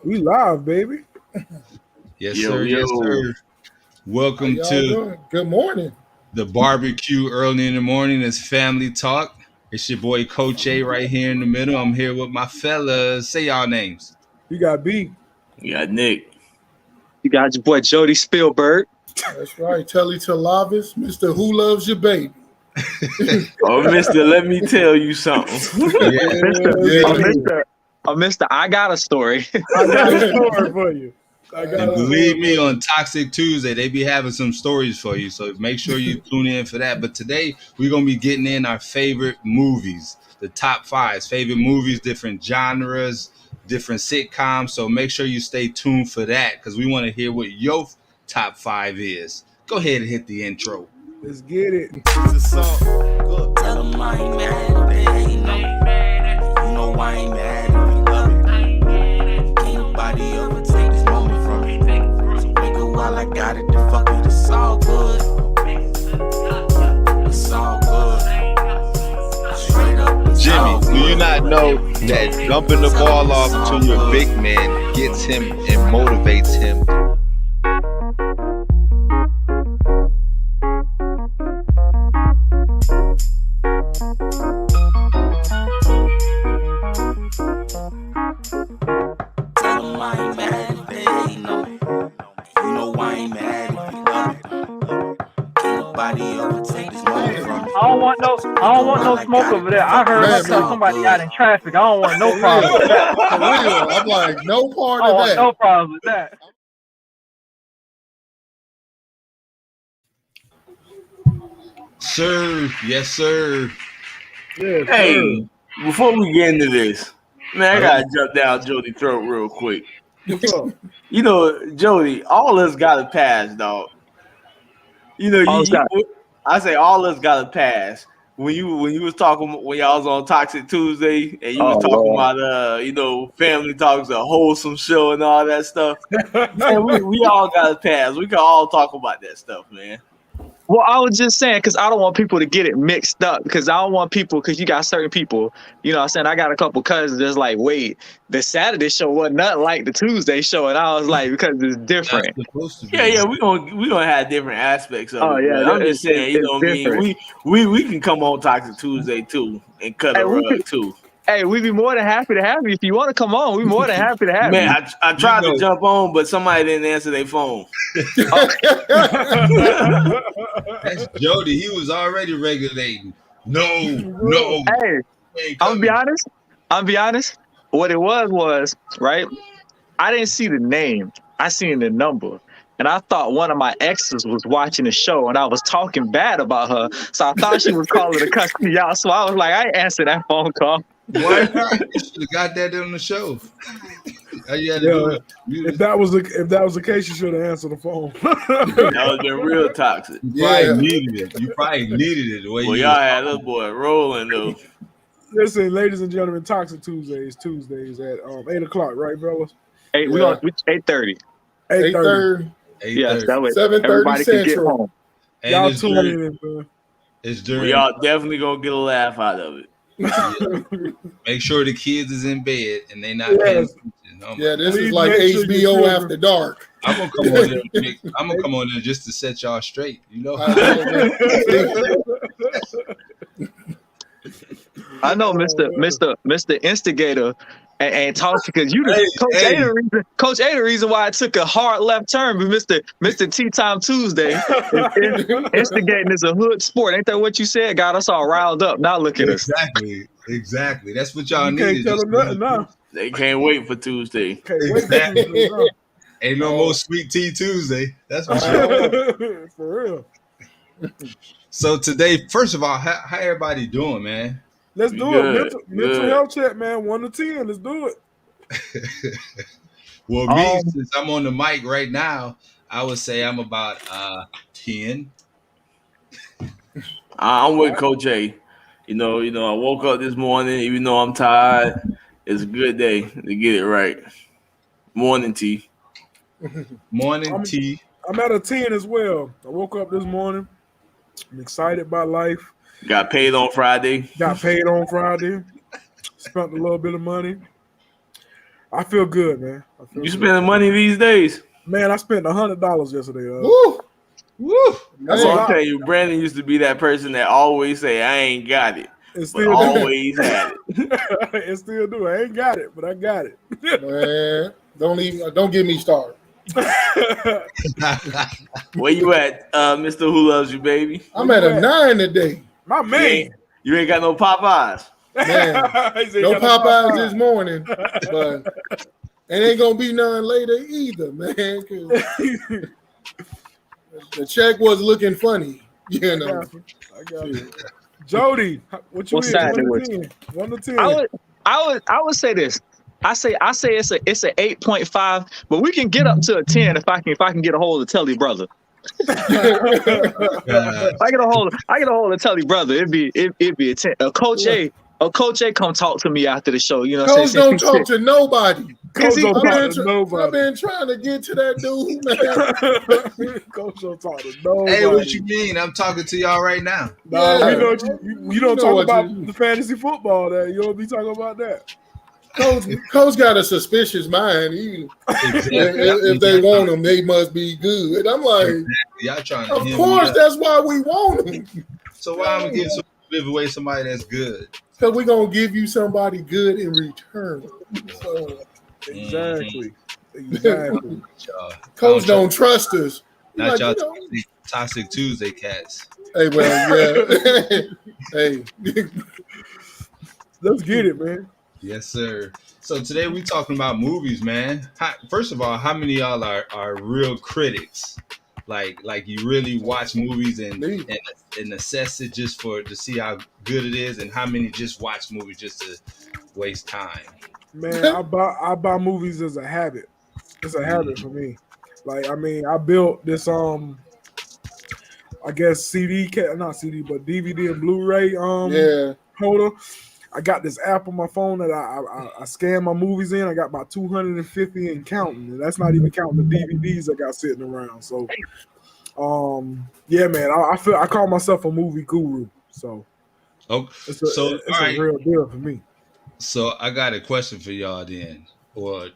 We live, baby. Yes, Yo, sir. yo. Yes, sir. How Welcome y'all to doing? Good morning. the barbecue early in the morning. It's family talk. It's your boy Coach A right here in the middle. I'm here with my fellas. Say y'all names. You got beat. We got Nick. You got your boy Jody Spielberg. That's right. Telly Talavis, Mr. Who Loves Your Baby. Oh, mister, let me tell you something. Yeah, Mr. I got a story. I got a story for you. and believe me, on Toxic Tuesday, they be having some stories for you. So make sure you tune in for that. But today, we're going to be getting in our favorite movies, the top fives, favorite movies, different genres, different sitcoms. So make sure you stay tuned for that because we want to hear what your top five is. Go ahead and hit the intro. Let's get it. Tell them I ain't mad if they ain't know. You know I ain't mad if you love it. Can't nobody ever take this moment from me. So nigga, while I got it, the fuck it, it's all good. It's all good. Straight up, it's all Jimmy, do you good. not know that dumping the ball off to your big man gets him and motivates him? Tell them I ain't mad if they ain't know. You know I ain't mad if you love it. Can't nobody ever take this moment from me. I don't want no smoke over there. I heard her tell somebody out in traffic. I don't want no problem with that. For real. I'm like, no part I don't of want that. no problem with that. Sir, yes, sir. Yes, Hey, before we get into this, man, I gotta jump down Jody's throat real quick. What's up? You know, Jody, all us got to pass, dog. You know, All us got- I say all us got to pass. When you was talking when y'all was on Toxic Tuesday and you was talking about family talks, a wholesome show and all that stuff. Man, we all got to pass. We can all talk about that stuff, man. Well, I was just saying because I don't want people to get it mixed up because I don't want people because you got certain people, you know what I'm saying? I got a couple cousins that's like, wait, the Saturday show wasn't nothing like the Tuesday show. And I was like, because it's different. That's supposed to be. Yeah, we gonna have different aspects of Oh, it. yeah, But I'm just saying, you it's know what I mean? different. We can come on Toxic Tuesday too and cut Hey, a rug too. Hey, we'd be more than happy to have you. If you want to come on, we're more than happy to have Man, you. I tried You know- to jump on, but somebody didn't answer their phone. That's Jody. He was already regulating. No. Hey, Ain't I'm be coming. honest. I'll be honest. What it was, right? I didn't see the name. I seen the number. And I thought one of my exes was watching the show and I was talking bad about her. So I thought she was calling to cuss me out. So I was like, I ain't answer that phone call. Why not? You should have got that on the show. All you had to do If was that was the case, you should have answered the phone. That was been real toxic. you probably needed it. You probably needed it the way Well, you y'all had this boy rolling though. Listen, ladies and gentlemen, Toxic Tuesdays at 8:00, right, fellas? Hey, we on 8:30. 8:30. 8:30. Yes, that way 7:30 everybody can get Central. home. And Y'all it's tune during, in, man. it's Well, during y'all definitely gonna get a laugh out of it. make sure the kids is in bed and they not Yes. paying attention. Oh my Yeah, this God. is like make sure your HBO children- After Dark. I'm gonna come on there. I'm gonna come on there just to set y'all straight. You know. I know, Mr. Instigator ain't talking because you Hey, Coach A the reason why I took a hard left turn, but Mr. Tea Time Tuesday instigating is a hood sport. Ain't that what you said? Got us all riled up. Now look at us. Exactly. That's what y'all You need. can't tell them nothing now. They can't wait for Tuesday. Can't wait for Exactly. Tuesday now. Ain't no more sweet tea Tuesday. That's for sure. For real. So today, first of all, how everybody doing, man? Let's do Good, it. Mental good. health check, man. 1 to 10. Let's do it. Well, me, since I'm on the mic right now, I would say I'm about 10. I'm with Coach A. You know, I woke up this morning, even though I'm tired. It's a good day to get it right. Morning tea. Morning tea. I'm at a 10 as well. I woke up this morning. I'm excited by life. Got paid on Friday. Got paid on Friday. Spent a little bit of money. I feel good, man. I feel You good. spending money these days? Man, I spent $100 yesterday. Woo! Woo! That's Man, what I'm telling you. Brandon used to be that person that always say, "I ain't got it," It but still do. always had it. It still do. I ain't got it, but I got it. Man, don't get me started. Where you at, Mr. Who Loves You, baby? I'm at a 9 today. My You man. ain't got no Popeyes. Man, He said, no "You got Popeyes this morning, but it ain't gonna be none later either, man. 'Cause the check was looking funny, you know. I got you. Jody, what you What is? side 1 it to was? 10. 1 to 10. I would say this. I say it's a 8.5, but we can get up to a 10 if I can get a hold of Telly brother. I get a hold of Telly brother. It'd be a 10. A Coach A come talk to me after the show. You know, Coach don't talk to nobody. Coach don't talk to I've nobody. been trying to get to that dude, man. Coach don't talk to nobody. Hey, what you mean? I'm talking to y'all right now. Nah, Yeah. we know you don't know talk what about you- the fantasy football. That you don't be talking about that. Coach got a suspicious mind. Exactly. If they want him, they must be good. I'm like, Y'all trying to of hem course, me up. that's why we want him. So why I'm gonna give away somebody that's good? Because we're going to give you somebody good in return. So, Exactly. Y'all. Coach don't trust us. Not Like, y'all you know, toxic Tuesday cats. hey, well, yeah. Hey. Let's get it, man. Yes, sir. So today we talking about movies, man. First of all, how many of y'all are real critics? Like you really watch movies and assess it just to see how good it is, and how many just watch movies just to waste time? Man, I buy movies as a habit. It's a habit for me. Like, I mean, I built this I guess not CD, but DVD and Blu-ray holder. I got this app on my phone that I scan my movies in. I got about 250 and counting, and that's not even counting the DVDs I got sitting around. So, yeah, man, I call myself a movie guru. So, it's a real deal for me. So I got a question for y'all then, or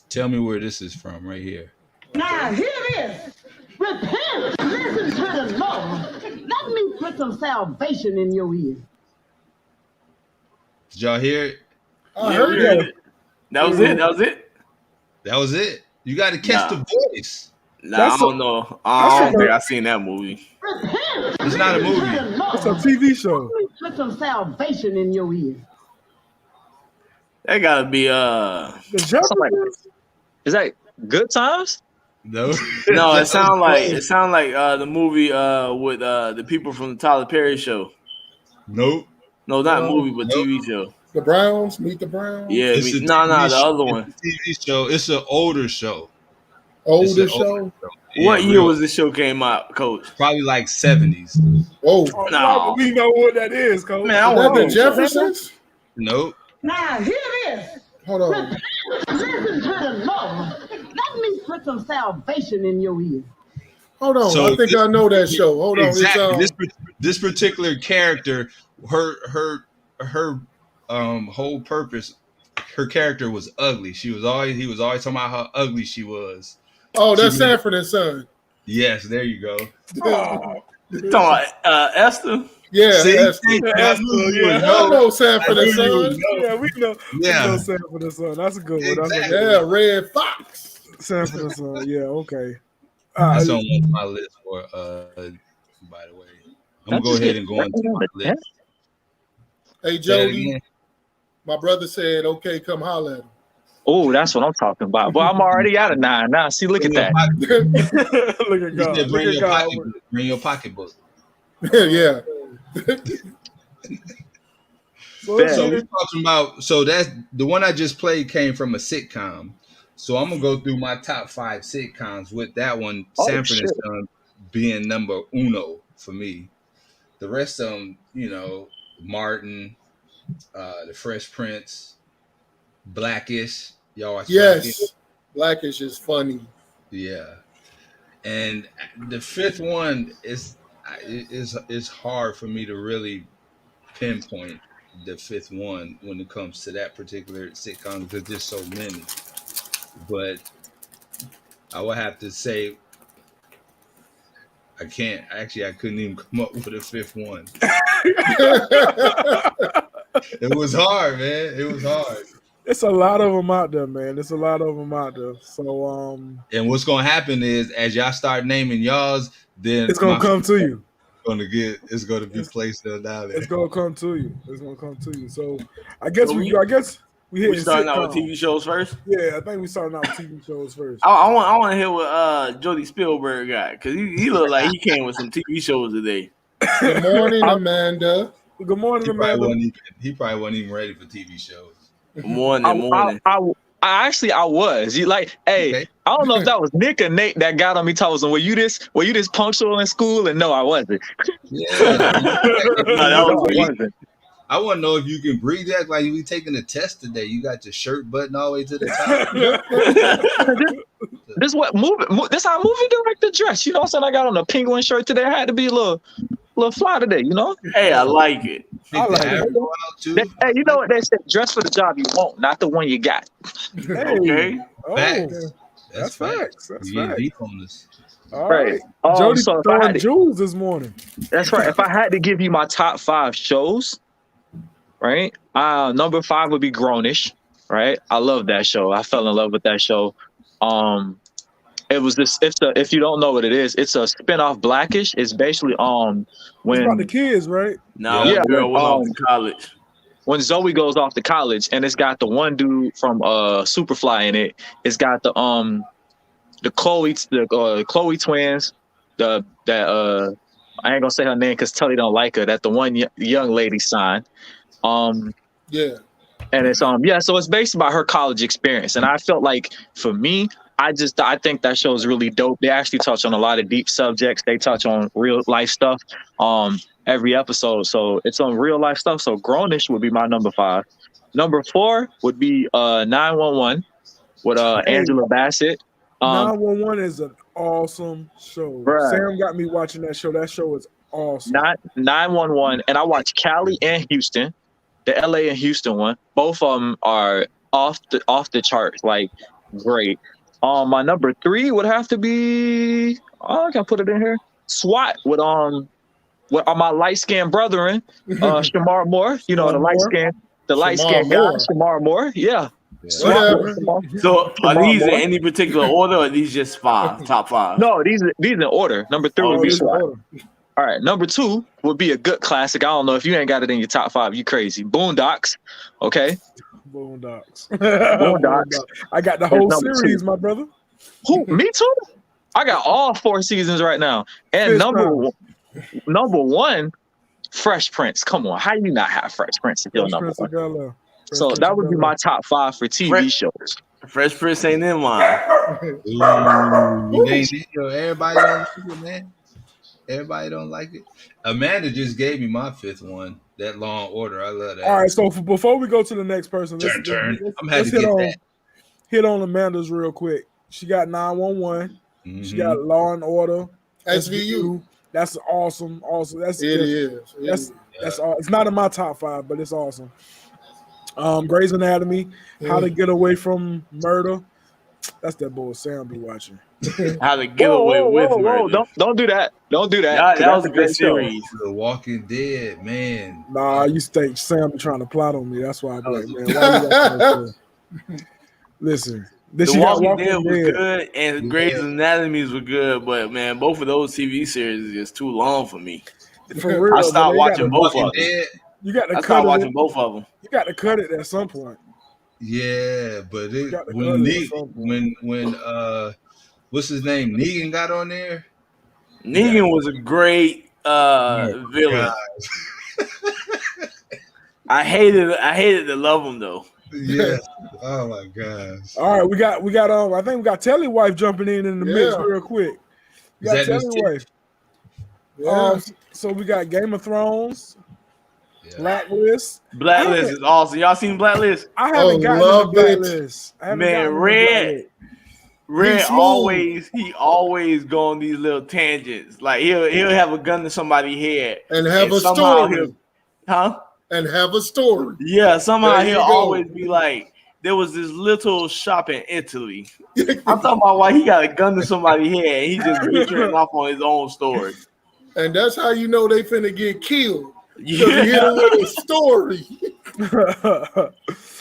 tell me where this is from right here. Now here it is. Repent, listen to the Lord. Let me put some salvation in your ears. Did y'all hear it? I heard it. That was it. That was it. That was it. You got to catch the voice. Nah, I don't know. I don't think I seen that movie. Repent, It's not a listen movie. to the Lord. It's a TV show. Let me put some salvation in your ears. That gotta be The Jeffersons? Is that Good Times? No. No, it sound like the movie with the people from the Tyler Perry show. Nope. No, not movie, but TV show. The Browns, Meet the Browns. Yeah, It's a the TV show. other one. It's a TV show. It's an older show. Older show. What Yeah, year was this show came out, Coach? Probably like 70s. Oh, No. We know what that is, Coach. Man, I is that want the to Jeffersons? Nope. Now here it is. Hold on. Repent, listen to the Lord. Let me put some salvation in your ears. Hold on. So I think I know that show. Hold Exactly. on. It's, This particular character, her whole purpose, her character was ugly. He was always talking about how ugly she was. that's Sanford and Son. Yes, there you go. talking about Esther. Yeah, See, that's I knew you would I know. know Sanford and Son. Yeah, we know. Yeah. We know Sanford and Son. That's a good one. That's a Exactly. good Yeah, one. Red Fox. Sanford and Son. Yeah, okay. That's on my list for by the way. I'm gonna go ahead and go into my list. Hey, Say that Jody, again. my brother said, okay, come holler at him. Oh, that's what I'm talking about. Well, I'm already out of 9 now. See, look at that. Look at You God. said Look at God. bring your pocketbook. Yeah. So we're talking about. So that's the one I just played came from a sitcom. So I'm gonna go through my top 5 sitcoms with that one, Sanford and Son, being number uno for me. The rest of them, Martin, The Fresh Prince, Blackish. Y'all watch Blackish? Yes. Blackish is funny. Yeah. And the fifth one is hard for me to really pinpoint the fifth one when it comes to that particular sitcom because there's so many. But I would have to say I can't. Actually, I couldn't even come up with a fifth one. It was hard, man. It was hard. It's a lot of them out there, man. It's a lot of them out there. So and what's gonna happen is as y'all start naming y'all's, then it's gonna come to you. It's gonna be placed down there. It's gonna come to you. It's gonna come to you. So I guess we starting out with TV shows first. Yeah, I think we starting out with TV shows first. I want to hear what Jody Spielberg got because he looked like he came with some TV shows today. Good morning, Amanda. Good morning, Amanda. He probably wasn't even ready for TV shows. Good morning. I was. You like, hey, okay. I don't know if that was Nick or Nate that got on me toes. And were you this punctual in school? And no, I wasn't. Yeah. Wasn't. I want to know if you can breathe. That like you be taking a test today. You got your shirt button all the way to the top. This how movie director dress. You know what I'm saying? I got on a penguin shirt today. I had to be a little fly today, you know? Hey, I like it. Hey, you know what they said? Dress for the job you want, not the one you got. Hey. Okay. Facts. That's facts. That's you facts. deep on this. All right. Jody throwing jewels this morning. That's right. If I had to give you my top 5 shows, right? Number 5 would be Grownish, right? I love that show. I fell in love with that show. It was this. If you don't know what it is, it's a spinoff Blackish. It's basically when it's about the kids, right? No, yeah, girl went off to college. When Zoe goes off to college, and it's got the one dude from Superfly in it. It's got the Chloe twins. I ain't gonna say her name because Tully don't like her. That the one young lady signed. Yeah. And it's so it's based about her college experience, and I felt like for me. I think that show is really dope. They actually touch on a lot of deep subjects. They touch on real life stuff every episode. So it's on real life stuff. So Grownish would be my number 5. Number 4 would be 911 with Angela Bassett. 911 is an awesome show. Right. Sam got me watching that show. That show is awesome. 911, and I watched Cali and Houston, the LA and Houston one. Both of them are off the charts, like great. My number 3 would have to be I can put it in here. SWAT with my light skinned brethren, Shamar Moore. You know the light skinned guy, Shamar Moore. Yeah. So are these in any particular order, or are these just 5, top 5? No, these in order. Number 3 would be SWAT. All right, number 2 would be a good classic. I don't know if you ain't got it in your top 5. You crazy? Boondocks. Okay. Boondocks. I got the whole series, my brother. Who? Me too. I got all 4 seasons right now. And number 1, Fresh Prince. Come on, how you not have Fresh Prince if you're number 1? So that would be my top 5 for TV shows. Fresh Prince ain't in mine. Everybody don't like it, man. Everybody don't like it. Amanda just gave me my 5th one. That Law and Order. I love that. All right, so before we go to the next person, let's hit on Amanda's real quick. She got 911. Mm-hmm. She got Law and Order. SVU. That's awesome. Also, that's all. It's not in my top 5, but it's awesome. Grey's Anatomy. How to Get Away from Murder. That's that boy Sam be watching. How to Get Away with Murder. Don't do that. Don't do that. That was a good series. The Walking Dead, man. Nah, you think Sam be trying to plot on me. That's why I be like, man, why you got Listen. The Walking Dead was good, and Grey's Anatomy were good, but man, both of those TV series is just too long for me. For real, I stopped watching both of them. You got to cut watching both of them. You got to cut it at some point. Yeah, but when what's his name? Negan got on there. Negan was a great villain. I hated to love him though. Yeah. Oh my gosh. All right, we got I think we got Telly wife jumping in the mix real quick. We got Telly wife. Yeah. So we got Game of Thrones. Yeah. Blacklist is awesome. Y'all seen Blacklist? I haven't gotten the Blacklist. Man, Red always go on these little tangents. Like he'll have a gun to somebody's head and have a story. and have a story. Yeah, somehow There you he'll go. always be like, there was this little shop in Italy. I'm talking about why he got a gun to somebody's head and he just venturing off on his own story. And that's how you know they finna get killed. Because he hit Yeah. him with a story.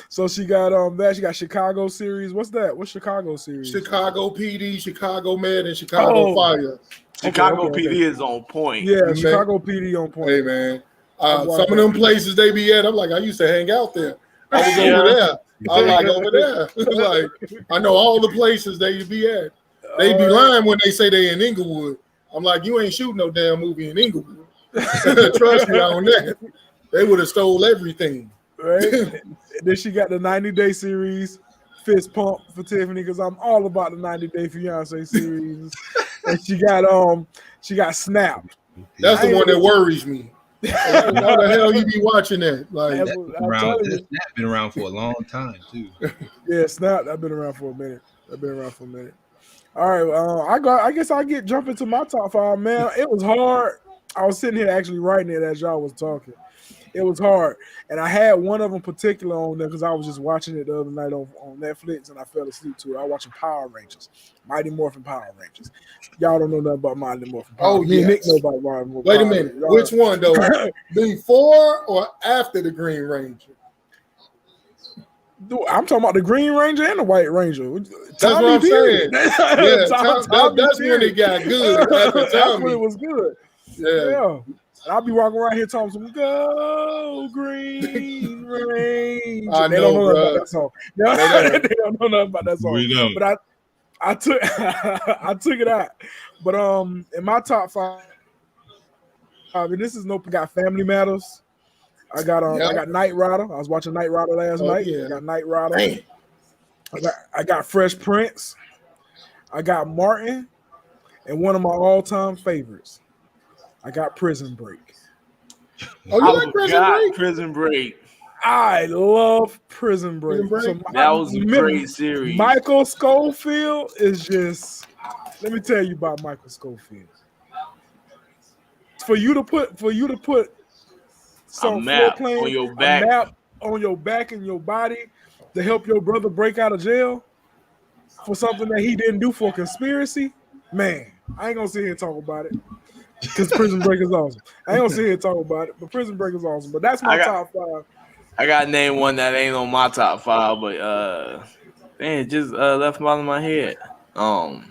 So she got She got Chicago series. What's that? What's Chicago series? Chicago PD, Chicago Med, and Chicago Fire. Chicago Okay. PD is on point. Yeah, Man. Chicago PD on point. Hey man, some of them places they be at, I'm like, I used to hang out there. I was Yeah. over there. I was like over there. Like I know all the places they be at. They be lying when they say they in Inglewood. I'm like, you ain't shooting no damn movie in Inglewood. Trust me on that. They would have stole everything. Right? Then she got the 90-day series, fist pump for Tiffany, because I'm all about the 90-day fiance series. And she got Snapped. That's the one that worries me. Like, why the hell you be watching that? Like, That's been around for a long time too. Yeah, Snapped. I've been around for a minute. All right, I guess I'll jump into my top 5, man. It was hard. I was sitting here actually writing it as y'all was talking. It was hard, and I had one of them particular on there because I was just watching it the other night on Netflix, and I fell asleep to it. I was watching Power Rangers, Mighty Morphin Power Rangers. Y'all don't know nothing about Mighty Morphin Power Rangers. Me and Nick know about Mighty Morphin. Wait a minute. Which one though? Before or after the Green Ranger? Dude, I'm talking about the Green Ranger and the White Ranger. That's what I'm saying. Yeah, that's when it got good. That's when it was good. Yeah. And I'll be walking around here talking some "Go Green Ranger." I They know, don't know nothing bro. about that song. They don't know nothing about that song. We know. But I took I took it out. But in my top 5, and this is got Family Matters. I got Knight Rider. I was watching Knight Rider last night. Yeah. I got Knight Rider. I got Fresh Prince. I got Martin, and one of my all-time favorites. I got Prison Break. Oh, you like Prison Break? Prison Break. I love Prison Break. That was a great series. Michael Scofield is just. Let me tell you about Michael Scofield. For you to put a map on your back, a map on your back and your body to help your brother break out of jail for something that he didn't do for conspiracy. Man, I ain't gonna sit here and talk about it. Because Prison Break is awesome. I ain't gonna sit here and talk about it, but Prison Break is awesome. But that's my top 5. I got to name one that ain't on my top 5, but man, it just left out of my head. I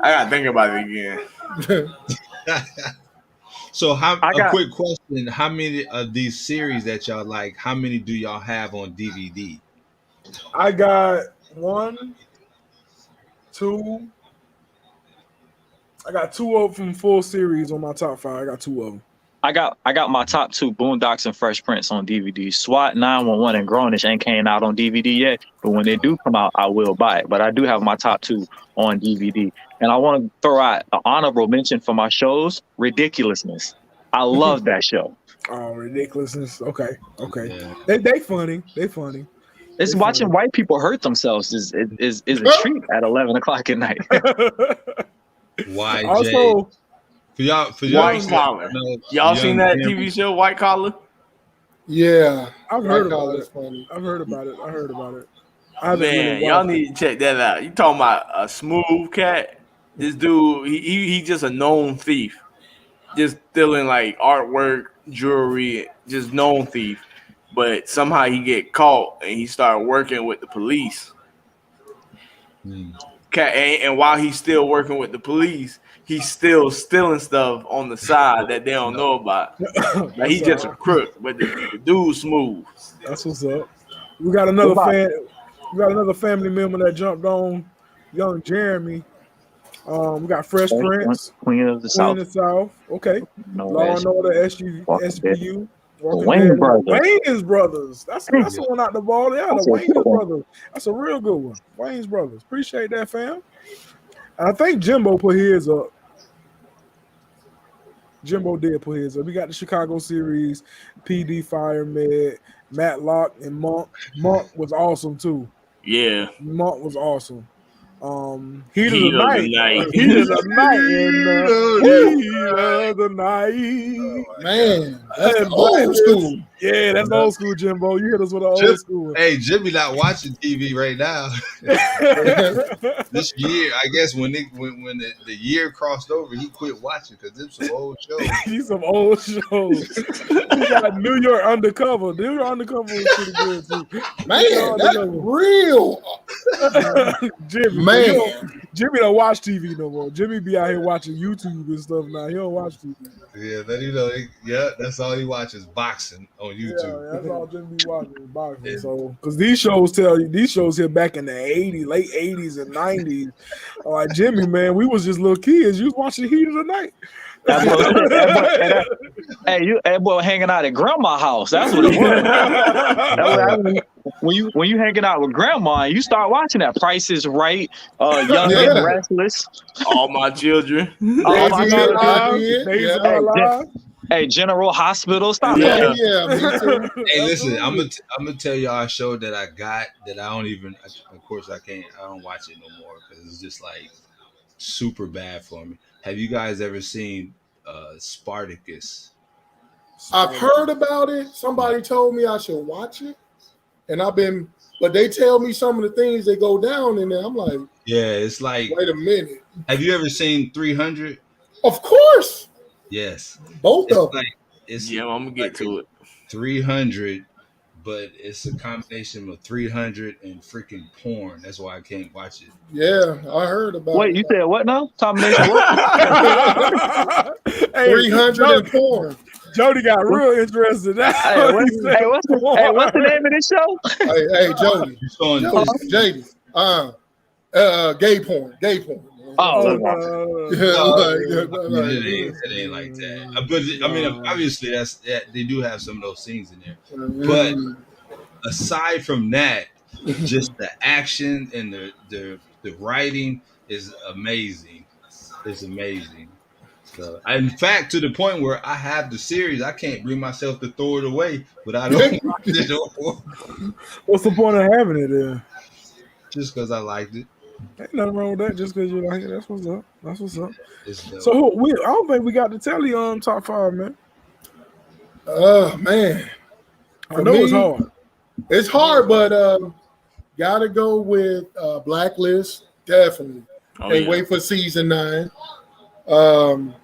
gotta think about it again. So, quick question: how many of these series that y'all like? How many do y'all have on DVD? I got 1, 2. I got 2 of them full series on my top 5. I got 2 of them. I got my top 2, Boondocks and Fresh Prince on DVD. SWAT 911 and Grownish ain't came out on DVD yet, but when they do come out, I will buy it. But I do have my top 2 on DVD. And I want to throw out an honorable mention for my shows, Ridiculousness. I love that show. Oh, Ridiculousness. Okay. Yeah. They funny. It's watching white people hurt themselves is a treat at 11 o'clock at night. YJ. Also, for y'all, White Collar. Y'all seen that TV show, White Collar? Yeah, I've heard about it. Funny. I've heard about it. Man, y'all need to check that out. You talking about a smooth cat? This dude, he just a known thief, just stealing like artwork, jewelry, just known thief. But somehow he get caught and he started working with the police. And while he's still working with the police, he's still stealing stuff on the side that they don't know about. Like he's just a crook, but the dude's smooth. That's what's up. We got another family member that jumped on, young Jeremy. We got Fresh Prince, Queen of the South. Okay. Law and Order, SVU. Wayne Brothers. That's the one out the ball. Yeah, the Wayne Brothers. That's a real good one. Wayne's Brothers. Appreciate that, fam. And I think Jimbo put his up. Jimbo did put his up. We got the Chicago series, PD, Fire, Med, Matlock, and Monk. Monk was awesome too. Yeah. Monk was awesome. Heat of the Heat of the Night. Night. Heat of the Night. And Heat of the Night. Man, that's the And old school. Yeah, that's old school, Jimbo. You hit us with an old school. Hey, Jimmy not watching TV right now. This year, I guess when the year crossed over, he quit watching because there's some old shows. These some old shows. We got New York Undercover. New York Undercover was pretty good too. Man, that's real. Jimmy, man. Jimmy don't watch TV no more. Jimmy be out here watching YouTube and stuff now. He don't watch TV. Yeah, then that's all he watches, boxing on YouTube. Yeah, that's all Jimmy be watching is boxing. Yeah. So, because these shows here back in the 80s, late 80s and 90s. Like Jimmy, man, we was just little kids. You was watching Heat of the Night. That boy hanging out at grandma's house. That's what it was. When you hanging out with grandma and you start watching that, Price is Right, Young and Restless, All My Children, Hey, General Hospital. Stop that. Me too. Hey, listen, I'm gonna tell y'all a show that I got that I don't even. Of course, I don't watch it no more because it's just like super bad for me. Have you guys ever seen Spartacus? I've heard about it. Somebody told me I should watch it, and but they tell me some of the things that go down in there. I'm like, yeah, it's like. Wait a minute. Have you ever seen 300? Of course. Yes. Both of them. I'm gonna get to it. 300, but it's a combination of 300 and freaking porn. That's why I can't watch it. Yeah, I heard about it. Wait, you said what now? Combination what? 300 and porn. Jody got real interested now. What's the name of this show? Hey, Jody. Gay porn. It ain't like that. But I mean, obviously, they do have some of those scenes in there. But aside from that, just the action and the writing is amazing. It's amazing. So, in fact, to the point where I have the series, I can't bring myself to throw it away, but I don't watch it no more. What's the point of having it then? Just because I liked it. Ain't nothing wrong with that. Just because you like it, that's what's up. That's what's up. So I don't think we got to tell you top 5, man. Man, I know it's hard. It's hard, but gotta go with Blacklist definitely. Can't wait for season 9.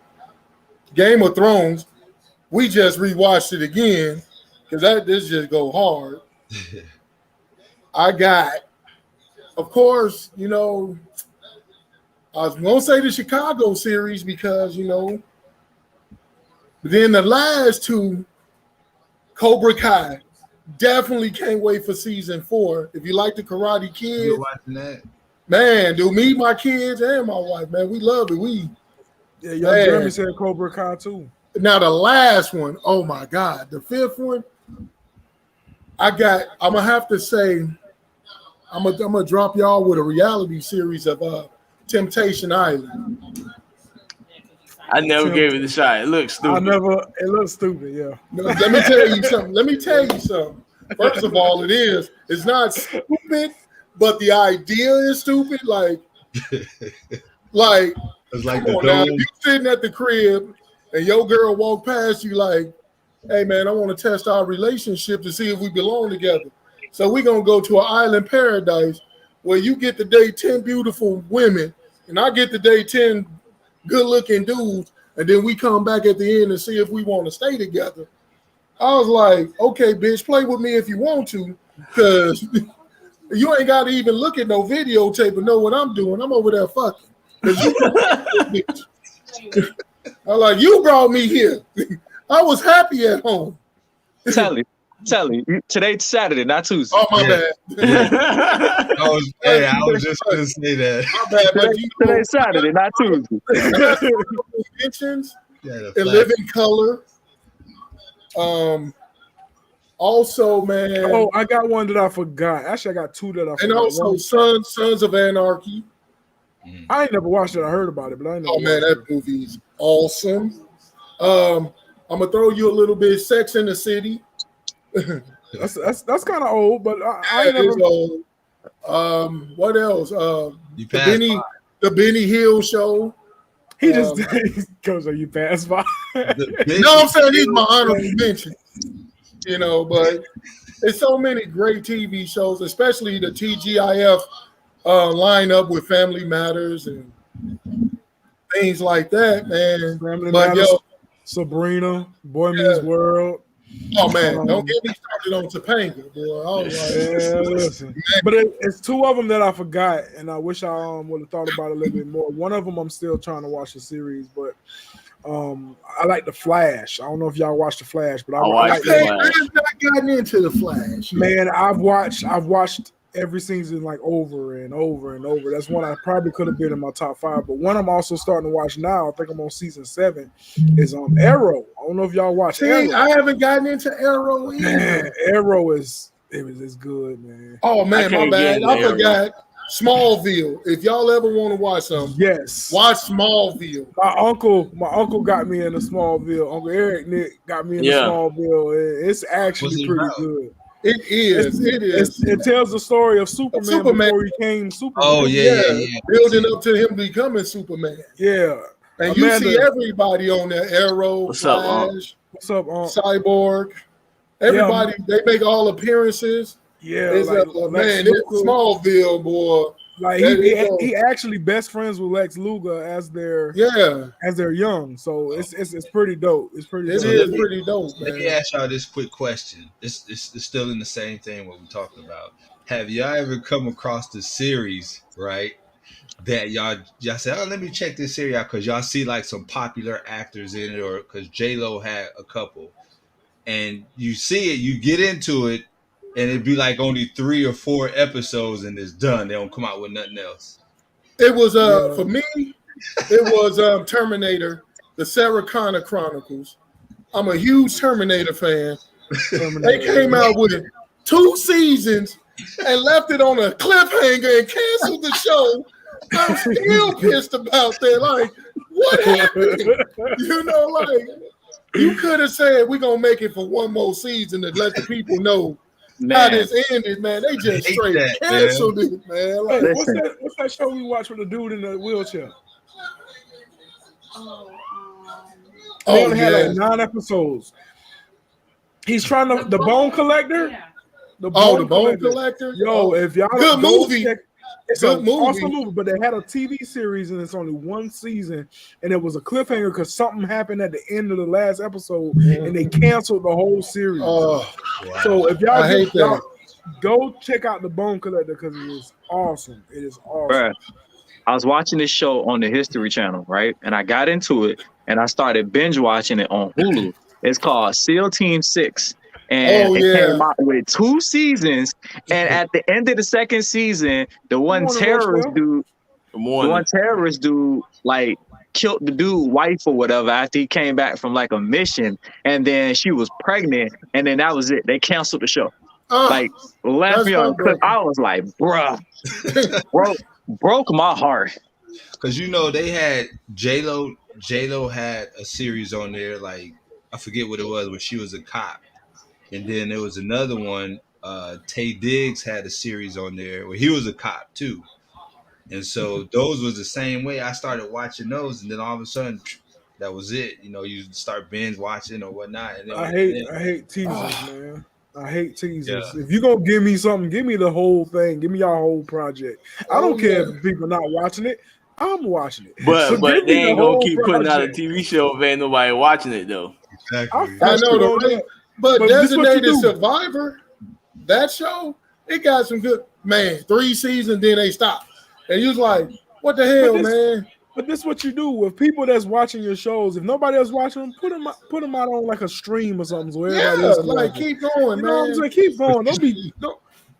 Game of Thrones, we just rewatched it again because this just go hard. I got, of course, I was gonna say the Chicago series because but then the last two, Cobra Kai, definitely can't wait for season 4. If you like the Karate Kid, you're watching that, man. Me, my kids, and my wife, man, we love it. Yeah, Jeremy said Cobra Kai too. Now the last one, oh my God, the 5th one. I'm gonna have to say, I'm gonna drop y'all with a reality series of Temptation Island. I never gave it a shot. It looks stupid. It looks stupid, yeah. Let me tell you something. First of all, it's not stupid, but the idea is stupid. Like it's like come on now, if you sitting at the crib and your girl walk past you like, hey man, I want to test our relationship to see if we belong together. So we're gonna go to an island paradise where you get to date 10 beautiful women and I get to date 10 good-looking dudes, and then we come back at the end and see if we want to stay together. I was like, okay, bitch, play with me if you want to, because you ain't got to even look at no videotape and know what I'm doing. I'm over there fucking. I was like, you brought me here. I was happy at home. Telly, today's Saturday, not Tuesday. Oh, my bad. I was just going to say that. My bad, but today's Saturday, not Tuesday. Inventions and Living Color. Also, man. Oh, I got one that I forgot. Actually, I got 2 that I forgot. And also Sons of Anarchy. I ain't never watched it. I heard about it, but I ain't never watched it. That movie's awesome. I'm going to throw you a little bit Sex in the City. That's kind of old, but I ain't never. Old. What else? You The passed Benny Hill show. He just goes, "Are you passed by?" No, I'm saying these are my honorable mentions. You know, but there's so many great TV shows, especially the TGIF lineup with Family Matters and things like that, man. Family But Matters, Sabrina, Boy Meets World. oh man, don't get me started on Topanga, boy. I was like, Yeah, listen. But it's two of them that I forgot, and I wish I would have thought about it a little bit more. One of them I'm still trying to watch the series, but I like the Flash. I don't know if y'all watch the Flash, but I like I have not gotten into the Flash. Man, I've watched every season like over and over and over. That's one I probably could have been in my top 5. But one I'm also starting to watch now, I think I'm on season 7, is Arrow. I don't know if y'all watch Arrow. I haven't gotten into Arrow either. Man, Arrow is good, man. Oh man, my bad. I forgot. Smallville. If y'all ever want to watch something, yes, watch Smallville. My uncle got me into Smallville. Uncle Eric Nick got me into Smallville. It's actually pretty good. It is. It tells the story of Superman before he became Superman. Oh yeah. Building up to him becoming Superman. Yeah. And you see everybody on there. Arrow, Flash, Cyborg. Everybody, they make all appearances. Yeah, man, it's Smallville, boy. Like he actually best friends with Lex Luger as they're young. So it's pretty dope. It's pretty dope, man. Let me ask y'all this quick question. It's still in the same thing what we're talking about. Have y'all ever come across the series, right? That y'all say, oh, let me check this series out because y'all see like some popular actors in it, or because J-Lo had a couple, and you see it, you get into it, and it'd be like only 3 or 4 episodes and it's done. They don't come out with nothing else. It was for me, it was Terminator, the Sarah Connor Chronicles. I'm a huge Terminator fan. They came out with 2 seasons and left it on a cliffhanger and canceled the show. I'm still pissed about that. Like, what happened? You know, like, you could have said we're gonna make it for one more season to let the people know how this ended, man. They just straight canceled it, man. Like, what's that show we watched with the dude in the wheelchair? They only had like 9 episodes. He's trying to the Bone Collector. The Bone Collector. Yo, if y'all good movie. It's an awesome movie, but they had a TV series and it's only 1 season, and it was a cliffhanger because something happened at the end of the last episode, and they canceled the whole series. So if y'all go check out the Bone Collector because it is awesome. It is awesome. Bruh, I was watching this show on the History Channel, right? And I got into it and I started binge watching it on Hulu. It's called SEAL Team 6. And it came out with 2 seasons. And at the end of the 2nd season, the one terrorist dude, like killed the dude wife or whatever after he came back from like a mission, and then she was pregnant, and then that was it. They canceled the show. Like left me on clip. I was like, bruh, broke my heart. Cause you know they had J-Lo had a series on there, like I forget what it was, when she was a cop. And then there was another one, Tay Diggs had a series on there where he was a cop too. And so those was the same way. I started watching those, and then all of a sudden, that was it. You know, you start binge watching or whatnot. And then I hate teasers, man. I hate teasers. Yeah. If you're going to give me something, give me the whole thing. Give me your whole project. I don't care if people are not watching it. I'm watching it. But they ain't going to keep putting out a TV show if ain't nobody watching it, though. Exactly. I know, but Designated Survivor, that show, it got some good, man, 3 seasons, then they stopped. And you was like, what the hell, man? But this is what you do with people that's watching your shows. If nobody else watching them, put them out on like a stream or something. So everybody else like keep going, man. Know what I'm saying? Keep going.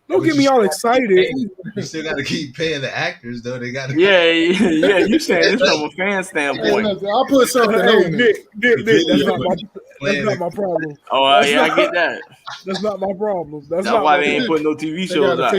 Don't get me all excited. You still got to keep paying the actors, though. They got to. Yeah. You saying this from a fan standpoint? I'll put something on Nick, that's not my problem. Oh, I get that. That's not my problem. That's not why they ain't putting no TV shows out.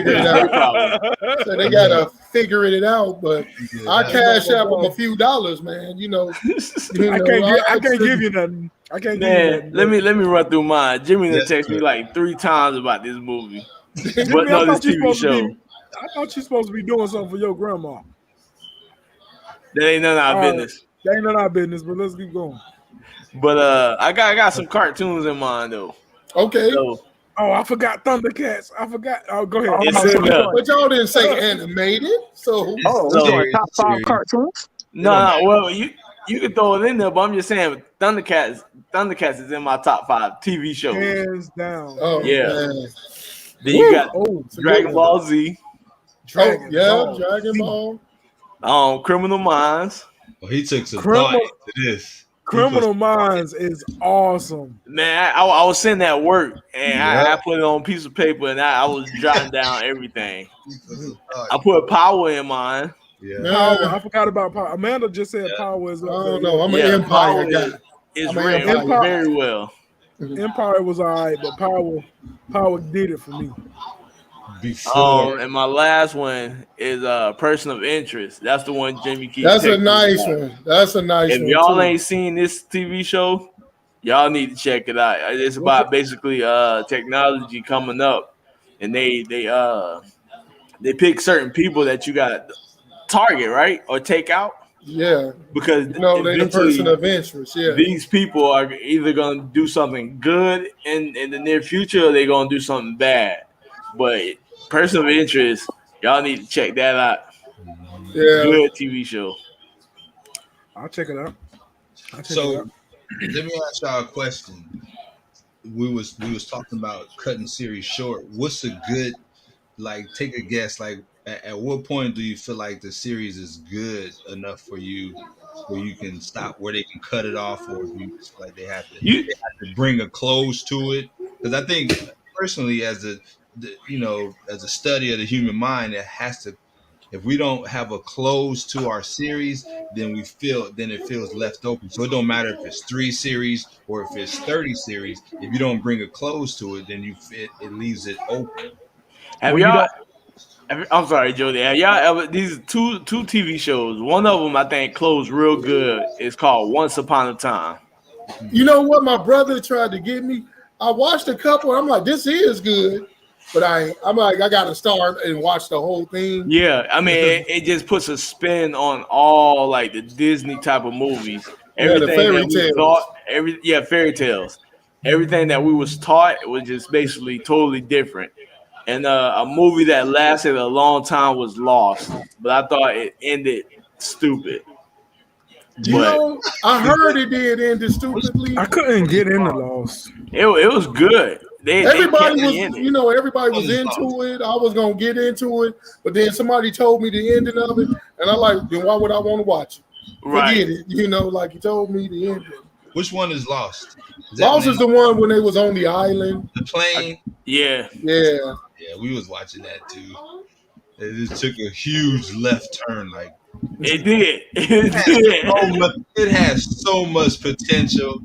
So they gotta figure it out. But I cash out them a few dollars, man. You know, I can't give you nothing. I can't give you nothing. Let me run through mine. Jimmy texted me like 3 times about this movie. But no, this TV show. I thought you're supposed to be doing something for your grandma. That ain't none of our All right. business. That ain't none of our business, but let's keep going. But I got some cartoons in mind though. Okay. So Oh, I forgot Thundercats. I forgot. Oh, go ahead. it's in there. But y'all didn't say animated, so Oh, we're doing top 5 cartoons? No, well you can throw it in there, but I'm just saying Thundercats is in my top 5 TV shows. Hands down. oh Yeah. man. Then you got Oh, Dragon Ball Z, Dragon Ball. Criminal Minds. Well, he took some Criminal- thought into this. Criminal Minds is awesome. Man, I was sitting at work and Yeah. I put it on a piece of paper and I was jotting down everything. He put some thought. I put Power in mine. Yeah. Power. I forgot about Power. Amanda just said Power is I up don't there. know. I'm Yeah, an Empire Power guy. It's I'm an written Empire. very well. Empire was all right, but Power did it for me. Before And my last one is Person of Interest. That's the one Jimmy keeps. That's a texting me nice about. one. That's a nice If one. y'all too. ain't seen this TV show, y'all need to check it out. It's about basically technology coming up, and they pick certain people that you got to target, right, or take out. Yeah, Because they the person of interest. Yeah, these people are either going to do something good in the near future, or they're going to do something bad. But Person of Interest, y'all need to check that out. yeah. Good TV show. I'll check it out. So let me ask y'all a question. We was talking about cutting series short. What's a good, like, take a guess, like at what point do you feel like the series is good enough for you where you can stop, where they can cut it off, or do you just feel like they have to bring a close to it? Because I think personally, as a study of the human mind, it has to, if we don't have a close to our series, then it feels left open. So it don't matter if it's 3 series or if it's 30 series. If you don't bring a close to it, then it leaves it open. I'm sorry, Jody. Have y'all ever, these two TV shows? One of them I think closed real good. It's called Once Upon a Time. You know what? My brother tried to get me. I watched a couple. I'm like, this is good, but I'm like, I got to start and watch the whole thing. Yeah, I mean, it just puts a spin on all like the Disney type of movies. The fairy tales. Fairy tales. Everything that we was taught was just basically totally different. And a movie that lasted a long time was Lost, but I thought it ended stupid. You know, I heard it did end stupidly. I couldn't get into Lost. It was good. Everybody was into it. I was gonna get into it, but then somebody told me the ending of it, and I like, then why would I want to watch it? Right. Forget it. You know, like he told me the ending. Which one is Lost? Lost is the one when they was on the island. The plane. Yeah. Yeah, we was watching that too. It just took a huge left turn. Like it did. It has so much potential.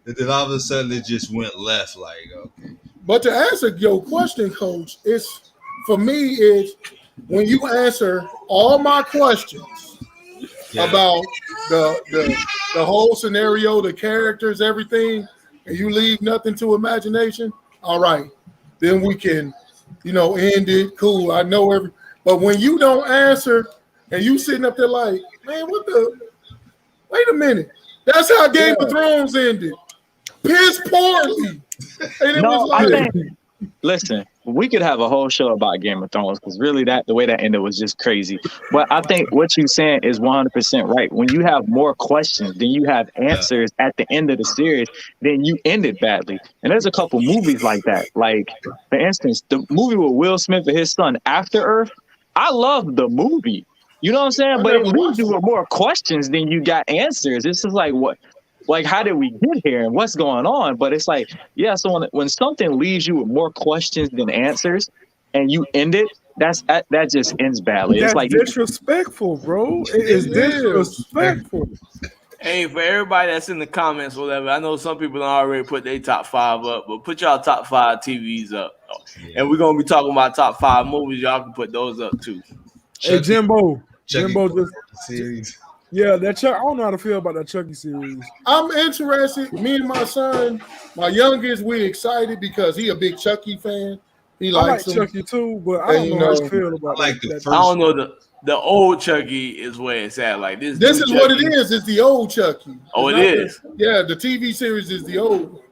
And then all of a sudden it just went left. Like, okay. But to answer your question, Coach, it's for me is when you answer all my questions about the whole scenario, the characters, everything, and you leave nothing to imagination. All right, then we can, end it. Cool. I know every. But when you don't answer and you sitting up there like, man, what the? Wait a minute. That's how Game of Thrones ended. Piss poorly. And it was like, listen, we could have a whole show about Game of Thrones because really the way that ended was just crazy. But I think what you're saying is 100% right. When you have more questions than you have answers at the end of the series, then you end it badly. And there's a couple movies like that. Like, for instance, the movie with Will Smith and his son, After Earth, I love the movie. You know what I'm saying? But it leaves you with more questions than you got answers. It's just like, what? Like, how did we get here and what's going on? But it's like, so when something leaves you with more questions than answers and you end it, that just ends badly. That's it's like disrespectful, bro. It is disrespectful. Hey, for everybody that's in the comments, whatever, I know some people already put their top 5 up, but put y'all top 5 TVs up. And we're going to be talking about top 5 movies. Y'all can put those up too. Hey, Jimbo Chucky just series. Yeah, that Chuck. I don't know how to feel about that Chucky series. I'm interested. Me and my son, my youngest, we excited because he a big Chucky fan. He I like likes him. Chucky too, but I don't know how you feel about I like that. the that first I don't know the old Chucky is where it's at. Like this. This new is what it Chucky- is. It's the old Chucky. Oh, It's it not is? the TV series is the old one.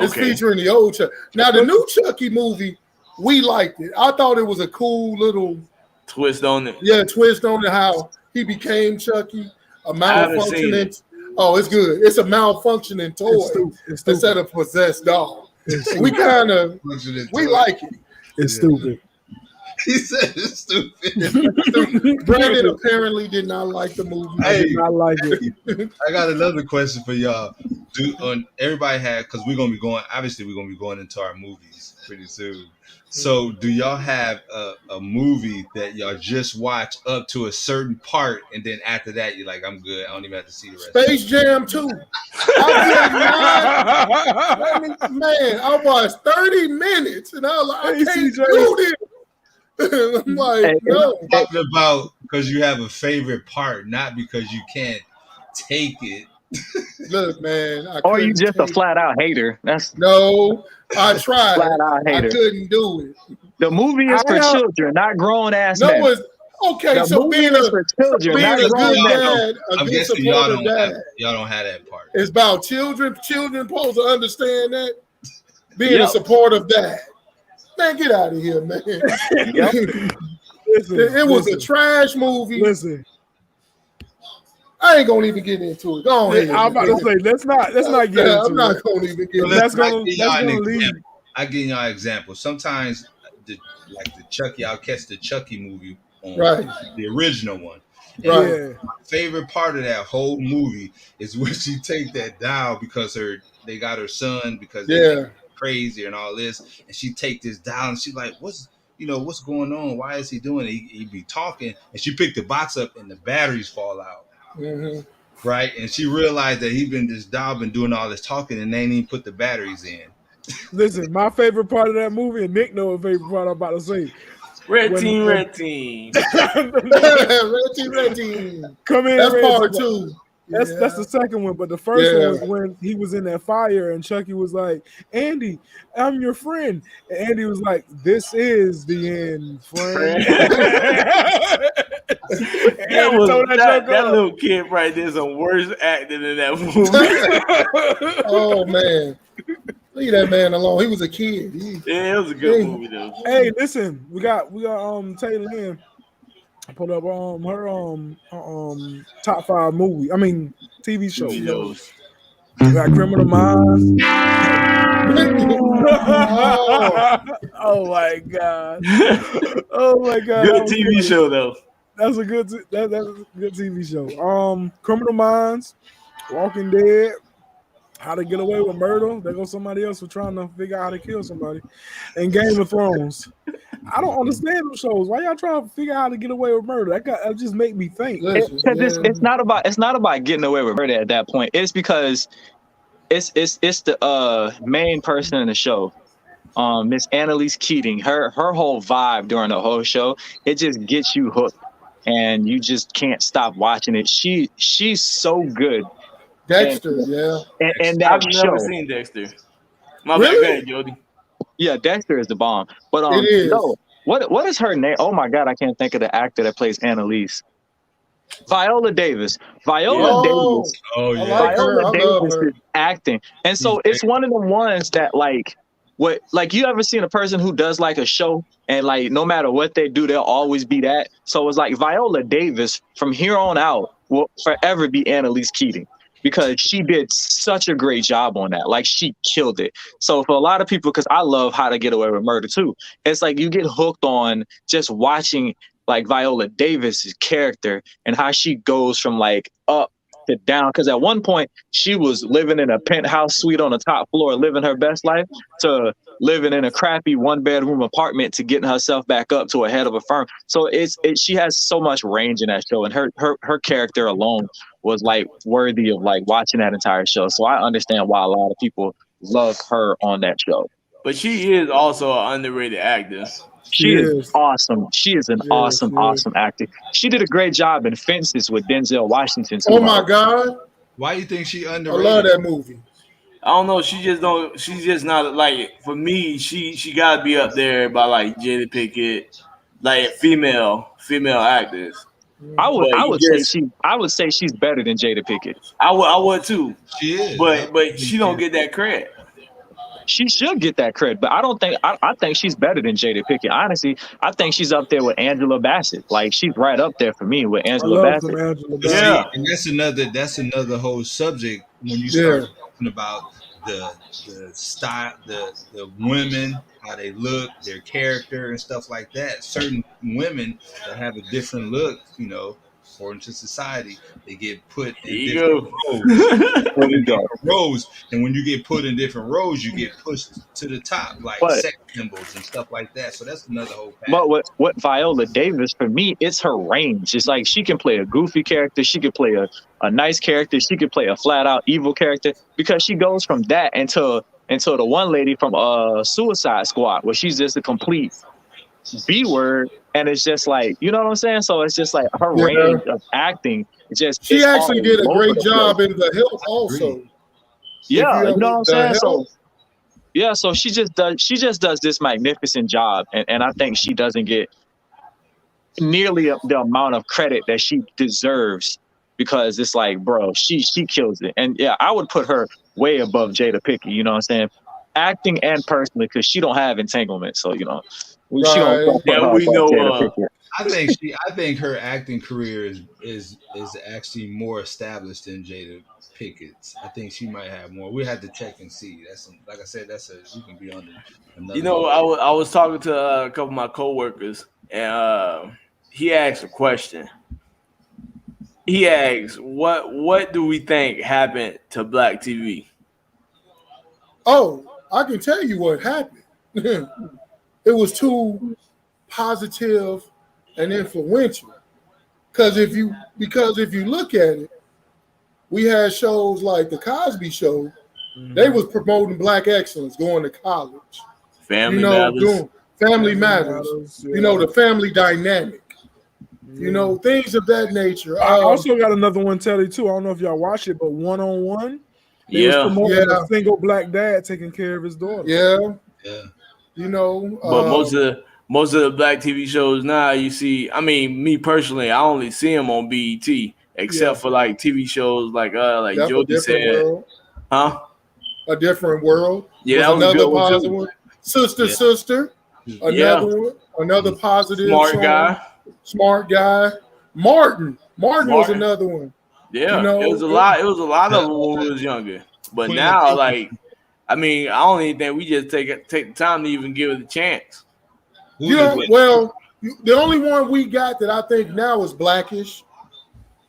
It's Okay. featuring the old Chucky. Now the new Chucky movie, we liked it. I thought it was a cool little Twist on it. twist on it, how he became Chucky, a haven't seen malfunctioning. Oh, it's good. It's a malfunctioning toy It's instead of possessed dog. We kind of like it. It's stupid. He said it's stupid. Brandon apparently did not like the movie. I did not like it. I got another question for y'all. Everybody had, because we're gonna be going into our movies pretty soon. So do y'all have a movie that y'all just watch up to a certain part, and then after that you're like, I'm good, I don't even have to see the rest? Space Jam 2. I watched 30 minutes and I was like, I can't do this. I'm like, no. I'm talking about because you have a favorite part, not because you can't take it. Look, man. Or you just a flat out hater. No, I tried. Flat out hater. I couldn't do it. The movie is for children, not grown ass men. Okay, so being a good dad, a good supportive dad. Y'all don't have that part. It's about children. Children supposed to understand that. Being a supportive dad. Man, get out of here, man. It was a trash movie. Listen. I ain't gonna even get into it. Go ahead. I'm about to say, let's not get into it. I'm not gonna even get into it. That's gonna leave. I give y'all an example. Sometimes the Chucky, I'll catch the Chucky movie on the original one. Right. My favorite part of that whole movie is when she take that dial because they got her son because they're crazy and all this, and she take this dial and she's like, what's going on? Why is he doing it? He be talking, and she picked the box up and the batteries fall out. Mm-hmm. Right, and she realized that this dial been doing all this talking and they ain't even put the batteries in. Listen, my favorite part of that movie, and Nick knows the favorite part I'm about to say. Red team. Red team. Come in. That's Red part team. 2. That's the second one, but the first one was when he was in that fire and Chucky was like, Andy, I'm your friend. And Andy was like, this is the end, friend. that little kid right there is the worst acting in that movie. Oh, man. Leave that man alone. He was a kid. It was a good movie, though. Hey, listen, we got Taylor Lynn. I put up her top 5 TV shows. We got Criminal Minds. Oh my god! Oh my god! Good TV show though. That's a good TV show. Criminal Minds, Walking Dead, How to Get Away with Murder. There goes somebody else for trying to figure out how to kill somebody. And Game of Thrones. I don't understand those shows. Why y'all trying to figure out how to get away with murder? That just make me think. It's not about getting away with murder at that point. It's because it's the main person in the show, Miss Annalise Keating. Her whole vibe during the whole show, it just gets you hooked, and you just can't stop watching it. She's so good. Dexter, and I've never seen Dexter. My bad, Jody. Yeah, Dexter is the bomb. But it is. No, what is her name? Oh my god, I can't think of the actor that plays Annalise. Viola Davis. Viola Davis. Oh yeah. Viola Davis is acting. And so it's one of the ones that you ever seen a person who does like a show and like no matter what they do, they'll always be that. So it's like Viola Davis from here on out will forever be Annalise Keating. Because she did such a great job on that. Like, she killed it. So for a lot of people, because I love How to Get Away with Murder too, it's like you get hooked on just watching like Viola Davis's character and how she goes from like up to down. Because at one point she was living in a penthouse suite on the top floor, living her best life, to living in a crappy 1-bedroom apartment to getting herself back up to a head of a firm. So she has so much range in that show, and her character alone was like worthy of like watching that entire show. So I understand why a lot of people love her on that show. But she is also an underrated actor. She is awesome. She is an awesome actor. She did a great job in Fences with Denzel Washington. Oh my God. Why do you think she underrated? I love that movie. I don't know. She just don't. She's just not like for me. She gotta be up there by like Jada Pinkett, like female actors. But I you would say just she's better than Jada Pinkett. I would too. She is. But she don't get that credit. She should get that credit, but I don't think I think she's better than Jada Pinkett. Honestly, I think she's up there with Angela Bassett. Like she's right up there for me with I Angela love some Bassett. Angela But Bassett. see, Yeah. and that's another whole subject when you start talking about the style, the women, how they look, their character and stuff like that. Certain women that have a different look, you know, according to society, they get put There in you different go. roles. And when you get put in different roles, you get pushed to the top, like But sex symbols and stuff like that. So that's another whole path. But what Viola Davis, for me, it's her range. It's like she can play a goofy character, she could play a nice character, she could play a flat out evil character, because she goes from that until the one lady from Suicide Squad, where she's just a complete B word, and it's just like, you know what I'm saying? So it's just like her range of acting. She actually did a all over great the job place. in The Help also. Yeah, If you know what I'm saying? The Help, Yeah, so she just does this magnificent job, and I think she doesn't get nearly the amount of credit that she deserves, because it's like, bro, she kills it. And yeah, I would put her way above Jada Pinkett, you know what I'm saying? Acting and personally, because she don't have entanglement, so you know, she don't put Yeah, her we above know. Jada Pinkett. I think her acting career is actually more established than Jada Pickett's. I think she might have more. We have to check and see. Like I said, we can be on another. You know, I was talking to a couple of my coworkers, and he asked a question. He asked, "What do we think happened to Black TV?" oh, I can tell you what happened. It was too positive and influential. Because if you look at it, we had shows like the Cosby Show. They was promoting Black excellence, going to college. Family Matters. Doing Family Matters. Yeah. You know, the family dynamic. You know, things of that nature. I also got another one, Telly, too. I don't know if y'all watch it, but One on One. They was promoting a single Black dad taking care of his daughter. Yeah. You know, But most of the Black TV shows now, you see, I mean, me personally, I only see them on BET, except for like TV shows like that's Jody said, world. huh? A Different World. Yeah, that was another good one, positive too. one. Sister. Another one. Another positive. Smart guy. Martin was another one. Yeah, you know, it was a lot. It was a lot of them when we was younger. But now, like, I mean, I don't even think we just take the time to even give it a chance. Well, the only one we got that I think now is Blackish.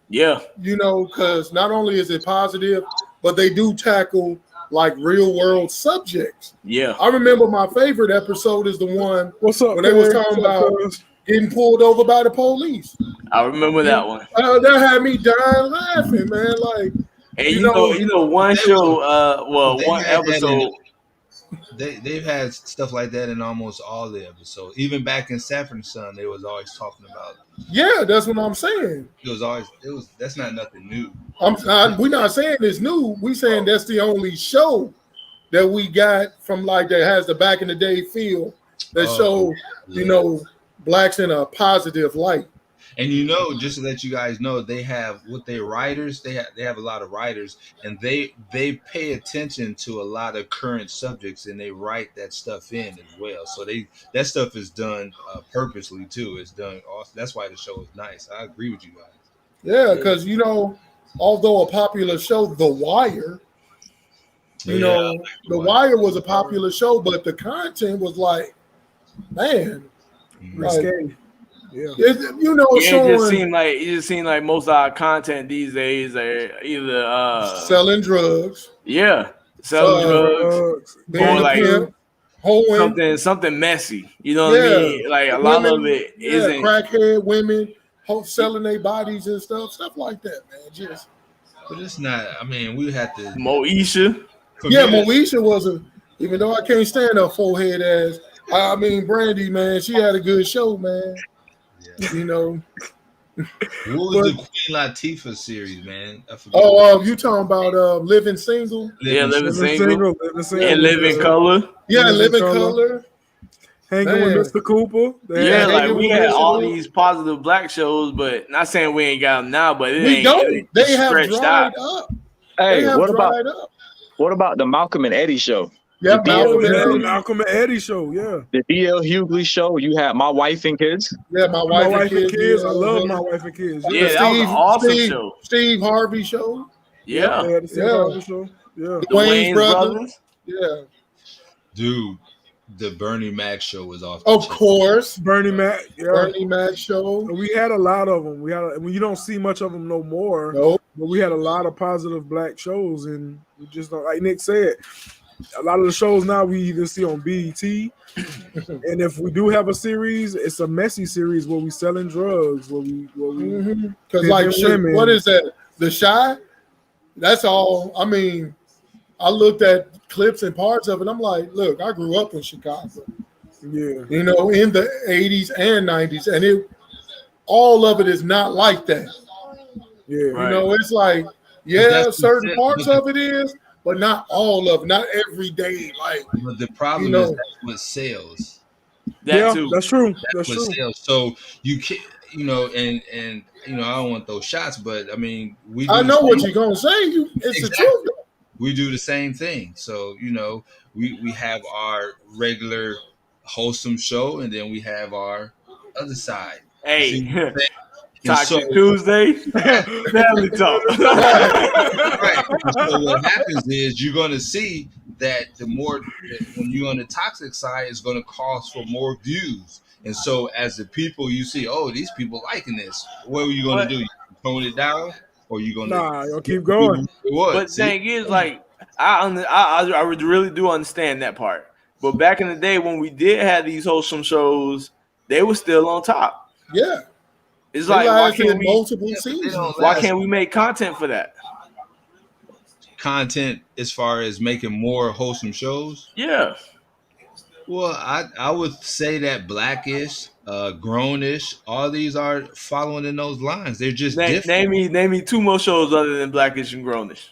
Yeah. You know, because not only is it positive, but they do tackle like real world subjects. Yeah. I remember my favorite episode is the one when they was talking about getting pulled over by the police. I remember that one. That had me dying laughing, man. Like, and you know, one show, one episode. They've had stuff like that in almost all the episodes. Even back in Sanford & Son, they was always talking about. Yeah, that's what I'm saying. That's not nothing new. We're not saying it's new. We saying that's the only show that we got from like that has the back in the day feel that show, you know, blacks in a positive light. And you know, just to let you guys know, they have with their writers, they have a lot of writers, and they pay attention to a lot of current subjects, and they write that stuff in as well. So that stuff is done purposely too. It's done. That's why the show is nice. I agree with you guys. Yeah, because you know, although a popular show, The Wire, you know, The Wire was a popular show, but the content was like, man, risque. Yeah, it just seemed like most of our content these days are either selling drugs. Yeah, selling drugs, or like something messy. You know what I mean? Like a lot of it isn't crackhead women selling their bodies and stuff like that, man. But it's not. I mean, we had to Moesha. Moesha was even though I can't stand her forehead ass. I mean, Brandy, man, she had a good show, man. You know, What was the Queen Latifah series, man? I forget. Oh, you talking about Living Single? Living Single, and Living Color. Yeah, Living Color. Hanging with Mr. Cooper. Yeah, like we had all these positive black shows, but not saying we ain't got them now, but we don't. They have dried up. Hey, what about the Malcolm and Eddie show? Yeah, Malcolm and Eddie show. Yeah, the D.L. Hughley show. You had My Wife and Kids. Yeah, My Wife and Kids. I love My Wife and Kids. Yeah, that was an awesome show. Steve Harvey show. Yeah, they had the Steve Harvey show. Yeah, the Wayans brothers. Yeah, dude. The Bernie Mac show was off. Of course, Bernie Mac. Yeah. Bernie Mac show. We had a lot of them. You don't see much of them no more. Nope. But we had a lot of positive black shows, and we just don't. Like Nick said, a lot of the shows now we either see on BET, and if we do have a series, it's a messy series where we selling drugs, where we because like shit, what is that? The Shy. That's all. I mean, I looked at clips and parts of it. I'm like, look, I grew up in Chicago. Yeah. You know, in the 80s and 90s. And all of it is not like that. Yeah. You know, it's like, certain parts of it is, but not all of it. Not every day. Like, but the problem is that's what sells. That's true. That's what true. sells. So you can't, and I don't want those shots, but I mean, I know what you're gonna say. It's the truth. We do the same thing. So, we have our regular wholesome show, and then we have our other side. Hey, Toxic Tuesday, family talk. Right. So what happens is you're going to see that when you're on the toxic side, it's going to cause for more views. And so as the people, you see, oh, these people liking this. What are you going to do? You tone it down? Or you gonna you'll keep going. But the thing is, like, I really do understand that part. But back in the day when we did have these wholesome shows, they were still on top. Yeah, it's like why can't multiple seasons? Why can't we make content for that? Content as far as making more wholesome shows? Yeah. Well, I would say that Blackish, Grownish, all these are following in those lines. They're just different. Name me two more shows other than Blackish and Grownish.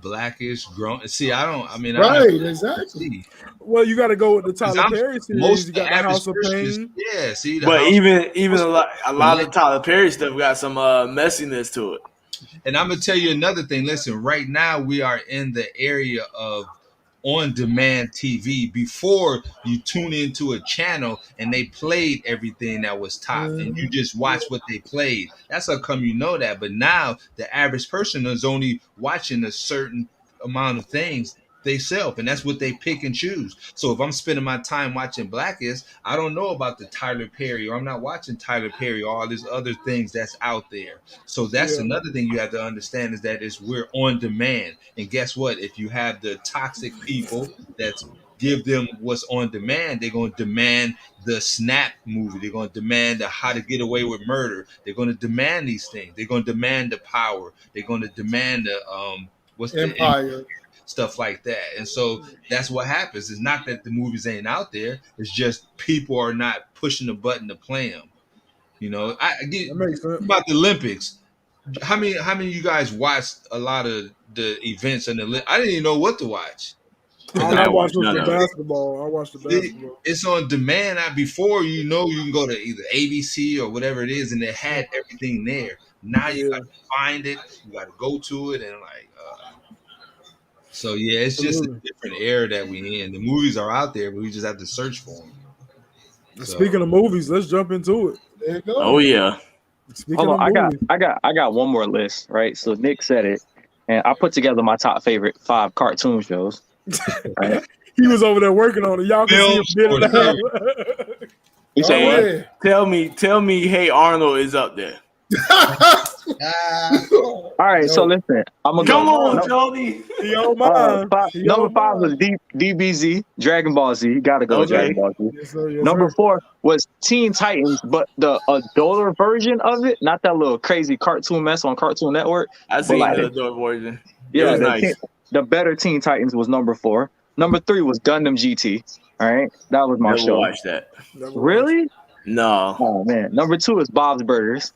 Blackish, Grown. See, exactly. Well, you got to go with the Tyler Perry series. You got the House of Pain. Yeah, see, but even a lot of Tyler Perry stuff got some messiness to it. And I'm gonna tell you another thing. Listen, right now we are in the area of on-demand TV. Before you tune into a channel and they played everything that was top and you just watch what they played. That's how come you know that. But now the average person is only watching a certain amount of things they self, and that's what they pick and choose. So if I'm spending my time watching Blackish, I don't know about the Tyler Perry, or I'm not watching Tyler Perry, or all these other things that's out there. So that's another thing you have to understand is that we're on demand. And guess what? If you have the toxic people that give them what's on demand, they're going to demand the Snap movie. They're going to demand the How to Get Away with Murder. They're going to demand these things. They're going to demand the Power. They're going to demand the Empire. Stuff like that. And so that's what happens. It's not that the movies ain't out there. It's just people are not pushing the button to play them. I get about the Olympics. How many of you guys watched a lot of the events and I didn't even know what to watch. I watched the basketball. It's on demand. Before you can go to either ABC or whatever it is, and it had everything there. Now you got to find it. You got to go to it, and so yeah, it's just a different era that we in. The movies are out there, but we just have to search for them. Speaking of movies, let's jump into it. There you go. Oh yeah. Hold on, I got one more list, right? So Nick said it, and I put together my top favorite 5 cartoon shows. Right? He was over there working on it. Y'all can see him Tell me, Hey Arnold is up there. All right, so listen, I'm gonna come on, Tony. Number 5 was DBZ, Dragon Ball Z. You gotta go with Dragon Ball Z. Yes, sir. Number 4 was Teen Titans, but the adulter version of it, not that little crazy cartoon mess on Cartoon Network. I seen the adult version. Yeah, nice. The better Teen Titans was number 4. Number 3 was Gundam GT. All right, that was my show. Watch that. Really? No. Oh man. Number 2 is Bob's Burgers.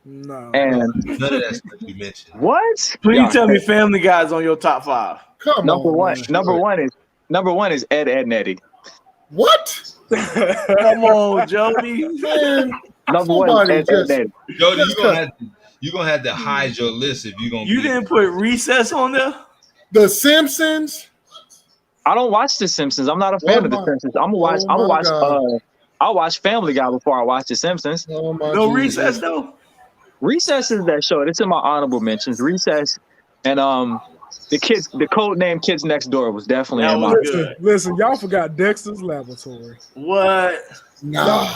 No. And None of that stuff you mentioned. what? Please Yeah. tell me Family Guy's on your top 5. Come Number on, one. man. Number one is Ed, Ed, and Eddie. What? Come on, Jody. Man, Number 1 is somebody Ed, Ed, just and Eddie. Jody, Just you're gonna have to hide your list if you're gonna. You didn't put Recess on there? The Simpsons. I don't watch The Simpsons. I'm not a fan of The Simpsons. I'll watch Family Guy before I watch The Simpsons. Oh my No Jesus. Recess though. Recess is that show. It's in my honorable mentions. Recess and the code name Kids Next Door was definitely That in was my. good. Listen, y'all forgot Dexter's Laboratory. What? Nah.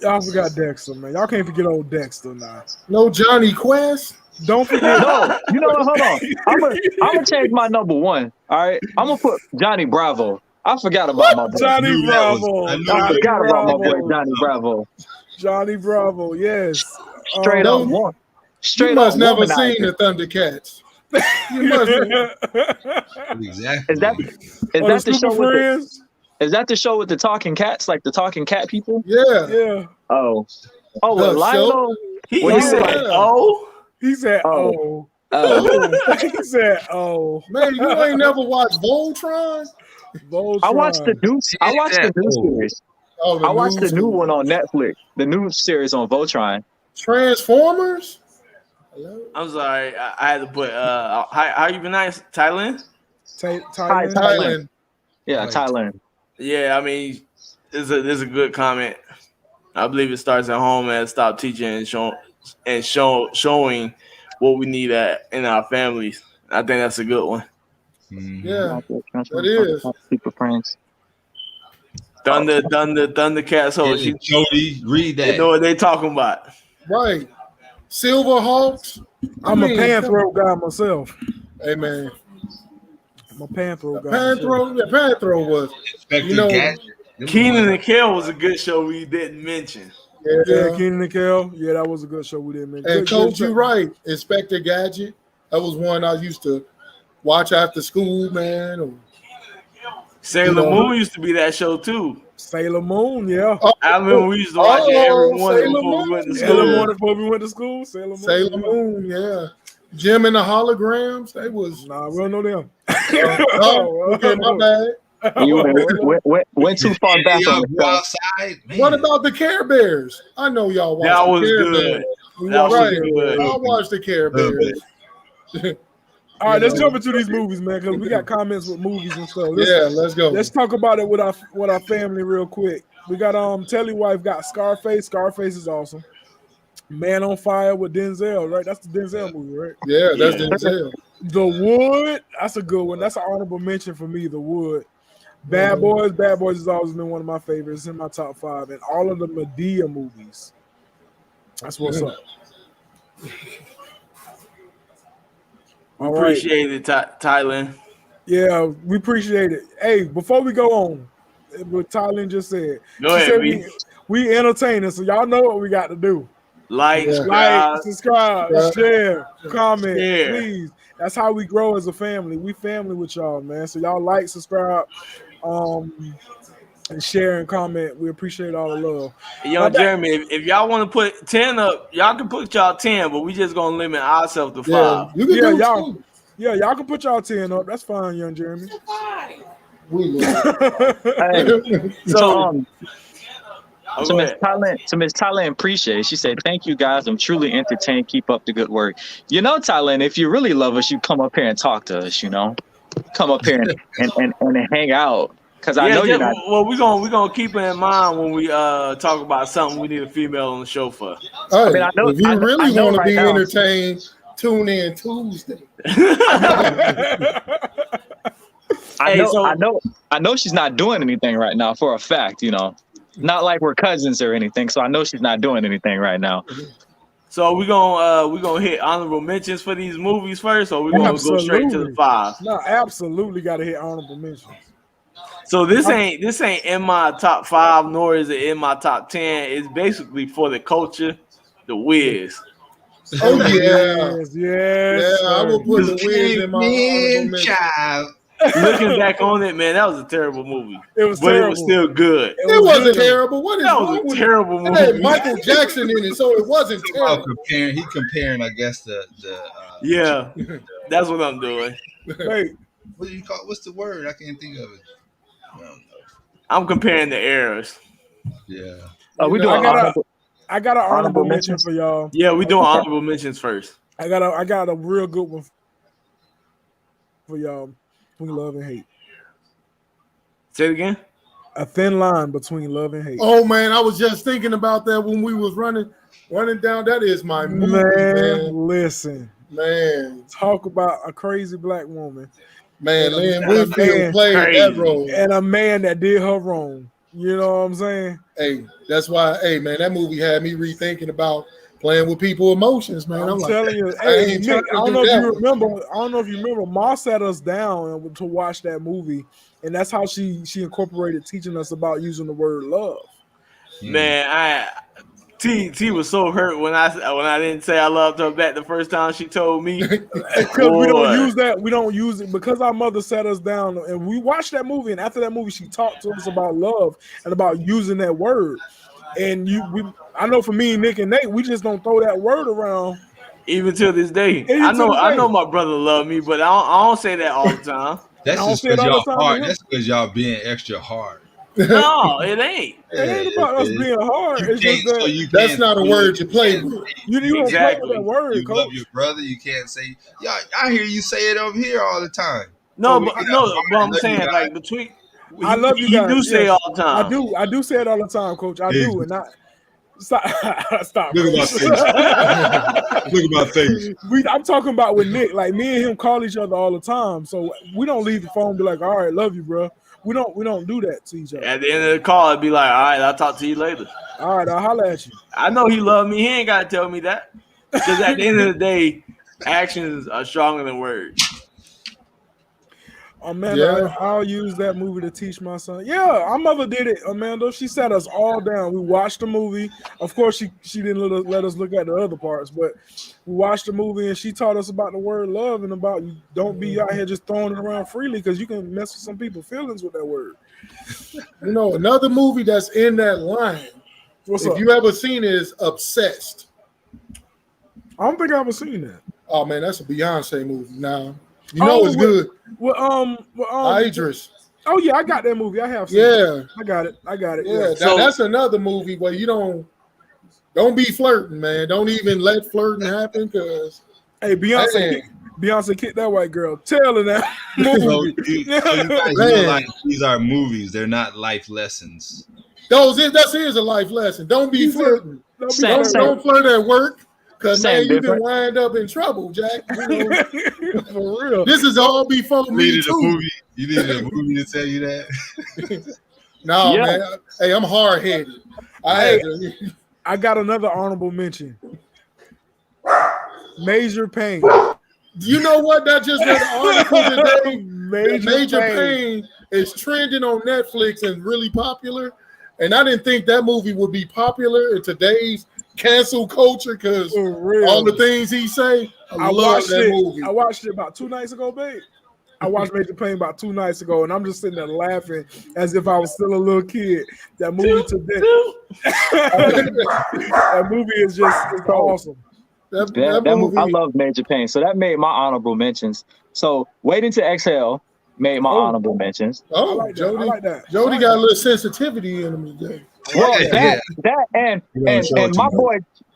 Y'all forgot Dexter, man. Y'all can't forget old Dexter now. No Johnny Quest. Don't forget. No, you know what? Hold on. I'm gonna change my number 1. All right, I'm gonna put Johnny Bravo. I forgot about my boy. Johnny Bravo. I knew I that. forgot about my boy Johnny Bravo. Johnny Bravo, yes. Straight up one. You Straight must up never womanizer. seen the Thundercats. You must. Exactly. Is that Oh, the show Super with Friends? is that the show with the talking cats, like the talking cat people? Yeah. Yeah. Oh, The with Lionel. He When he said, was like, "Oh, He said, Oh. oh. He said, oh. Man, you ain't never watched Voltron? Voltron. I watched the new series. Oh, I watched the new series. one on Netflix. The new series on Voltron. Transformers? Hello? I'm sorry, I had to put how you pronounce Thailand? Thailand. Thailand. Yeah, Right. Thailand. Yeah, I mean, it's a good comment. I believe it starts at home and stop teaching and showing what we need in our families. I think that's a good one. Yeah, that is. Super Friends. Thundercats. So Yeah, Jody, read they that. know what they talking about. Right. Silverhawks. I'm a Panthro guy myself. Hey, man. I'm a Panthro guy. Panthro was. Inspector You know, Gadget. Keenan and Kel was a good show we didn't mention. Yeah, Keenan and Kel. Yeah, that was a good show we didn't mention. And Coach, you right. Inspector Gadget. That was one I used to watch after school, man. Or, Sailor Moon used to be that show too. Sailor Moon, yeah. I remember we used to watch it every morning before we went to school. Every morning before we went to school. Sailor Moon, yeah. Jim and the Holograms. They was. Nah, we don't know them. Okay, my bad. You went too far back on the Go outside. Man. What about the Care Bears? I know y'all watched That the was Care good. Bears. That was Right. good. I watched the Care Bears. All right, let's jump into these movies, man, because we got comments with movies and stuff. Let's go. Let's talk about it with our family real quick. We got Telly wife got Scarface. Scarface is awesome. Man on Fire with Denzel, right? That's the Denzel movie, right? Yeah, that's Denzel. The Wood, that's a good one. That's an honorable mention for me. The Wood. Bad Boys has always been one of my favorites, in my top 5, and all of the Medea movies. That's what's up. All Appreciate it, Thailand. Yeah, we appreciate it. Hey, before we go on, what Thailand just said, Go she ahead, said we entertaining, so y'all know what we got to do. Like, subscribe, share, comment, share. please. That's how we grow as a family. We family with y'all, man. So y'all like, subscribe, and share and comment. We appreciate all the love. Young Jeremy, if y'all want to put 10 up, y'all can put y'all 10, but we just gonna limit ourselves to 5. You can do y'all. Yeah, y'all can put y'all 10 up. That's fine, Young Jeremy. So Miss Thailand appreciate. She said, "Thank you guys. I'm truly entertained. Keep up the good work." You know, Thailand, if you really love us, you come up here and talk to us. You know, come up here and hang out. Because I know you're not. Well, we're gonna keep it in mind when we talk about something we need a female on the show for. Hey, if you really want to be entertained, tune in Tuesday. I know she's not doing anything right now for a fact. You know, not like we're cousins or anything. So I know she's not doing anything right now. So we're gonna hit honorable mentions for these movies first, or we're gonna go straight to the 5. No, absolutely got to hit honorable mentions. So this ain't in my top 5, nor is it in my top 10. It's basically for the culture, The Wiz. Oh yes, yes. I will put The Wiz in my honorable mentions. Looking back on it, man, that was a terrible movie. It was but terrible. It was still good. It wasn't terrible. What is that wrong was a with terrible it? It had movie. Michael Jackson in it, so it wasn't terrible. He comparing, I guess the yeah, that's what I'm doing. Hey, what do you call? What's the word? I can't think of it. I don't know. I'm comparing the eras. Yeah. We do. I got an honorable mention for y'all. Yeah, we doing honorable mentions first. I got a real good one for y'all. Between love and hate. Say it again. A thin line between love and hate. Oh man, I was just thinking about that when we was running down. That is my movie, man. Listen, man. Talk about a crazy black woman. Man, Lynn Whitfield played that role, and a man that did her wrong. You know what I'm saying? Hey, that's why. Hey, man, that movie had me rethinking about playing with people's emotions, man. I'm telling you, hey, Nick, I don't know if you remember. Ma sat us down to watch that movie, and that's how she incorporated teaching us about using the word love. Man, T was so hurt when I didn't say I loved her back the first time she told me. Because we don't use that. We don't use it because our mother sat us down and we watched that movie. And after that movie, she talked to us about love and about using that word. And I know for me, Nick and Nate, we just don't throw that word around. Even to this day. I know my brother loved me, but I don't say that all the time. That's just because y'all hard. That's because y'all being extra hard. No, it ain't. It ain't about us being hard. It's just that that's not a word you play with. You don't play with that word. You love your brother. You can't say. Yeah, I hear you say it over here all the time. But I'm saying like between. I love you guys. You do say it all the time. I do say it all the time, Coach. I do, and stop. Look at my face. Look at my face. I'm talking about with Nick. Like me and him call each other all the time, so we don't leave the phone and be like, "All right, love you, bro." We don't do that to each other. At the end of the call, it'd be like, "All right, I'll talk to you later." All right, I'll holler at you. I know he loved me. He ain't got to tell me that. Because at the end of the day, actions are stronger than words. Amanda, I'll use that movie to teach my son. Yeah, our mother did it, Amanda. She sat us all down. We watched the movie. Of course, she didn't let us look at the other parts, but we watched the movie and she taught us about the word love and about you don't be out here just throwing it around freely because you can mess with some people's feelings with that word. You know, another movie that's in that line. If you ever seen it, is Obsessed. I don't think I ever seen that. Oh man, that's a Beyonce movie. Now you know it's good. Idris. Oh yeah, I got that movie. I have seen it. I got it. Yeah, that's another movie where you don't be flirting, man. Don't even let flirting happen because Beyonce kicked that white girl. Tell her that movie. So you guys realize these are movies. They're not life lessons. Here's a life lesson. Don't be flirting. Don't flirt at work. Because, man, you can wind up in trouble, Jack. You know? For real. This is all before me, too. You needed a movie to tell you that? No, man. Hey, I'm hard-headed. I got another honorable mention. Major Pain. You know what? That just read an article today. Major Pain is trending on Netflix and really popular. And I didn't think that movie would be popular in today's cancel culture because all the things he say. I love that movie. I watched it about 2 nights ago, babe. I watched Major Pain about 2 nights ago, and I'm just sitting there laughing as if I was still a little kid. That movie today. That movie is just awesome. That movie, I love Major Pain. So that made my honorable mentions. So Waiting to Exhale made my honorable mentions. Oh, I like that. Jody got a little sensitivity in him today. Well, that and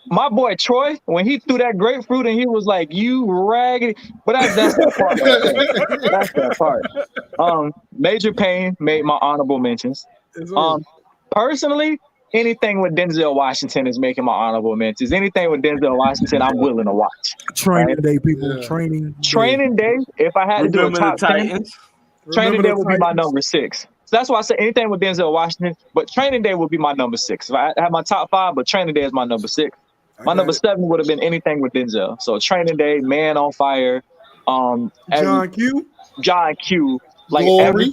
my boy Troy, when he threw that grapefruit and he was like, "You raggedy," but that's that part. Right. That's that part. Major Pain made my honorable mentions. Personally, anything with Denzel Washington is making my honorable mentions. Anything with Denzel Washington, I'm willing to watch. Training Day, people. Training Day. If I had to do a top 10, Training Day would be my number 6. So that's why I say anything with Denzel Washington, but Training Day would be my number 6. If I have my top 5, but Training Day is my number 6. My number 7 would have been anything with Denzel. So Training Day, Man on Fire, John Q, like Glory.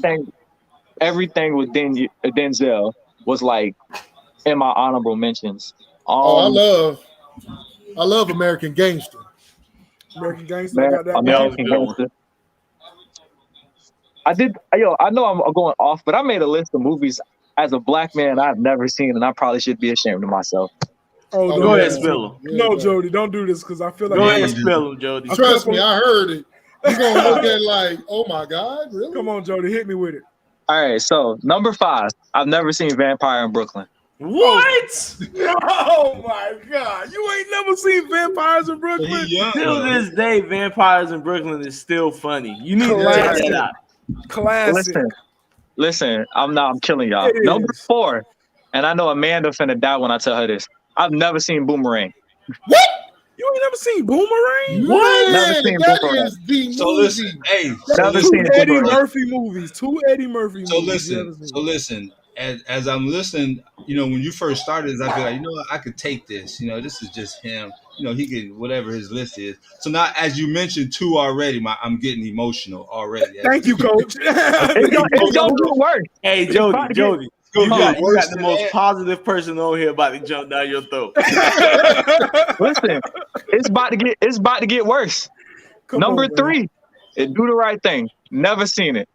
everything with Denzel was like in my honorable mentions. I love American Gangster. American Gangster. American Gangster. I did. Yo, I know I'm going off, but I made a list of movies as a black man I've never seen, and I probably should be ashamed of myself. Oh, Go ahead, yeah. spill them. Yeah, No, go. Jody, don't do this because I feel like Go Yeah, ahead you and just- spill them, Jody. Trust me, I heard it. You're gonna look at it like, oh my God, really? Come on, Jody, hit me with it. All right, so number 5, I've never seen Vampire in Brooklyn. What? Oh my God, you ain't never seen Vampires in He Brooklyn? young, Till though. this day, Vampires in Brooklyn is still funny. You need to check Classic. that out. Classic. Listen, I'm killing y'all. It Number is. 4, and I know Amanda finna die when I tell her this. I've never seen Boomerang. You ain't never seen Boomerang? What? Never seen That Boomerang. is the So movie. listen, hey. So Never listen, seen Eddie Boomerang. Murphy movies. 2 Eddie Murphy so movies. you ever listen, seen. so listen. As I'm listening, you know, when you first started this, I feel like, you know what, I could take this. You know, this is just him. You know, he can whatever his list is. So now, as you mentioned 2 already, I'm getting emotional already. Thank you, Coach. It's gonna get worse. Hey, It's Jody, about to Jody, Go you get got worse the than most that. positive person on here about to jump down your throat. Listen, it's about to get worse. Come Number on, man. 3, Do the Right Thing. Never seen it.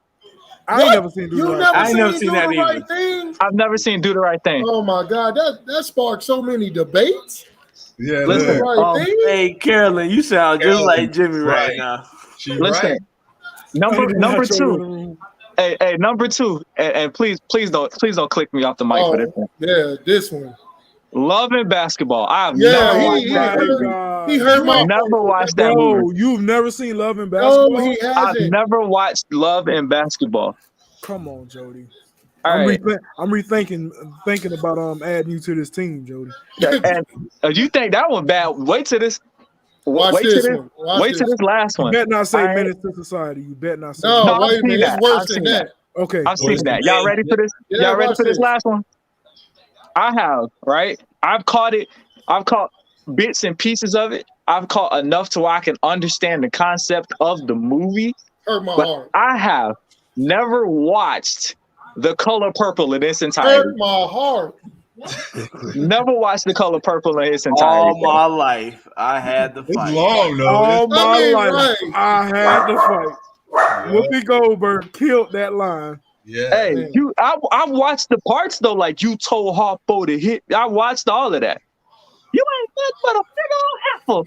I ain't never seen Do You the Right never I ain't seen never Do seen the that Right either. Thing? I've never seen Do the Right Thing. Oh my God, that sparked so many debates. Yeah, Do Listen, the Right Thing? Hey, Carolyn, you sound just Carolyn, like Jimmy right right. now. She Listen, right. number Nacho in 2. the room. Hey, number 2, and please don't click me off the mic for this one. Yeah, this one. Love and Basketball. I've Yeah, never watched he that my movie. God. He hurt my Never watched that movie. Bro, you've never seen Love and No, Basketball? he I've hasn't. never watched Love and Basketball. Come on, Jody. All I'm right, thinking about adding you to this team, Jody. and you think that one bad? Wait till this. Watch wait this till one. Watch Wait till this. this last You one. bet not say All right. Menace to Society. You bet not say No, No, I've wait a seen minute. that. It's worse I've than seen that. that. Okay. I've seen that. Y'all ready for this? Yeah, Y'all ready watch for this this. last one? I have, right? I've caught bits and pieces of it. I've caught enough to where I can understand the concept of the movie, Hurt my but heart. I have never watched The Color Purple in its entirety. Hurt my heart. Never watched The Color Purple in its entirety. All my life, I had to It's fight. long though. All my I mean, life, right. I had to fight. Yeah. Whoopi Goldberg killed that line. Yeah. Hey, Man. I watched the parts though, like you told Harpo to hit. I watched all of that. You ain't nothing but a big old apple.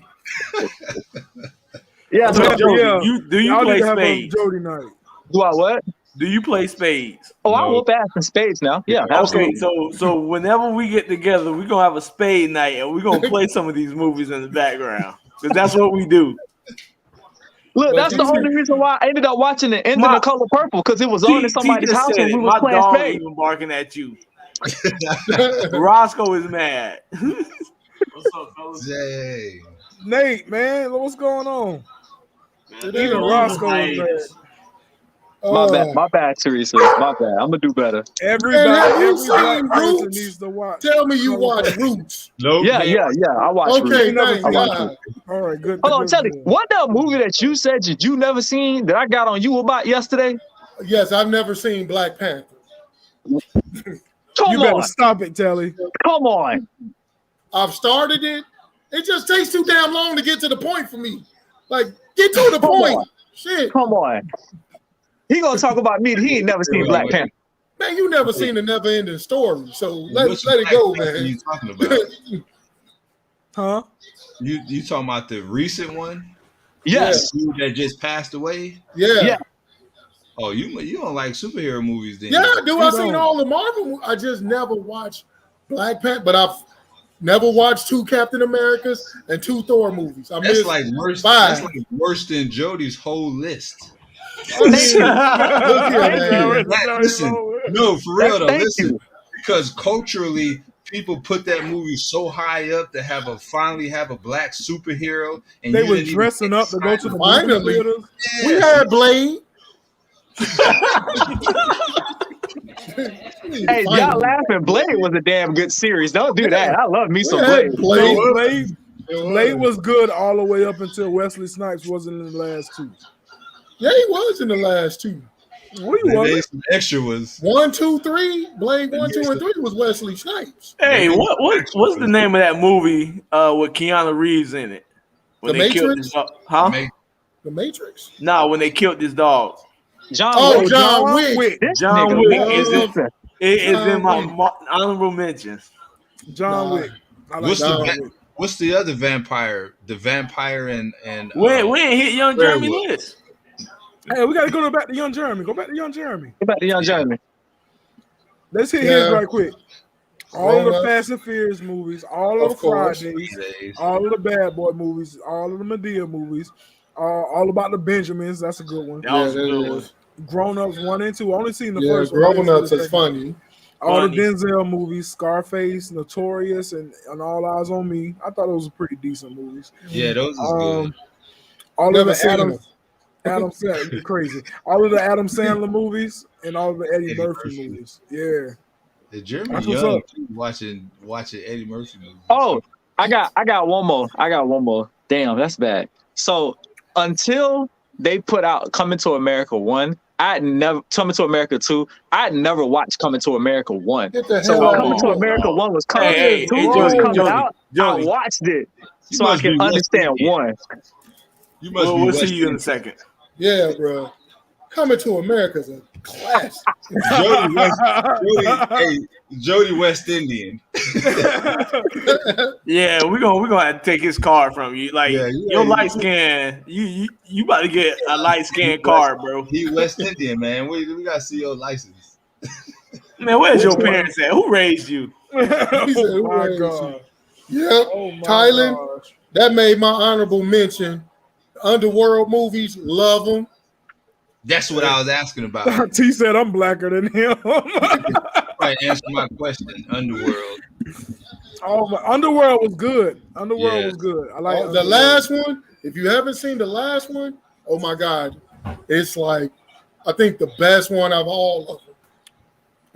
Yeah, So, so Jody, do you Y'all play need to have a spades? Jody night. do I what? Do you play spades? Oh, I No. whoop ass in spades now. Yeah, Yeah. absolutely. Okay, so whenever we get together, we're gonna have a spade night and we're gonna play some of these movies in the background. Because that's what we do. Look, But that's the you- only reason why I ended up watching the end of The Color Purple, because it was on in somebody's just house said when we it. was My playing dog spades. even barking at you. Roscoe is mad. What's up, fellas? Yay. Nate, man, what's going on? It Even ain't Roscoe wrong. is mad. My bad, Teresa. My bad. I'm gonna do better. Everybody, Man, have you every black seen person Roots? needs to watch. Tell me you watch Roots. Nope. Yeah. I watched Okay, Roots. thank I watched God. Roots. All right, good. Hold on, good, tell me, good. what that movie that you said that you never seen that I got on you about yesterday? Yes, I've never seen Black Panther. Come You better on, stop it, Telly. come on. I've started it. It just takes too damn long to get to the point for me. Like, get to the Come point. on. Shit. Come on. He gonna talk about me. He ain't never seen Black Panther. Man, you never seen a never ending story. So let Which it go, Black Panther man. You talking about? Huh? You talking about the recent one? Yes. The dude that just passed away? Yeah. Yeah. Oh, you don't like superhero movies then? Yeah, do I You seen don't. all the Marvel? I just never watched Black Panther, but I've never watched 2 Captain Americas and 2 Thor movies. I That's missed like worse. 5. That's like worse than Jody's whole list. I mean, look here, man. Listen, no, for real though. Thank Listen, you. because culturally, people put that movie so high up to finally have a black superhero, and They you was didn't even dressing take up to go to the movie Finally. theaters. Yeah. We had Blade. Hey, y'all laughing. Blade was a damn good series. Don't do that. I love me We some had Blade. Blade. Blade was good all the way up until Wesley Snipes wasn't in the last 2. Yeah, he was in the last 2. What They you made was? some extra ones. 1, 2, 3. Blade 1, 2, and 3 was Wesley Snipes. Hey, what's the name of that movie with Keanu Reeves in it? When The they killed Matrix? his dog. Huh? Make- The Matrix. Nah, when they killed this dog. John Wick. John Wick. This John nigga, Wick man. is in my John Wick. honorable mentions. John Nah. Wick. I like What's John the Wick. what's the other vampire? The vampire and We ain't hit Young Jeremy Werewolf. list. Hey, we gotta go back to Young Jeremy. Go back to Young Jeremy. Go back to Young Jeremy. Let's hit Yeah. his right quick. All of the Grown-ups. Fast and Furious movies, all of the Of course. Fridays, Days. all of the Bad Boy movies, all of the Medea movies, all about the Benjamins. That's a good one. That was a that good one. is. Grown Ups 1 and 2. I only seen the Yeah, first one. I didn't Grown see Ups the is second one. funny. All Funny. the Denzel movies, Scarface, Notorious, and All Eyes on Me. I thought those were pretty decent movies. Yeah, those is good. All Never of the seen Adam Sandler, you're crazy. All of the Adam Sandler movies and all of the Eddie Eddie Murphy Murphy. movies. Yeah. The Jeremy That's what's Young up. too, watching Eddie Murphy movies. Oh, I got one more. Damn, that's bad. So until they put out Coming to America 1, Coming to America 2, I'd never watched Coming to America 1. Get the So hell when out Coming of to here. America 1 was coming, Hey, 2 hey, was Jody, coming out, Jody. I watched it You so I must be can West understand Indian. 1. You must We'll be West see you in a Indian. second. Yeah, bro. Coming to America's a classic. Jody West Indian. Yeah, we're gonna have to take his card from you. Like Yeah, your light skin, you about to get a light skin card, bro. He West Indian, man. We gotta see your license. Man, where's your Which one? parents at? Who raised you? He said, Oh "Who my raised god. Yep. Oh my Kylan, gosh. that made my honorable mention. Underworld movies, love them. That's what I was asking about. T said I'm blacker than him. Right, answer my question. Underworld. Oh, my Underworld was good. Underworld Yeah. was good. I like The Underworld. last one, if you haven't seen the last one, oh my God. It's like, I think the best one of all of them.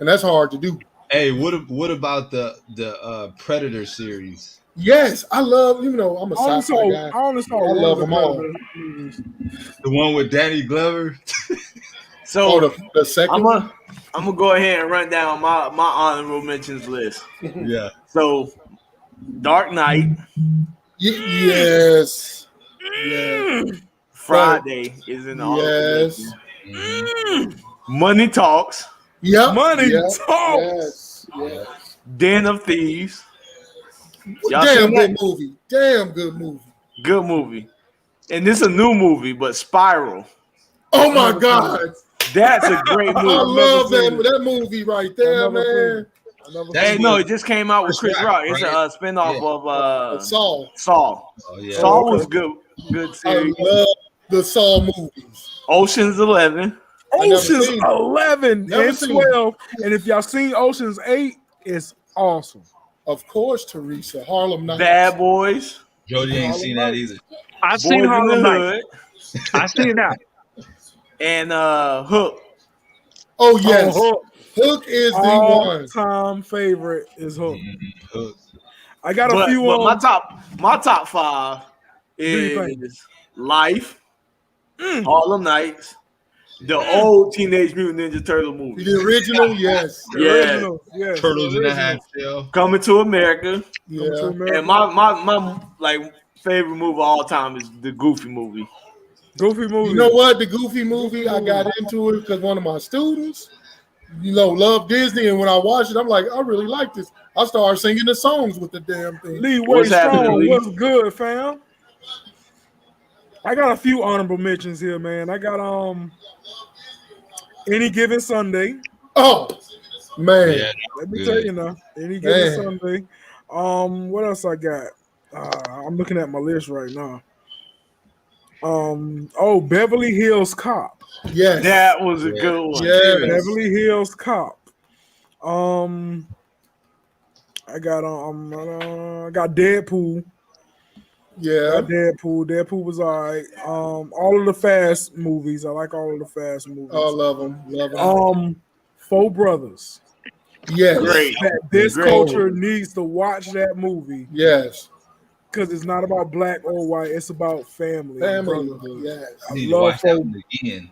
And that's hard to do. Hey, what about the Predator series? Yes, I love, I'm a I only sci-fi guy. saw I one love of the them all. Predator movies. The one with Danny Glover? So the second one? I'm gonna go ahead and run down my honorable mentions list. Yeah. So Dark Knight, Yes. Yeah. Friday is in the honorable Yes. mentions. Money Talks, Yep. Money Yep. talks. Yes. Den of Thieves. Y'all Damn seen good that? movie. Damn good movie. Good movie. And this is a new movie, but Spiral. Oh my God. That's a great I movie. love seen that movie right there, I've never man. Hey, no, it just came out with Chris Chris Rock, Rock. It's right? a spinoff of Saul. Saul. Oh yeah. Saul was good I series. love the Saul movies. Ocean's 11. I never Ocean's seen it. 11 Never and seen it. 12. And if y'all seen Ocean's 8, it's awesome. Of course, Teresa. Harlem Nights. Bad Boys. Jody ain't seen that either. I Boys seen in Harlem the Nights. Hood. I seen that. And Hook. Oh, yes. Hook. Hook is the one. All-time favorite is Hook. Hook. I got a But, few but my top five you think? is Life, Harlem Nights, the old Teenage Mutant Ninja Turtle movie. The original, yes. Yeah. Original, yes, Turtles in a original. half shell. Coming to America. Yeah. Come to America. And my like favorite movie of all time is the Goofy movie. Goofy movie. You know what? The Goofy movie, I got into it because one of my students, love Disney. And when I watched it, I'm like, I really like this. I started singing the songs with the damn thing. Lee, What's what's happening, strong? Lee? What's good, fam? I got a few honorable mentions here, man. I got Any Given Sunday. Oh, man. Yeah. Let me Good. tell you now. Any Given Man. Sunday. What else I got? I'm looking at my list right now. Beverly Hills Cop. Yes. That was a good one. Yes. Beverly Hills Cop. I got Deadpool. Yeah. Got Deadpool. Deadpool was all right. All of the Fast movies. I like all of the Fast movies. I love them. Love them. Four Brothers. Yes. Great. This Great. culture needs to watch that movie Yes. because it's not about black or white. It's about family. and Family. brotherhood. Yes. I Need to love watch that Four. one again.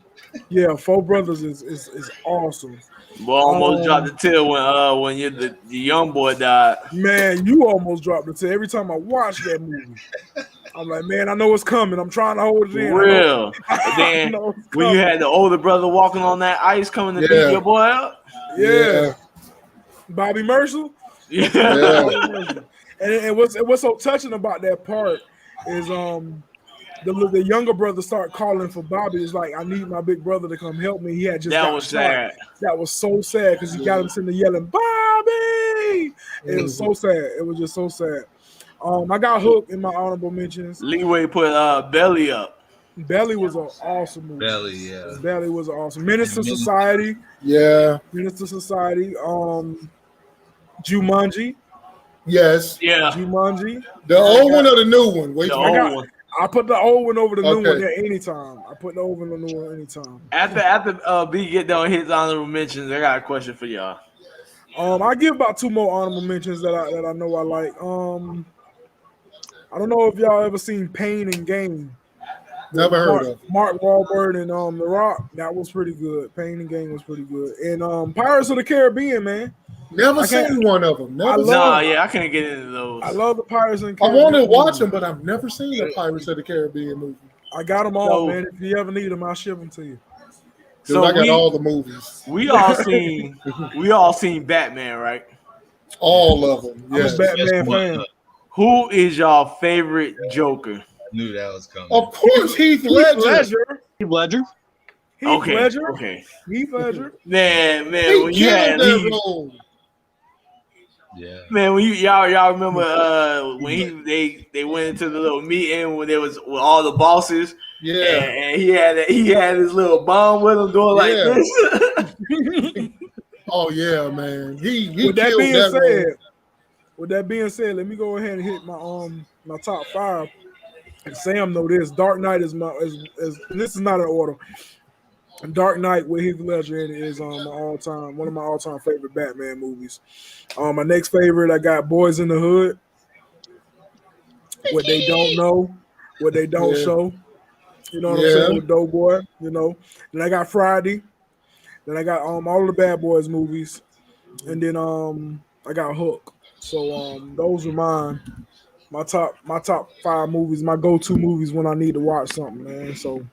Yeah, Four Brothers is awesome. Boy, almost dropped the tail when the young boy died. Man, you almost dropped the tail every time I watch that movie. I'm like, man, I know it's coming. I'm trying to hold it in. Real. I Then know it's when you coming. had the older brother walking on that ice coming to beat Yeah. your boy up. Yeah. Bobby Mercer. Yeah. Bobby Mercer. And what's so touching about that part is the younger brother start calling for Bobby. It's like, I need my big brother to come help me. He had just That got was shot. sad. That was so sad because he got him sitting there yelling, Bobby. It was so sad. It was just so sad. I got Hook in my honorable mentions. Leeway put Belly up. Belly was an awesome movie. Belly, yeah. Belly was awesome. Menace to Society. Yeah. Menace to Society. Jumanji. Yes. Yeah. Jumanji. The old one or the new one? Wait, The old one. I put the old one over the new Okay. one there anytime. I put the old one on the new one anytime. After B get done his honorable mentions, I got a question for y'all. I give about 2 more honorable mentions that I know I like. I don't know if y'all ever seen Pain and Gain. Never heard of. Mark Wahlberg and The Rock. That was pretty good. Pain and Gain was pretty good. And Pirates of the Caribbean, man. Never seen one of them. Never seen. I can't get into those. I love the Pirates of the I Caribbean. want to watch them, but I've never seen a Pirates of the Caribbean movie. I got them all, man. If you ever need them, I'll ship them to you. So I got all the movies. We all seen Batman, right? All of them. I'm a Batman fan. Who is y'all favorite Joker? Knew that was coming. Of course, Heath Ledger. Heath Ledger. Heath Ledger. Okay. Heath Ledger. Man, He when you had killed that Heath, role. Yeah. man, when y'all remember when they went into the little meeting when there was with all the bosses. Yeah. And he had his little bomb with him doing like this. Oh yeah, man. He With that killed being that said, role. with that being said, let me go ahead and hit my top 5. And Sam know this. Dark Knight is this is not in order. Dark Knight with Heath Ledger in it is one of my all-time favorite Batman movies. My next favorite, I got Boys in the Hood. What they don't know, what they don't show. You know what I'm saying? With Doughboy, you know. Then I got Friday. Then I got all the Bad Boys movies. And then I got Hook. So those are my top 5 movies, my go-to movies when I need to watch something, man. So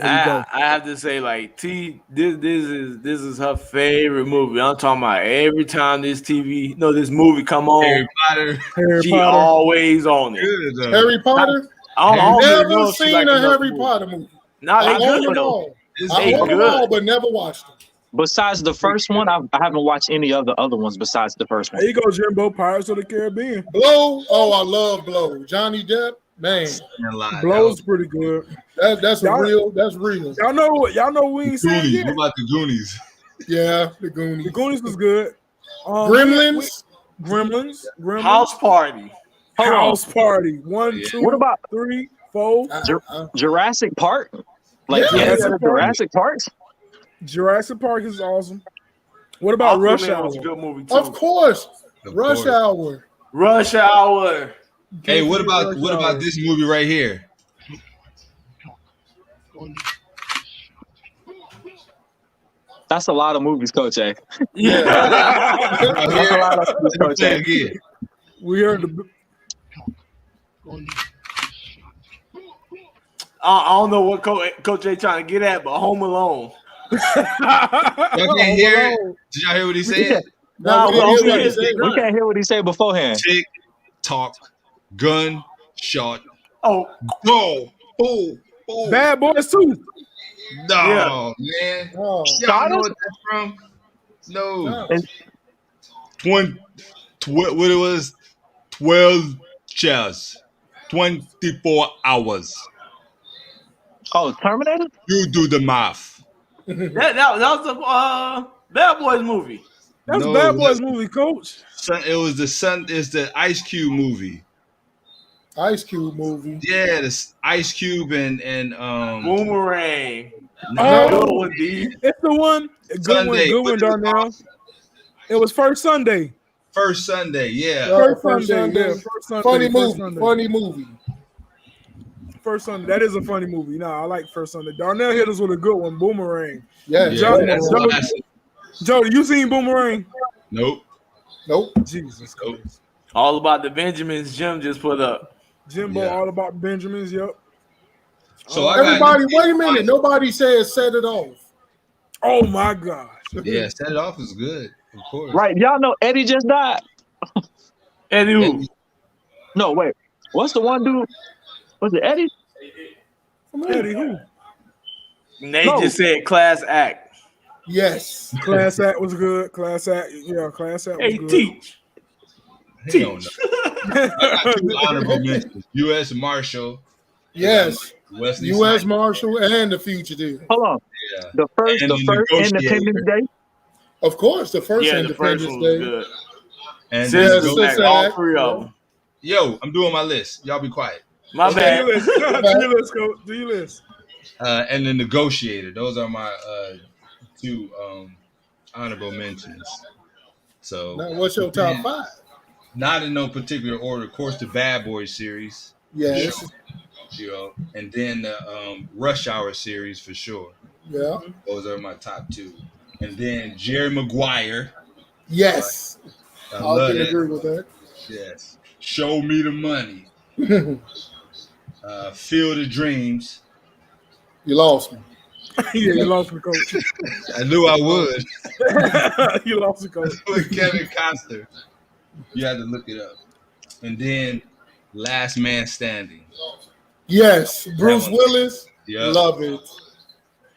I have to say, like this is her favorite movie. I'm talking about every time this movie come on, Harry Potter. She always on it. Good, Harry Potter. I don't Never seen a Harry Potter movie. Nah, I they own good them though. all. I own them all, but never watched them. Besides the first one, I haven't watched any of the other ones besides the first one. There you go, Jimbo. Pirates of the Caribbean. Blow. Oh, I love Blow. Johnny Depp. Man, Blow's pretty good. That's real. That's real. Y'all know we ain't seen it yet. What about the Goonies? Yeah, the Goonies. The Goonies was good. Gremlins. Gremlins. House Party. House Party. 1, 2, What about 3, 4. Jurassic Park? Like Jurassic Park? Jurassic Park is awesome. What about Rush Aquaman Hour? was a good movie too. Of course. Rush Hour. Rush Hour. Hey, what about this movie right here? That's a lot of movies, Coach A. Yeah. That's a lot of movies, Coach A. We heard the. I don't know what Coach A trying to get at, but Home Alone. Y'all can't hear it? Did y'all hear what he said? No, we can't hear what he said beforehand. Tick, talk, gun, shot. Oh, go. Oh, oh. Bad Boys 2. No, man. Oh. Y'all know what that's from? No. 20, what it was? 12 chairs. 24 hours. Oh, Terminator? You do the math. that was a Bad Boys movie. That's a Bad Boys movie, Coach. It's the Ice Cube movie. Ice Cube movie. Yeah, the Ice Cube and Boomerang. Oh, D. it's the one. Good one, Darnell. It was First Sunday. First Sunday, yeah. First Sunday. Funny movie. Sunday. Funny movie. First Sunday. That is a funny movie. No, I like First Sunday. Darnell hit us with a good one, Boomerang. Yeah. Jody, you seen Boomerang? Nope. Nope. Jesus Christ. All About the Benjamins. Jim just put up. Jimbo, Yeah. All About Benjamins. Yep. So I Everybody, got wait a minute. Nobody says set it off. Oh my gosh. yeah, Set It Off is good, of course. Right. Y'all know Eddie just died. Eddie who? Eddie- No, wait. What's the one dude? Was it Eddie? Eddie who? Nate No. just said class act. Yes. Class Act was good. Class Act, yeah, Class Act was Hey, good. teach. He don't know. I got two honorable mentions: U.S. Marshal. Yes. Wesley U.S. Snipes. Marshal and the Fugitive. Hold on. Yeah. The first And the Independence Negotiator. Day. Of course, the first Yeah, the Independence first one was Day. good. And Yes, then Sister Act, all Act, three of yeah. them. yo, I'm doing my list. Y'all be quiet. My Do bad. your list. Do your list, Coach. Do your list. And the Negotiator. Those are my two honorable mentions. So Now, what's your top five? not in no particular order. Of course, the Bad Boys series. Yes. You know, and then the Rush Hour series for sure. Yeah. Those are my top two. And then Jerry Maguire. Yes. I I love can that. agree with that. Yes. Show Me the Money. Field of Dreams. You lost me. Yeah, you lost me, Coach. I knew I would. You lost me, Coach. With Kevin Costner. You had to look it up. And then Last Man Standing. Yes. Bruce one. Willis. Yeah. Love it.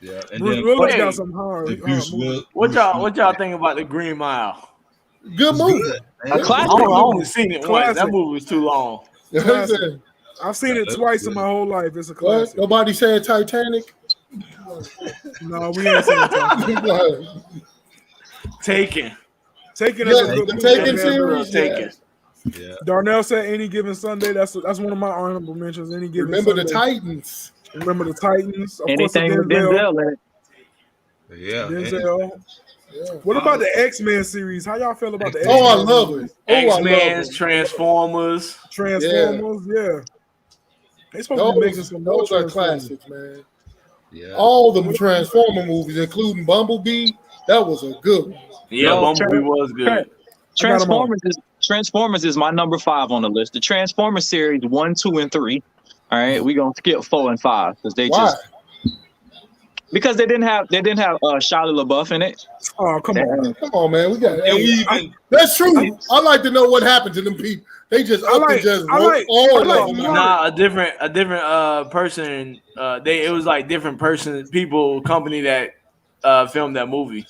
Yeah. And Bruce then Willis Hey, got some hard. the Bruce movies. What y'all think about the Green Mile? Good movie. Good, A man. classic. I only seen it once. Classic. That movie was too long. Classic. I've seen it Yeah, twice in good. my whole life. It's a What? classic. Nobody said Titanic? No, we ain't seen it. Taken. Taking Yeah, is a good the movie. Taken Yeah, series. Taken. Yes. Yeah. Darnell said Any Given Sunday. That's one of my honorable mentions. Any Given Remember Sunday. the Titans. Remember the Titans. Of Anything course, with Denzel in it. Yeah. Denzel. Yeah. What about the X-Men series? How y'all feel about the Oh, I X-Men love movies? it. Oh, I love X-Men, it. Transformers. Transformers, yeah. They supposed to be making some more Those are Transformers. classics, man. Yeah. All the Transformer movies, including Bumblebee, that was a good one. Yeah, Yo, Bumblebee was good. Transformers is my number 5 on the list. The Transformers series 1, 2, and 3. All right, we gonna skip 4 and 5 because they Why? because they didn't have Shia LaBeouf in it. Oh, come on. Come on, man. We got. And we even That's true. I like to know what happened to them people. They just up and just wrote all of them. Nah, a different person. It was like different people, company that filmed that movie.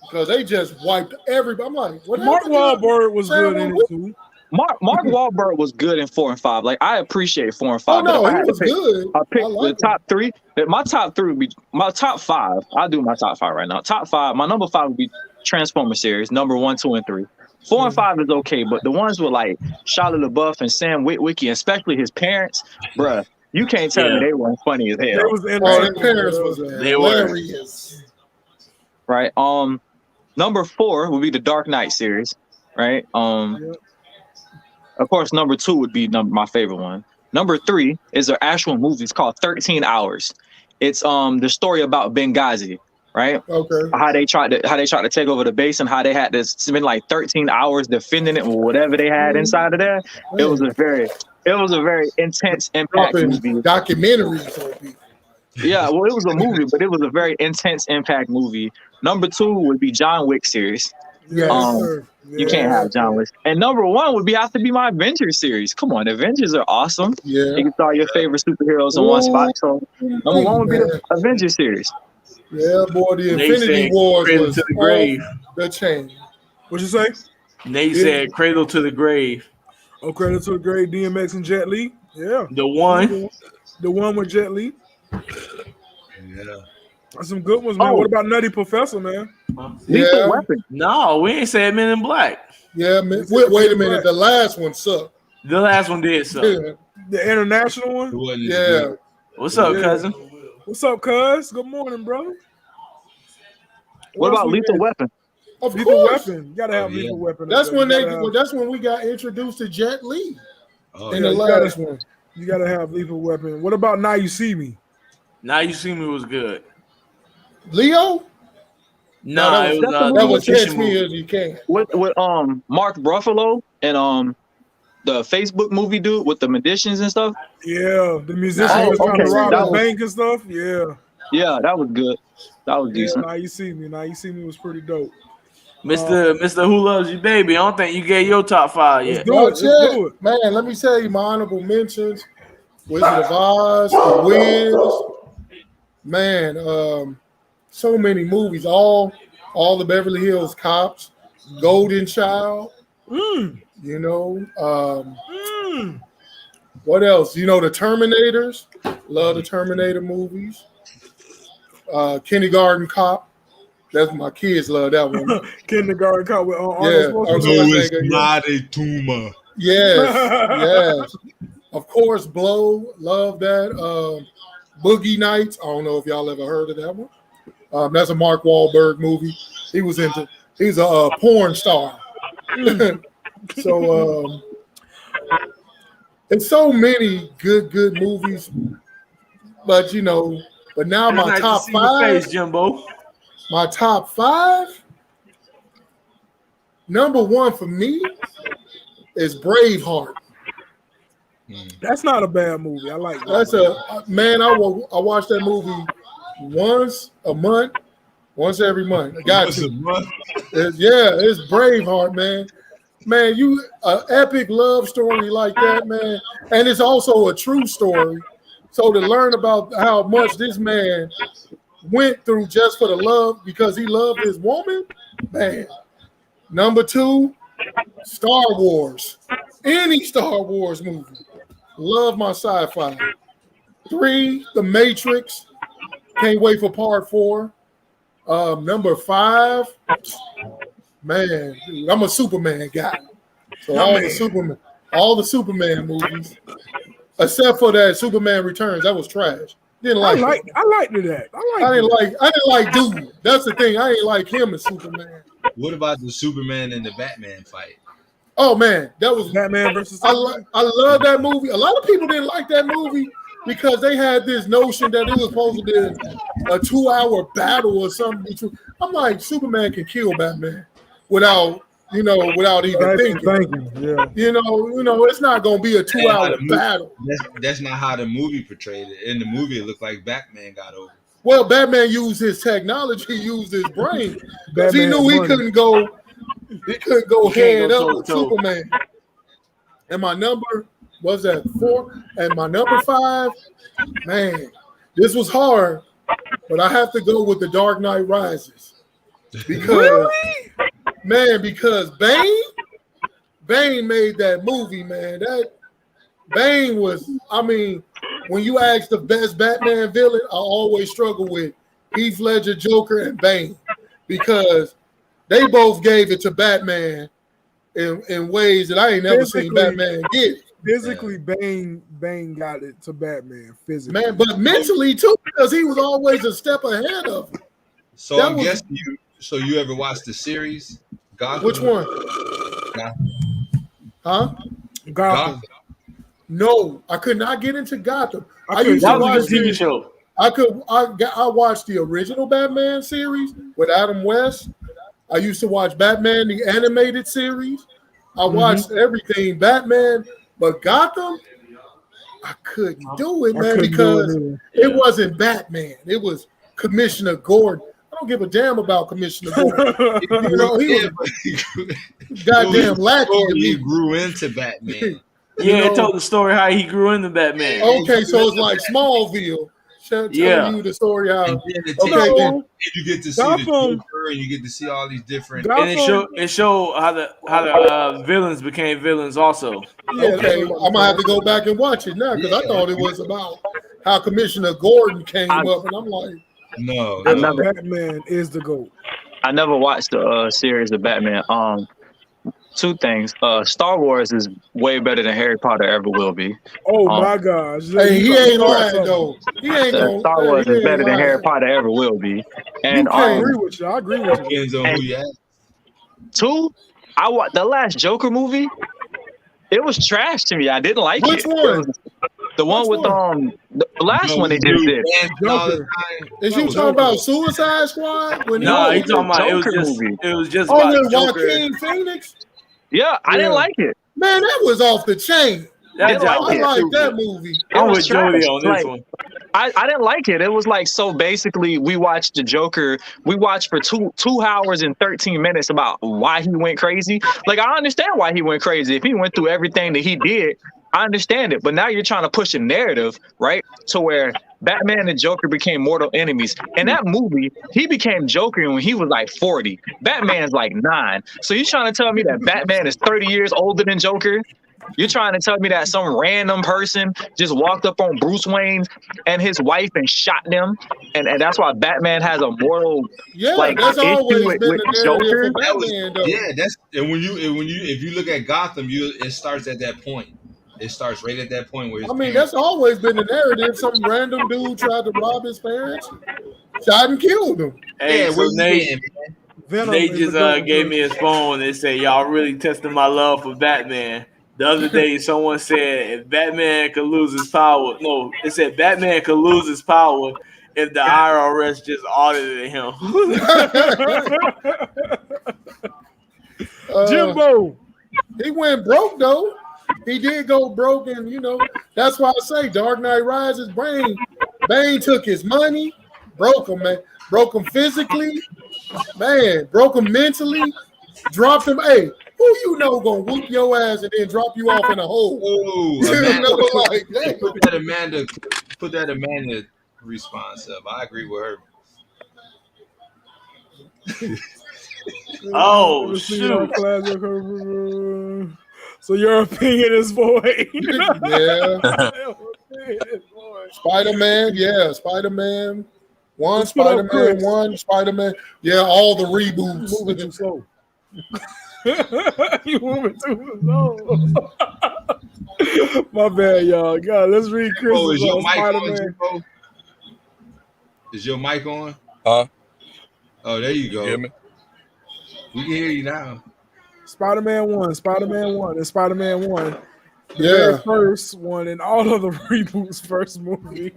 Because they just wiped everybody. I'm like, what Mark happened to Wahlberg was Sam good in it Wood? too. Mark Wahlberg was good in 4 and 5. Like I appreciate 4 and 5. Oh no, but if I he had to was pick, good. I picked I like the top 3. My top 3 would be my top 5. I'll do my top 5 right now. Top 5. My number 5 would be Transformer series, number 1, 2, and 3. 4 and 5 is okay, but the ones with like Shia LaBeouf and Sam Witwicky, especially his parents, bruh, you can't tell me they weren't funny as hell. They was Oh, their entertaining. parents was They were. hilarious. Right. Number 4 would be the Dark Knight series. Right. Of course, number 2 would be my favorite one. Number 3 is an actual movie. It's called 13 Hours. It's the story about Benghazi. Right. Okay. How they tried to take over the base and how they had to spend like 13 hours defending it with whatever they had inside of there. It was a very intense impact movie. Documentaries on people. Yeah, well, it was a movie, but it was a very intense impact movie. Number 2 would be John Wick series. Yes. sir. You can't have John Wick. And number 1 would have to be my Avengers series. Come on, Avengers are awesome. Yeah. You can throw your favorite superheroes in one spot. So number 1 would be the Avengers series. Yeah, boy, the Nate Infinity said Wars Cradle was to the grave. off the chain. What'd you say? Nate said Cradle to the grave. Oh, credit to the great DMX and Jet Li. Yeah. The one. The one with Jet Li. yeah. That's some good ones, man. Oh. What about Nutty Professor, man? Lethal Weapon. No, we ain't said Men in Black. Yeah, man. Wait a minute. The last one sucked. The last one did so. Yeah. The international It one. wasn't as Yeah. good. What's up, Yeah. cousin? What's up, cuz? Good morning, brother. What else about we Lethal got? Weapon? Of Lethal course. Weapon. You gotta have Oh, yeah. Lethal Weapon. That's when You that's when we got introduced to Jet Li Oh, in yeah. the you gotta- last one. You gotta have Lethal Weapon. What about Now You See Me? Now You See Me was good. Leo? Nah, that it was, was that was the Catch fishing Me movie. If You Can. With Mark Ruffalo and the Facebook movie dude with the magicians and stuff? Yeah, the musician Oh, was trying to okay. rob That the was bank and stuff. Yeah, yeah, that was good. That was yeah. decent. Now you see me. Was pretty dope. Mr. Who Loves You Baby. I don't think you gave your top 5 Let's yet. do it. Not Let's yet. do it. Man, let me tell you my honorable mentions. Wizard of Oz, The Wiz. Man, so many movies. All the Beverly Hills Cops, Golden Child. Mm, You know, mm. what else? You know, the Terminators. Love the Terminator movies. Kindergarten Cop. That's my kids love that one. Kindergarten Cop with Arnold Yeah, Schwarzenegger. Arnold No, it's Schwarzenegger, yeah. not a tumor. Yes. Of course, Blow. Love that. Boogie Nights. I don't know if y'all ever heard of that one. That's a Mark Wahlberg movie. He's a porn star. So it's so many good movies. But now It's my nice top to see your 5. face, Jimbo. My top 5. Number 1 for me is Braveheart. That's not a bad movie. I like that. That's man. I watch that movie once a month, once every month. I got to. It's Braveheart, man. Man, you an epic love story like that, man, and it's also a true story. So to learn about how much this man went through just for the love because he loved his woman, man. Number 2, Star Wars. Any Star Wars movie. Love my sci-fi. 3, The Matrix. Can't wait for part 4. Number 5, man, I'm a Superman guy. So all the Superman movies, except for that Superman Returns, that was trash. Didn't like. I liked that. I didn't like dude. That's the thing. I ain't like him as Superman. What about the Superman and the Batman fight? Oh man, that was Batman versus. I love that movie. A lot of people didn't like that movie because they had this notion that it was supposed to be a 2-hour battle or something. I'm like, Superman can kill Batman without even thinking. Yeah. It's not gonna be a 2-hour battle. That's not how the movie portrayed it. In the movie, it looked like Batman got over. Well, Batman used his technology, used his brain, because he knew he couldn't go. He couldn't go head up with Superman. And my number was at 4. And my number 5, man, this was hard, but I have to go with The Dark Knight Rises. Because, because Bane made that movie, man. That Bane was, when you ask the best Batman villain, I always struggle with Heath Ledger, Joker, and Bane. Because they both gave it to Batman in ways that I ain't never seen Batman get it. Physically, Bane got it to Batman. Physically, man, but mentally too, because he was always a step ahead of him. So I'm guessing you ever watched the series Gotham? Which one? Huh? Gotham. No, I could not get into Gotham. I used to watch the TV show. I watched the original Batman series with Adam West. I used to watch Batman, the animated series. I watched everything Batman, but Gotham, I couldn't do it, man, because it wasn't Batman. It was Commissioner Gordon. I don't give a damn about Commissioner Gordon. He was goddamn lackey. He grew into Batman. It told the story how he grew into Batman. Okay, so it's like Smallville. Telling you the story how. And you get to see the Joker, and you get to see all these different. And it showed how the villains became villains also. Yeah, okay, I'm gonna have to go back and watch it now because I thought it was about how Commissioner Gordon came up, and I'm like, no, Batman is the GOAT. I never watched the series of Batman. Two things. Star Wars is way better than Harry Potter ever will be. Oh my gosh! Hey, he ain't lying though. He ain't gonna. Star Wars is better than Harry Potter ever will be. And I agree with you. Depends on who you ask. 2, I watched the last Joker movie. It was trash to me. I didn't like Which it. one? The one with the last one they just did. Is you talking about Suicide Squad? No, he talking about it was just with about Joker. Joaquin Phoenix. Yeah, I didn't like it. Man, that was off the chain. That I job was like stupid. that movie. I'm was with Jody trash. on this Like, one. I didn't like it. It was like, so basically we watched the Joker. We watched for two hours and 13 minutes about why he went crazy. Like, I understand why he went crazy. If he went through everything that he did, I understand it. But now you're trying to push a narrative, right? To where Batman and Joker became mortal enemies. In that movie, he became Joker when he was like 40. Batman's like 9. So you're trying to tell me that Batman is 30 years older than Joker? You're trying to tell me that some random person just walked up on Bruce Wayne and his wife and shot them, and that's why Batman has a moral that's always issue with been the narrative Joker? for Batman, though. That's and when you if you look at Gotham, it starts at that point. It starts right at that point where that's always been the narrative. Some random dude tried to rob his parents, shot and killed him. Hey, so Nate just gave me his phone and said, "Y'all really testing my love for Batman." The other day, someone said, if Batman could lose his power, it said Batman could lose his power if the IRS just audited him. Jimbo, he went broke though. He did go broke, and that's why I say Dark Knight Rises. Bane took his money, broke him, man, broke him physically, man, broke him mentally, dropped him. Hey. Who gonna whoop your ass and then drop you off in a hole? Ooh, Amanda, put that Amanda response up. I agree with her. Oh shoot! So your opinion is void. Yeah. Spider-Man, yeah, Spider-Man 1, Spider-Man 1, Spider-Man, yeah, all the reboots. Moving too slow. You moving too slow. My bad, y'all. God, let's read Chris. Oh, is your mic on, Jimbo? Is your mic on? Huh? Oh, there you go. You hear me? We can hear you now. Spider-Man 1, and Spider-Man 1. The very first one in all of the reboots, first movies.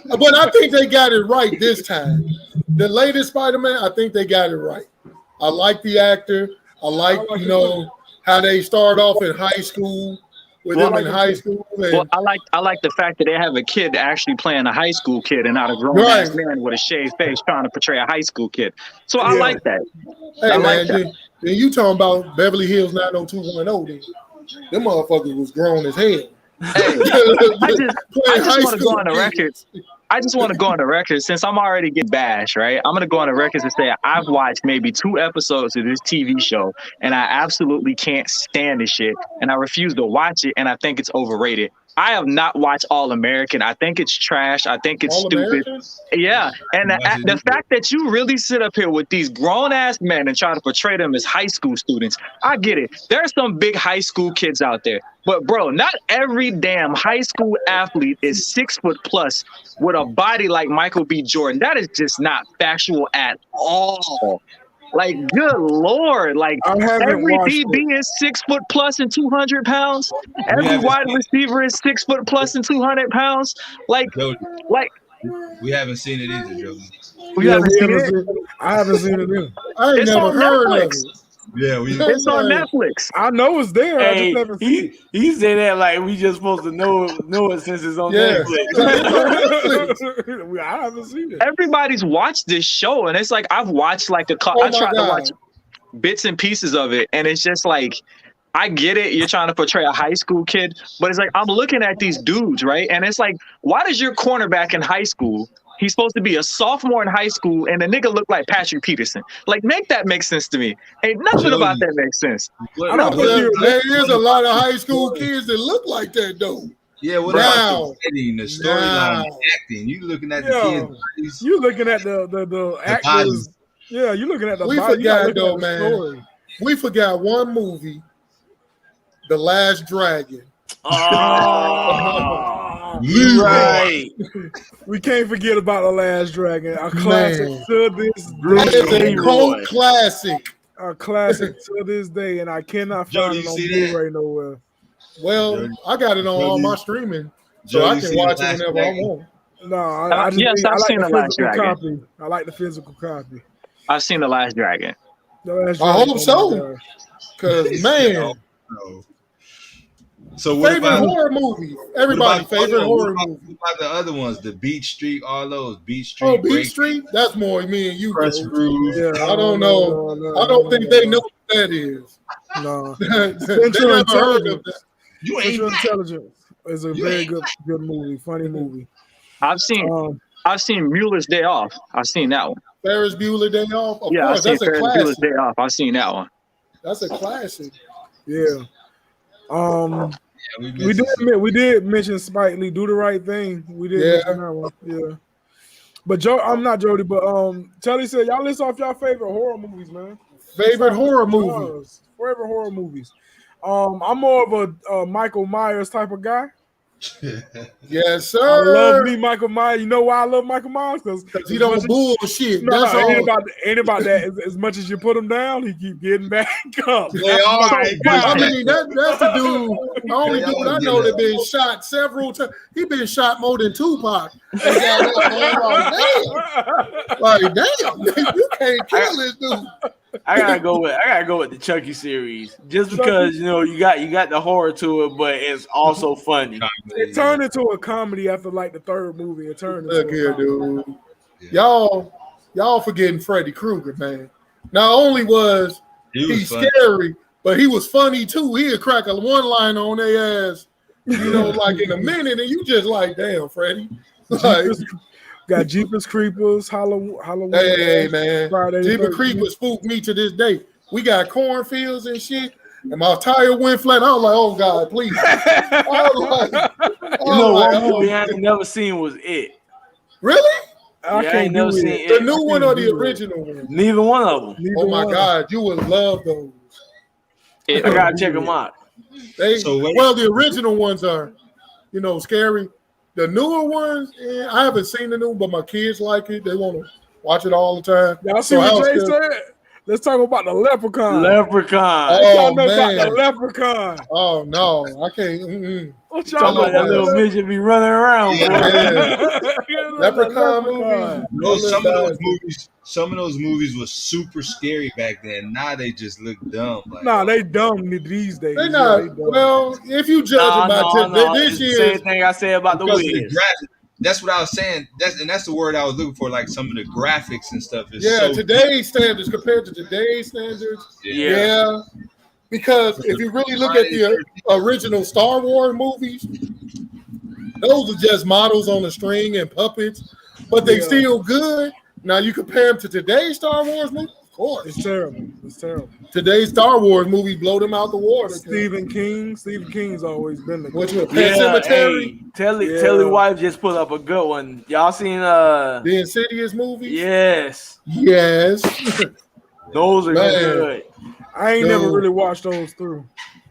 But I think they got it right this time. The latest Spider-Man, I think they got it right. I like the actor. I like how they start off in high school with him in high school. Well, I like the fact that they have a kid actually playing a high school kid and not a grown ass man with a shaved face trying to portray a high school kid. So I like that. Hey man, then you talking about Beverly Hills 90210? Them motherfuckers was grown as hell. Hey, I just want to go on the record. I just want to go on the record since I'm already getting bashed, right? I'm going to go on the record and say I've watched maybe 2 episodes of this TV show and I absolutely can't stand this shit and I refuse to watch it and I think it's overrated. I have not watched All American. I think it's trash. I think it's stupid. Yeah. And the fact that you really sit up here with these grown ass men and try to portray them as high school students, I get it. There's some big high school kids out there. But bro, not every damn high school athlete is 6 foot plus with a body like Michael B. Jordan. That is just not factual at all. Like, good Lord. Like, every DB is 6 foot plus and 200 pounds. Every wide receiver is 6 foot plus and 200 pounds. Like, we haven't seen it either, Joe. We haven't seen it? I haven't seen it either. I ain't never heard of it. Yeah, it's on Netflix. I know it's there. Hey, I just haven't seen it. He said that like we just supposed to know it since it's on Netflix. I haven't seen it. Everybody's watched this show, and it's like I've watched like I tried to watch bits and pieces of it, and it's just like I get it. You're trying to portray a high school kid, but it's like I'm looking at these dudes, right? And it's like, why does your cornerback in high school? He's supposed to be a sophomore in high school, and the nigga look like Patrick Peterson. Like, make that make sense to me. Ain't nothing about that makes sense. There is a lot of high school kids that look like that, though. Yeah, what about the storyline, acting? You looking at the kids? You looking at the actors? Yeah, you looking at the. We forgot though, man. Story. We forgot one movie, The Last Dragon. Oh. Right. We can't forget about The Last Dragon. A classic to this day. It's a cult classic. A classic to this day, and I cannot find it on Blu-ray nowhere. Well, I got it on all my streaming, so I can watch it whenever I want. No, I just I've seen The Last Dragon. Copy. I like the physical copy. I've seen The Last Dragon. I hope so. Because, man. So what Favorite about horror movie? Everybody favorite horror movie. What about the other ones? The Beach Street, all those Beach Street. Oh, Beach Street. That's more me and you. Fresh Groove. Yeah, I don't know. I don't think they know what that is. No. They Central never heard of Intelligence. that. You Central ain't Intelligence is a very good movie, funny movie. I've seen Mueller's Day Off. I've seen that one. Ferris Bueller Day Off. Of I've course, seen that's a Ferris Bueller's classic. Day Off. I've seen that one. That's a classic. Yeah. We did mention Spike Lee, Do the Right Thing. We did mention that one. Yeah. But I'm not Jody, but Telly said y'all list off y'all favorite horror movies, man. Favorite horror movie. Favorite horror movies. I'm more of a Michael Myers type of guy. Yes, sir. I love me Michael Myers. You know why I love Michael Myers? Because he don't bullshit. No, That's all. Ain't about that. As much as you put him down, he keep getting back up. I mean, that's the dude. The only dude I know that been shot several times. He been shot more than Tupac. Like damn, you can't kill this dude. I gotta go with the Chucky series, just because you got the horror to it, but it's also funny. It turned into a comedy after like the third movie. It turned into Look here, dude. Y'all forgetting Freddy Krueger, man. Not only was he scary, but he was funny too. He'd crack a one line on their ass, like in a minute, and you just like, damn, Freddy. Like, got Jeepers Creepers, Halloween. Hey, man. Jeepers 13th. Creepers spook me to this day. We got cornfields and shit, and my tire went flat. I was like, oh, God, please. One movie I ain't never seen was It. Really? I ain't never seen it. The new one or the original one? Neither one of them. Oh, my God. You would love those. I got to check them out. Well, the original ones are, scary. The newer ones, I haven't seen the new, but my kids like it. They want to watch it all the time. Y'all see what Jay said? Let's talk about the Leprechaun. Oh, man. About the Leprechaun. Oh, no. I can't. What y'all about that little midget be running around? Leprechaun movie. Some of those movies were super scary back then. Now they just look dumb. They dumb these days. They not. Well, if you judge this year, same thing I said about the Wiz. That's what I was saying. That's the word I was looking for. Like some of the graphics and stuff. Today's standards compared to today's standards. Yeah. Because if you really look at the original Star Wars movies, those are just models on a string and puppets, but they still good. Now you compare them to today's Star Wars movie, of course. It's terrible. Today's Star Wars movie blow them out the water. Stephen King's always been the Which was Pet Cemetery. Telly wife just put up a good one. Y'all seen the Insidious movies? Yes. Those are good. I ain't never really watched those through.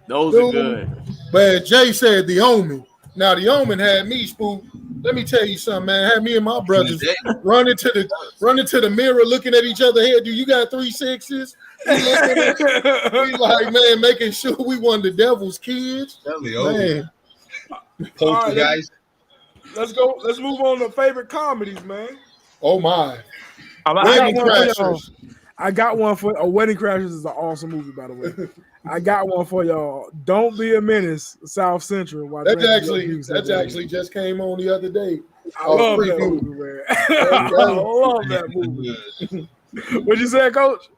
Those are good. But Jay said The Omen. Now The Omen had me spooked. Let me tell you something, man. Had me and my brothers running to the mirror, looking at each other. Hey, do you got 3 6s? We like, man, making sure we won the devil's kids. Man. All right, guys. Let's go. Let's move on to favorite comedies, man. Oh my! I got one for Wedding Crashers is an awesome movie, by the way. I got one for y'all. Don't Be a Menace, South Central. That actually just came on the other day. I love that movie, man. I love that movie. What'd you say, Coach?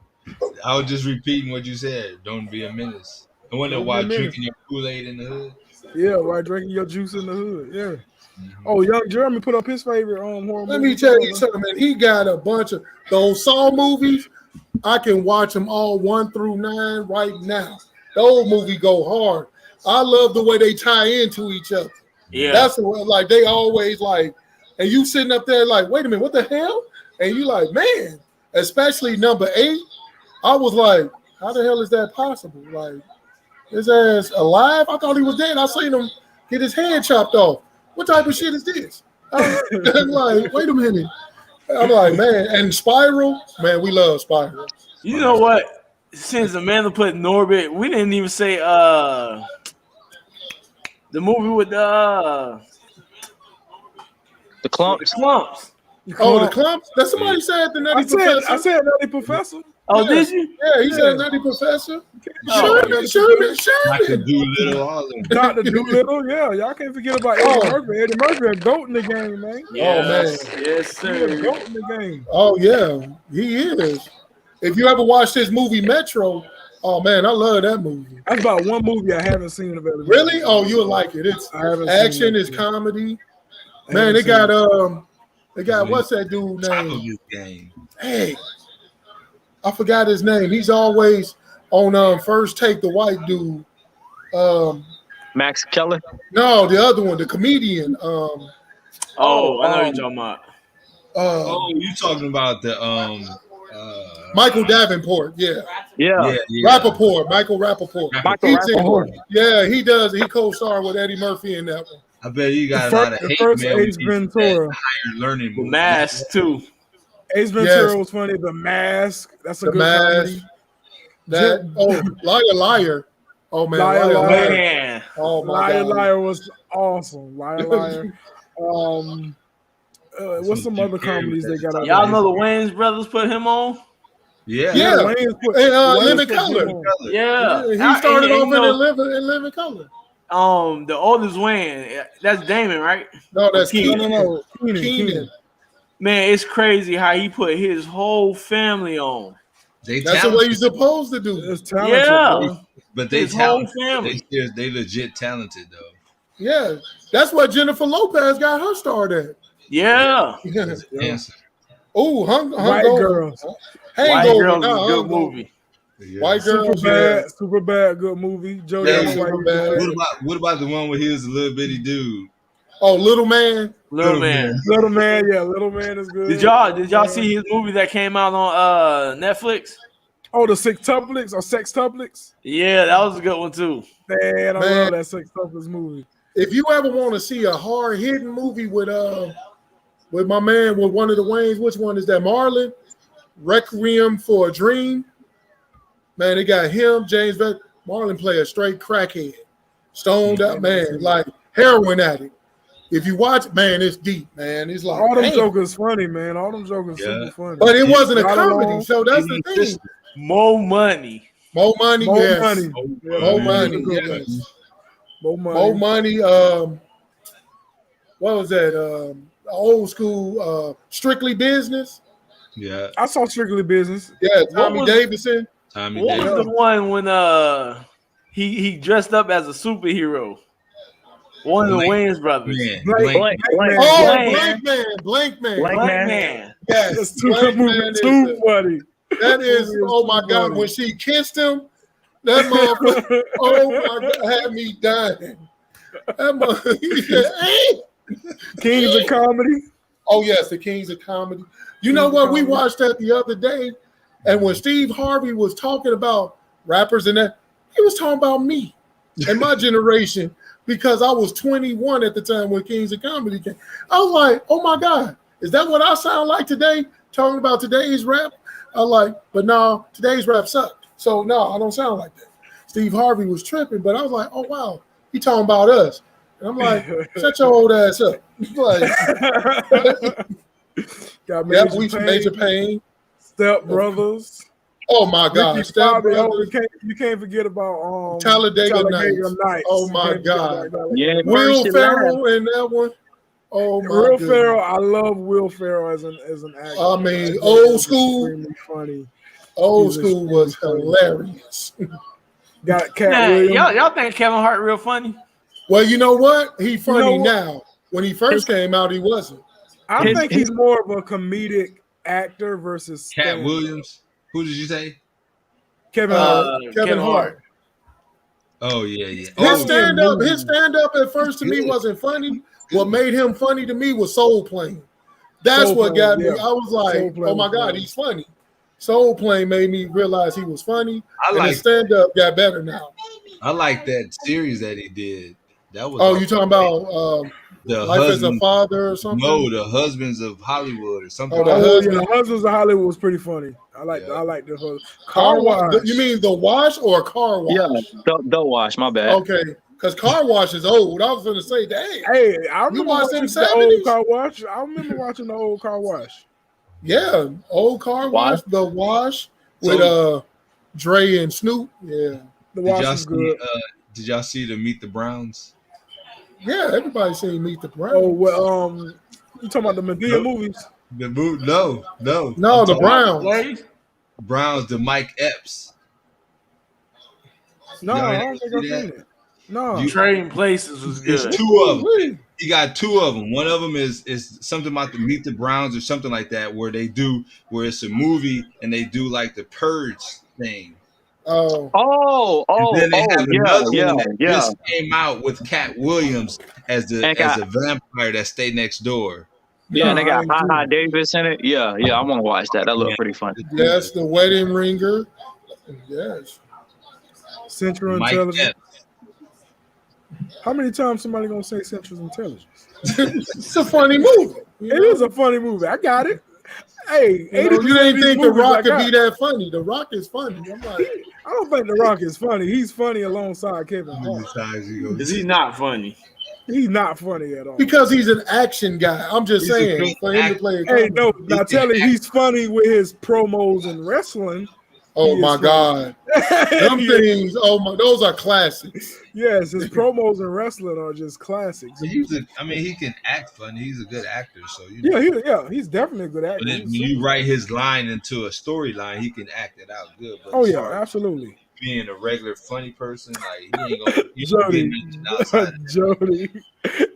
I was just repeating what you said. Don't be a menace. I wonder why drinking your Kool-Aid in the hood. Yeah, why drinking your juice in the hood. Yeah. Oh, Young Jeremy put up his favorite horror movie. Let me tell you something, man. He got a bunch of those Saw movies. I can watch them all 1 through 9 right now. The old movie go hard. I love the way they tie into each other. Yeah. That's like they always like, and you sitting up there like, wait a minute, what the hell? And you like, man, especially number 8. I was like, how the hell is that possible? Like, his ass alive? I thought he was dead. I seen him get his head chopped off. What type of shit is this? I'm like, wait a minute. I'm like, man, and Spiral, man, we love Spiral. You know what? Since Amanda put Norbit, we didn't even say the movie with the Clumps. The Clumps. Oh, the Clumps? That somebody said the Nutty Professor. I said Nutty Professor. Oh, did you? Yeah, he said Nutty Professor. Oh. Sherman. Dr. Doolittle, all of them. Dr. Doolittle, yeah, y'all can't forget about Eddie Murphy. Eddie Murphy a goat in the game, man. Yes, yes, He a sir. goat in the game. Oh yeah, he is. If you ever watched this movie Metro, oh man, I love that movie. That's about one movie I haven't seen of Eddie Murphy. Really? Oh, you'll like it. It's I haven't action, seen it's that. comedy. I Man, haven't they seen got what's that dude Top of name? his game. Hey, I forgot his name. He's always on First Take, the white dude. Max Keller. No, the other one, the comedian. Oh, I know what you're talking about. Oh, you talking about the Michael Davenport, yeah. yeah. Michael Rappaport. Michael He's Rappaport. yeah, he does. He co-starred with Eddie Murphy in that one. I bet you got The a lot of the hate first mail. Ace Ventura. Higher learning. The movie. Mask too. Ace Ventura Yes. was funny. The Mask. That's a The good Mask. comedy. Liar. Oh man, Liar. Man, Oh my God. Liar was awesome. Liar. What's some other comedies they got out y'all there? know the Wayans brothers put him on. Yeah. Yeah. Wayne's put- And Wayne's Living put Color. him on. Yeah, He started off you know, in Living Color. the oldest Wayne. That's Damon, right? No, that's Keenan. Keenan. No. Keenan. Man, it's crazy how he put his whole family on. They That's the way you're supposed to do. It's talented, Yeah. bro. but they His whole talented. family. They legit talented though. Yeah, that's what Jennifer Lopez got her start at. Yeah. Answer. Oh, White Girls. White Hangover. Girls No, is a good Hangover. movie. Yeah. White Super Girls. bad. Super bad. Good movie. Jodie Yeah, White. Super bad. What about the one where he was a little bitty dude? Oh, Little Man. Little Man. Little Man. Yeah, Little Man is good. Did y'all see his movie that came out on Netflix? Oh, the Sextuplets or Sextuplets? Yeah, that was a good one too. Man, I Man. love that Sextuplets movie. If you ever want to see a hard hitting movie with my man, with one of the Waynes, which one is that? Marlon, Requiem for a Dream. Man, they got him, James Vet. Marlon play a straight crackhead, stoned up man, like heroin addict. If you watch, man, it's deep, man. It's like All them damn. jokers funny, man. All them jokers Yeah. super funny. But it wasn't a Not comedy, alone. so that's the thing. More money. More money, More yes. money. More money, Good yes. one. More money. More money. What was that? Old school, Strictly Business. Yeah. I saw Strictly Business. Yeah, Tommy was- Davidson. Tommy What Davis. was the one when he dressed up as a superhero? One of the Blank Wayans brothers. Man. Blank- Blank. Blank- Oh, Blank. Blank Man. Black man. Yes, That's too, Blank movie Man is too the- funny. that is, movie is oh my too God, funny. when she kissed him, that motherfucker, oh my God, had me dying. That motherfucker, he said, hey. Kings of Comedy. Oh yes, the Kings of Comedy. You know what? We watched that the other day, and when Steve Harvey was talking about rappers and that, he was talking about me and my generation because I was 21 at the time when Kings of Comedy came. I was like, oh my God, is that what I sound like today? Talking about today's rap? I was like, but no, today's rap sucked. So no, I don't sound like that. Steve Harvey was tripping, but I was like, oh wow, he talking about us. And I'm like, shut your old ass up. Like, Got yeah, Major we Payne, Major Payne. Step Brothers. Oh my God, Ricky Step Bobby. Oh, Brothers. you can't forget about Talladega Nights. Oh You my can't forget God. about that. Yeah, Will first and Ferrell in that one. Oh my Will goodness. Ferrell, I love Will Ferrell as an actor. I mean, He's old school. extremely funny. Old He's school was extremely hilarious. Got Cat Man, Williams. y'all think Kevin Hart real funny? Well, you know what? He funny what? now. When he first came out, he wasn't. I think he's more of a comedic actor versus Cat stand-up. Williams. Who did you say? Kevin Hart. Kevin Hart. Oh yeah, yeah. His Oh, stand up at first to me wasn't funny. What made him funny to me was Soul Plane. That's Soul what Plane, got me. yeah. I was Soul like, Plane oh my was God, funny. he's funny. Soul Plane made me realize he was funny. I And like- his stand up got better now. I like that series that he did. That was Oh, you talking about the Life as a husband. Father or something? No, the husbands of Hollywood or something. Oh, the Oh, husband. yeah, Husbands of Hollywood was pretty funny. I like the husband. Car Wash. wash. You mean the wash or car wash? Yeah, don't wash. My bad. Okay, because car wash is old. I was going to say, dang. Hey, I remember watched watching them the old 70s? Car Wash. I remember watching the old Car Wash. Yeah, old car wash, Wash. the wash, with Dre and Snoop. Yeah. The Wasp was good. Did y'all see the Meet the Browns? Yeah, everybody seen Meet the Browns. Oh, well, you talking about the Medea movies? No. No, the Browns. Browns, the Mike Epps. No, I don't think I've seen it. No. Trading Places was good. It's two of them. He got two of them. One of them is something about the Meet the Browns or something like that, where it's a movie and they do like the Purge thing. Oh, and then they have another yeah, one that just came out with Cat Williams as the vampire that stayed next door. Yeah, and they got Ha Davis in it. Yeah, I want to watch that. That looked pretty fun. Yes, The Wedding Ringer. Yes. Central Intelligence. How many times somebody gonna say Central Intelligence? It's a funny movie. It is a funny movie. I got it. Hey, you didn't think The Rock could be that funny. The Rock is funny. I'm like, I don't think The Rock is funny. He's funny alongside Kevin Hart. Is he not funny? He's not funny at all. Because he's an action guy. I'm just saying for him to play. Hey, no, now tell him he's funny with his promos and wrestling. Oh my God, them things! Oh my, those are classics. Yes, his promos and wrestling are just classics. He can act funny. He's a good actor, so he's definitely a good actor. But when you write his line into a storyline, he can act it out good. But absolutely. Being a regular funny person, like he ain't gonna. Jody,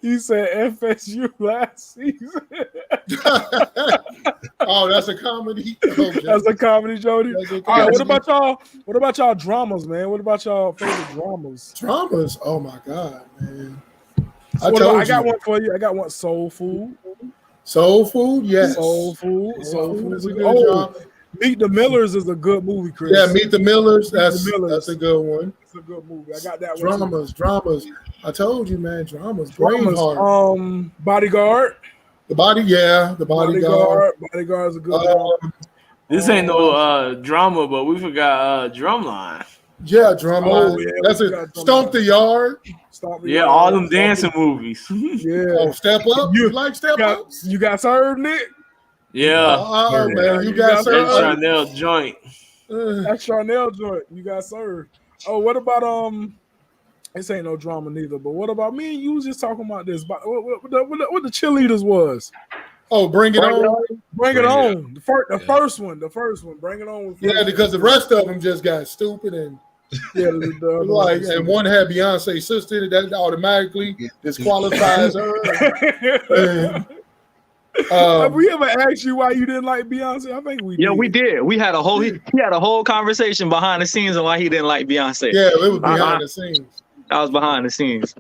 you said FSU last season. Oh, that's a comedy. That's a comedy, Jody. All right, what about y'all? What about y'all dramas, man? What about y'all favorite dramas? Dramas? Oh my God, man! I got one for you. I got one. Soul Food. Soul Food, yes. Soul Food is a good job. Meet the Millers is a good movie, Chris. Yeah, Meet the Millers. That's a good one. It's a good movie. I got that one. Dramas. I told you, man. Dramas. Bodyguard. The Bodyguard. Bodyguard is a good one. This ain't no drama, but we forgot Drumline. Yeah, Drumline. That's it. Stomp the Yard. All them dancing movies. Yeah. Oh, Step Up. You like Step Up? You got served, Nick? Yeah. Oh, man, you got served. That Charnel joint. That Charnel joint. You got served. Oh, what about this ain't no drama neither, but what about me and you was just talking about this? What the cheerleaders was? Oh, Bring It On. Bring It On. The first one. Bring It On. Yeah, because the rest of them just got stupid and and one had Beyonce's sister that automatically disqualifies her. Have we ever asked you why you didn't like Beyonce? I think we did. Yeah, we did. We had a whole he had a whole conversation behind the scenes on why he didn't like Beyonce. Yeah, it was behind the scenes. I was behind the scenes.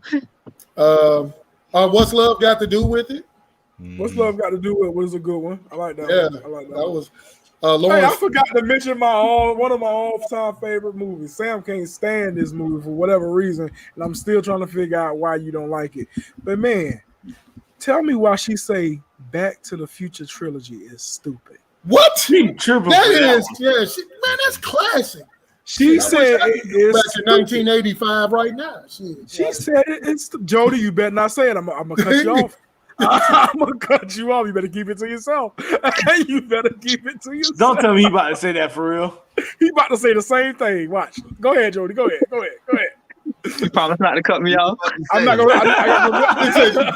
What's Love Got to Do with It? What's Love Got to Do with It was a good one. I like that. Yeah, one. I like that. That was. Hey, I forgot to mention one of my all-time favorite movies. Sam can't stand this movie for whatever reason, and I'm still trying to figure out why you don't like it. But man, tell me why she say Back to the Future trilogy is stupid. What? That's classic. She said it's back in 1985 right now. She said it's Jody, you better not say it. I'm gonna cut you off. I'm gonna cut you off. You better keep it to yourself. You better keep it to yourself. Don't tell me he about to say that for real. He about to say the same thing. Watch. Go ahead, Jody. Go ahead. You promise not to cut me off? I'm not gonna. You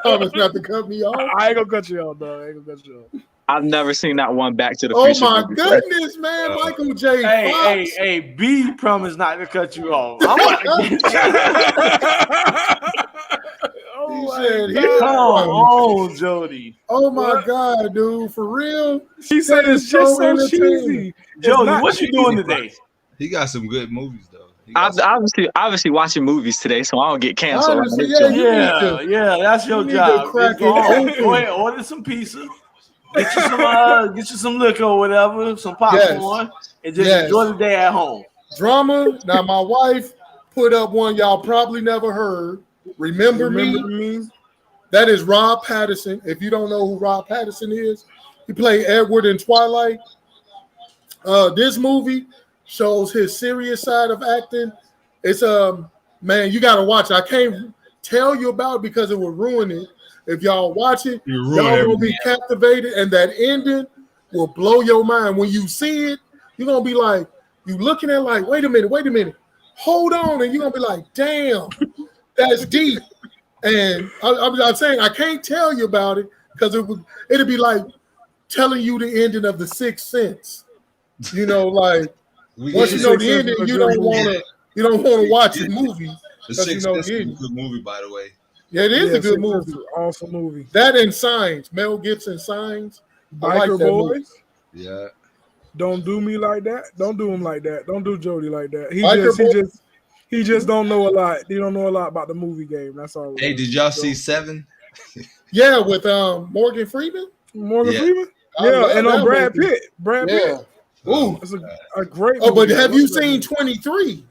promise not to cut me off? I ain't gonna cut you off, dog. I ain't gonna cut you off. I've never seen that one Back to the Future. Oh my goodness, man! Michael J. Fox. Hey, B promised not to cut you off. I'm about to get you. Come on, Jody. Oh my God, dude, for real? She said it's just so cheesy. Jody, what you doing today? He got some good movies though. Obviously watching movies today, so I don't get canceled. Yeah, that's your job. Go ahead, order some pizza. Get you some liquor or whatever, some popcorn, and just enjoy the day at home. Drama. Now, my wife put up one y'all probably never heard. Remember me? That is Rob Pattinson. If you don't know who Rob Pattinson is, he played Edward in Twilight. This movie shows his serious side of acting. It's man, you gotta watch it. I can't tell you about it because it will ruin it. If y'all watch it, y'all will be captivated, and that ending will blow your mind. When you see it, you're gonna be like, You looking at like, wait a minute, hold on, and you're gonna be like, damn, that's deep. And I'm saying I can't tell you about it because it'd be like telling you the ending of The Sixth Sense. You know, like once you know the ending, you don't want to watch the movie because you know the ending. Good movie, by the way. Yeah, it is a good movie. Awesome movie. That and Signs, Mel Gibson Signs. Biker Boys. Movie. Yeah. Don't do me like that. Don't do him like that. Don't do Jody like that. He just don't know a lot. He don't know a lot about the movie game. That's all. Hey, did y'all see Seven? Yeah, with Morgan Freeman. Freeman. Yeah, and Brad Pitt. Brad Pitt. Ooh, it's a great. Oh, but have you seen 23?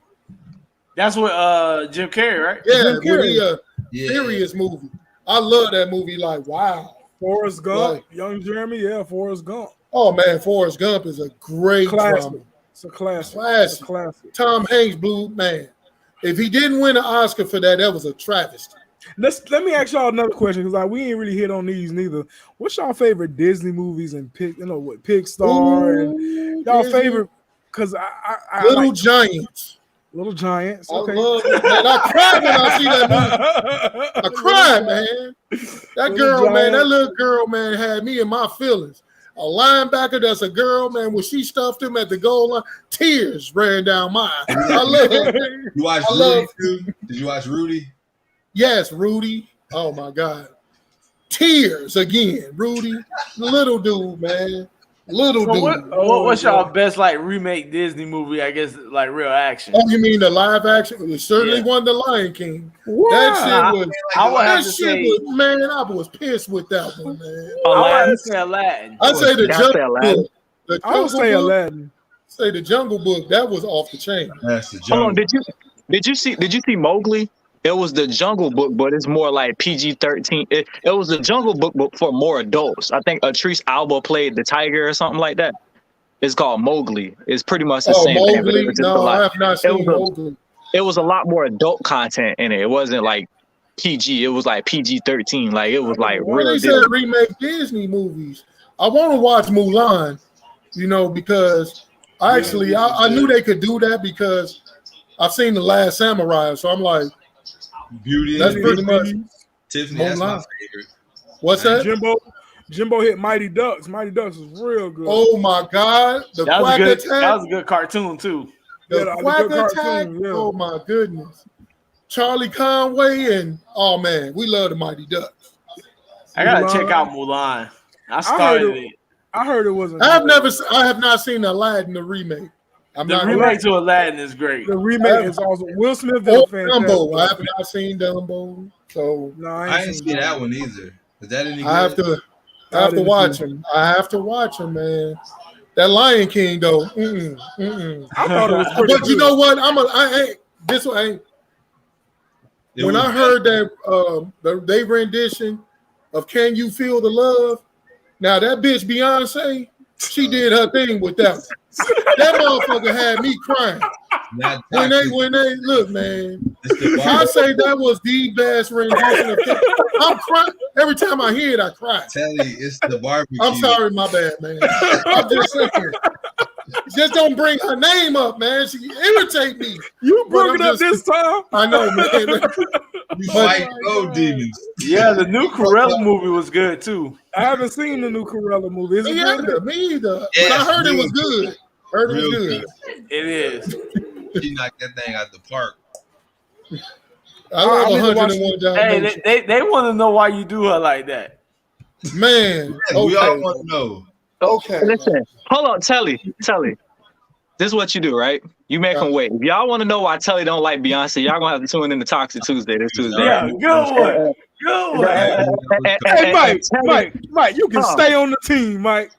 That's what Jim Carrey, right? Yeah, serious movie. I love that movie. Like, wow. Forrest Gump, Young Jeremy. Yeah, Forrest Gump. Oh man, Forrest Gump is a great drama. It's a classic. It's a classic. Tom Hanks blew, man. If he didn't win an Oscar for that, that was a travesty. Let me ask y'all another question because we ain't really hit on these neither. What's y'all favorite Disney movies and Pixar and y'all favorite? Because I Little Giants. Little Giants. Okay. I love it, man. I cried when I see that movie. I cried, man. That girl, man, that little girl, man, had me in my feelings. A linebacker that's a girl, man, when she stuffed him at the goal line, tears ran down my eyes. I love her. You watched Rudy too? Did you watch Rudy? Yes, Rudy. Oh my God. Tears again. Rudy, little dude, man. Little dude. What's y'all best like remake Disney movie? I guess like real action. Oh, you mean the live action? It certainly won the Lion King. Wow. That shit was. Man, I was pissed with that one, man. I would have to say Aladdin. I say the Jungle Book. I would say Aladdin. Say the Jungle Book. That was off the chain. That's the Jungle. Hold on, did you see Mowgli? It was the Jungle Book, but it's more like PG-13. It was the Jungle Book, but for more adults. I think Idris Elba played the tiger or something like that. It's called Mowgli. It's pretty much the same Mowgli? thing. No, I have not seen Mowgli. It was a lot more adult content in it. It wasn't like PG. It was like PG-13. Like it was like when they said remake Disney movies, I want to watch Mulan. You know, because I knew they could do that because I've seen The Last Samurai. So I'm like. Beauty. That's pretty much Tiffany. That's my favorite. What's that? Jimbo hit Mighty Ducks. Mighty Ducks was real good. Oh my God! That was a good cartoon too. The Quack Attack. Yeah. Oh my goodness! Charlie Conway and oh man, we love the Mighty Ducks. I gotta check out Mulan. I started it. I heard it wasn't. I have not seen Aladdin the remake. The remake to Aladdin is great. The remake is awesome. Will Smith did a fantastic. Dumbo. I have not seen Dumbo, so no, I ain't seen that one either. Is that any good? I have to watch him. I have to watch him, man. That Lion King though. I thought it was pretty but good. You know what? When I heard that they rendition of "Can You Feel the Love," now that bitch Beyonce, she did her thing with that. That motherfucker had me crying. When they look, man, I say that was the best rendition of it. I'm crying every time I hear it. I cry. Tell you, it's the barbecue. I'm sorry, my bad, man. I'm just saying. Just don't bring her name up, man. She irritate me. You brought it up this time. I know, man. You fight gold demons. Yeah, the new Cruella movie was good too. I haven't seen the new Cruella movie. Me either. But I heard it was good. Heard it was good. It is. She knocked that thing out the park. I love 101 Dalmatians. Hey, they want to know why you do her like that. Man, okay. We all want to know. Okay. Listen, hold on, Telly. This is what you do, right? You make them wait. If y'all want to know why Telly don't like Beyonce, y'all gonna have to tune in to Toxic Tuesday this Tuesday. Yeah, good one. Hey, Mike, you can stay on the team, Mike.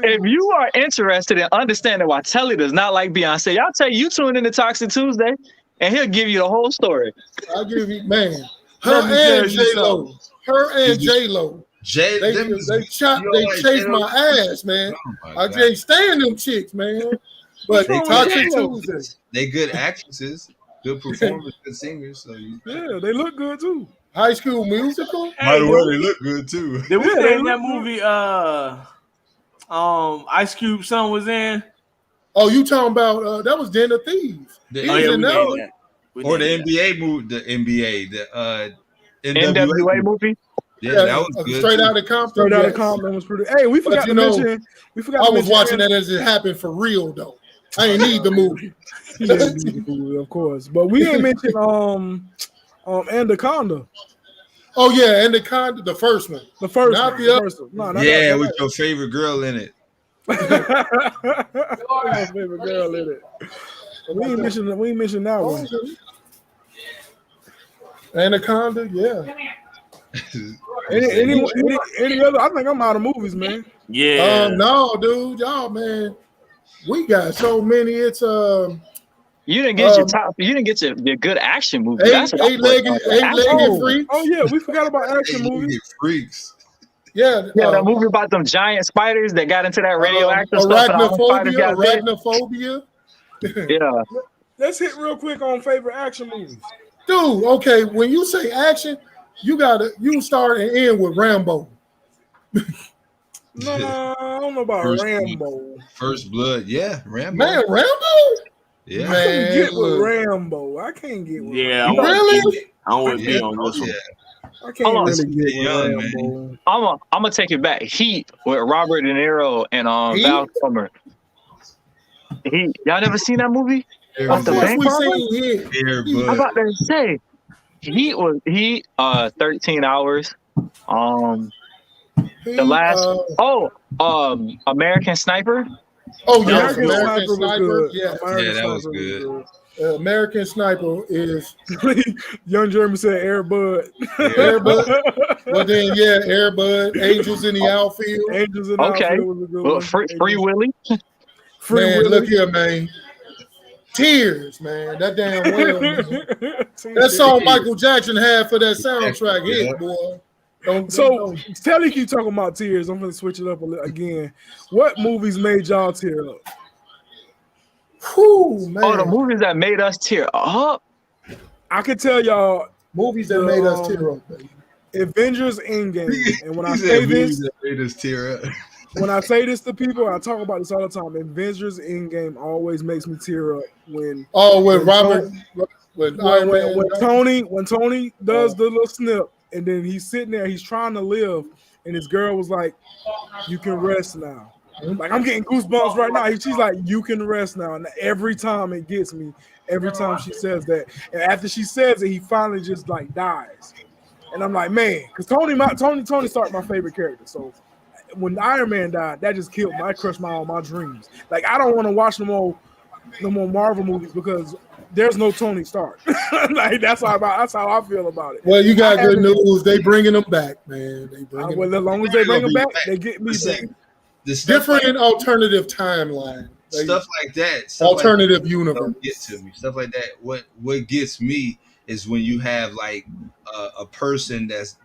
If you are interested in understanding why Telly does not like Beyonce, y'all tell you tune in to Toxic Tuesday, and he'll give you the whole story. I'll give you, man. Her and J-Lo. They chased my ass, man. I can't stand them chicks, man. But Toxic Tuesday. They good actresses, good performers, good singers. So yeah, they look good too. High School Musical. By the way, they look good too. Did we name that movie? Ice Cube son was in. Oh, you talking about that was Den of Thieves. The- He oh, was yeah, in we that named one. that. We Or the named that. NBA movie, the NBA, the NWA movie. Yeah, that was good. Straight too. out of Compton. Straight out of yes. Compton was pretty. Hey, we forgot you to know, mention. We forgot. I to was mention watching that as it happened for real though. I ain't need the movie. He didn't need the movie, of course, but we ain't mentioned Anaconda. Oh yeah, Anaconda, the first one. The first Not one. the The other. first one. No, not Yeah, that. with your favorite girl in it. My favorite girl in it. We ain't mentioned that one. Anaconda, yeah. Any other? I think I'm out of movies, man. Yeah. No, dude, y'all, man. We got so many. It's You didn't get your top. You didn't get your good action movie. eight-legged freaks. Oh yeah, we forgot about action movies. Freaks. Yeah, that movie about them giant spiders that got into that radioactive stuff. And all the spiders got bit. Arachnophobia. Yeah. Let's hit real quick on favorite action movies. Dude, okay, when you say action, you start and end with Rambo. No, I don't know about Rambo. First Blood, yeah, Rambo. Man, Rambo? Yeah. I can't get with Rambo. I can't get with Rambo. Really? I'm with me on this one. I can't really get with Rambo. Man. I'm gonna take it back. Heat with Robert De Niro and Val Kilmer. Heat. Y'all never seen that movie? Of course we seen Heat. I'm about to say Heat was 13 hours. The last American Sniper. Oh yeah, American Sniper. Yeah, that was good. American Sniper is Young Jeremy said Air Bud. Air Bud. Well then, yeah, Air Bud. Angels in the Outfield. Angels in the Outfield was a good one. Free Willy. Man, look here, man. Tears, man. That damn well, man. That song Michael Jackson had for that soundtrack hit, boy. So Telly keep talking about tears. I'm gonna switch it up again. What movies made y'all tear up? Whew, man. Oh, the movies that made us tear up. I can tell y'all movies that made us tear up, baby. Avengers Endgame. And when I say this, that made us tear up. When I say this to people, I talk about this all the time. Avengers Endgame always makes me tear up when Robert when Tony does the little snip and then he's sitting there, he's trying to live, and his girl was like, "You can rest now." Like, I'm getting goosebumps right now. She's like, "You can rest now," and every time it gets me. Every time she says that, and after she says it, he finally just like dies, and I'm like, man, because Tony Stark my favorite character. So when Iron Man died, that just killed me. I crushed all my dreams. Like, I don't want to watch no more Marvel movies because there's no Tony Stark. Like, that's how I feel about it. Well, you got good news. They bringing them back, man. As long as they bring them back, they get me back. Different and alternative timeline. Stuff like that. Alternative universe. Get to me. Stuff like that. What gets me is when you have like a person that's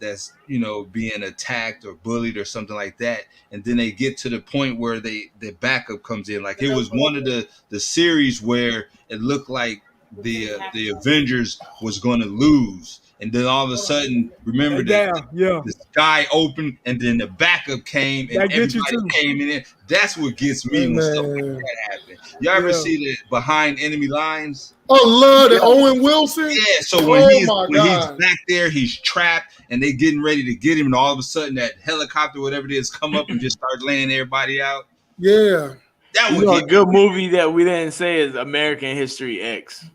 being attacked or bullied or something like that, and then they get to the point where the backup comes in. Like, it was one of the series where it looked like the Avengers was going to lose, and then all of a sudden, remember the sky opened, and then the backup came, and everybody came in. That's what gets me when stuff like that happens. You ever see the Behind Enemy Lines? Oh, love it. Owen Wilson? Yeah, so when he's back there, he's trapped, and they getting ready to get him, and all of a sudden that helicopter, whatever it is, come up and just start laying everybody out. Yeah. That was a good movie that we didn't say is American History X.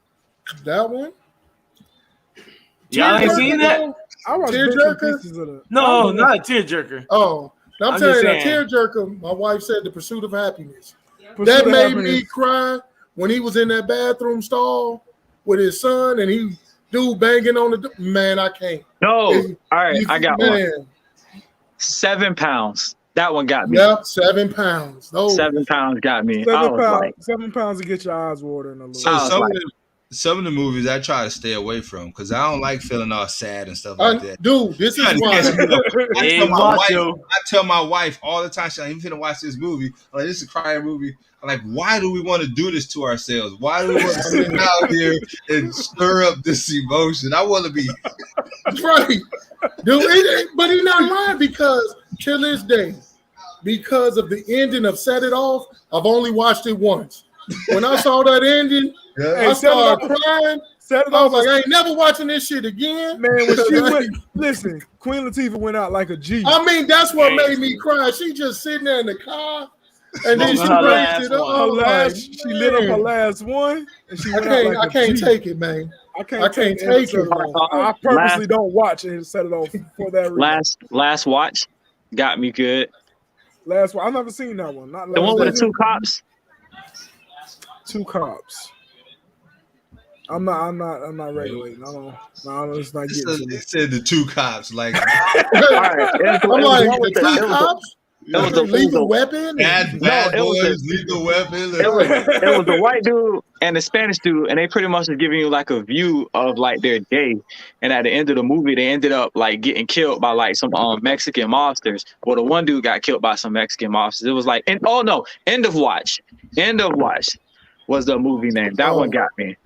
That one? Y'all ain't seen that? I watched Tearjerker? No, not a tearjerker. Oh, I'm telling you, a tearjerker, my wife said The Pursuit of Happiness. That made me cry when he was in that bathroom stall with his son and he dude banging on the man. I can't. No, all right, I got one. 7 pounds. That one got me. Yep, 7 pounds. 7 pounds got me. 7 pounds to get your eyes watering a little. So some of the movies I try to stay away from because I don't like feeling all sad and stuff like that. Dude, this is why. I tell my wife all the time, "I'm finna watch this movie. I'm like, this is a crying movie. I'm like, why do we want to do this to ourselves? Why do we want to sit out here and stir up this emotion? I want to be right, dude. But he's not lying because till this day, because of the ending of Set It Off. I've only watched it once. When I saw that ending, I started crying. I was like, I ain't never watching this shit again. Man, when she went, listen, Queen Latifah went out like a G. I mean, that's what made me cry. She just sitting there in the car, and then she raised it up. She lit up her last one, and she went out like I can't take it, man. I can't take it. I purposely don't watch it and Set It Off for that reason. Last watch got me good. Last one, I've never seen that one. Not the one with the two cops. Two cops. I'm not regulating. No, it's not getting to me. It said the two cops. Like, I'm like, the two cops? It was a lethal weapon. Bad boys, lethal weapon. It was the white dude and the Spanish dude, and they pretty much was giving you like a view of like their day. And at the end of the movie, they ended up like getting killed by like some Mexican mobsters. Well, the one dude got killed by some Mexican mobsters. It was like, End of Watch. End of Watch was the movie name. That one got me.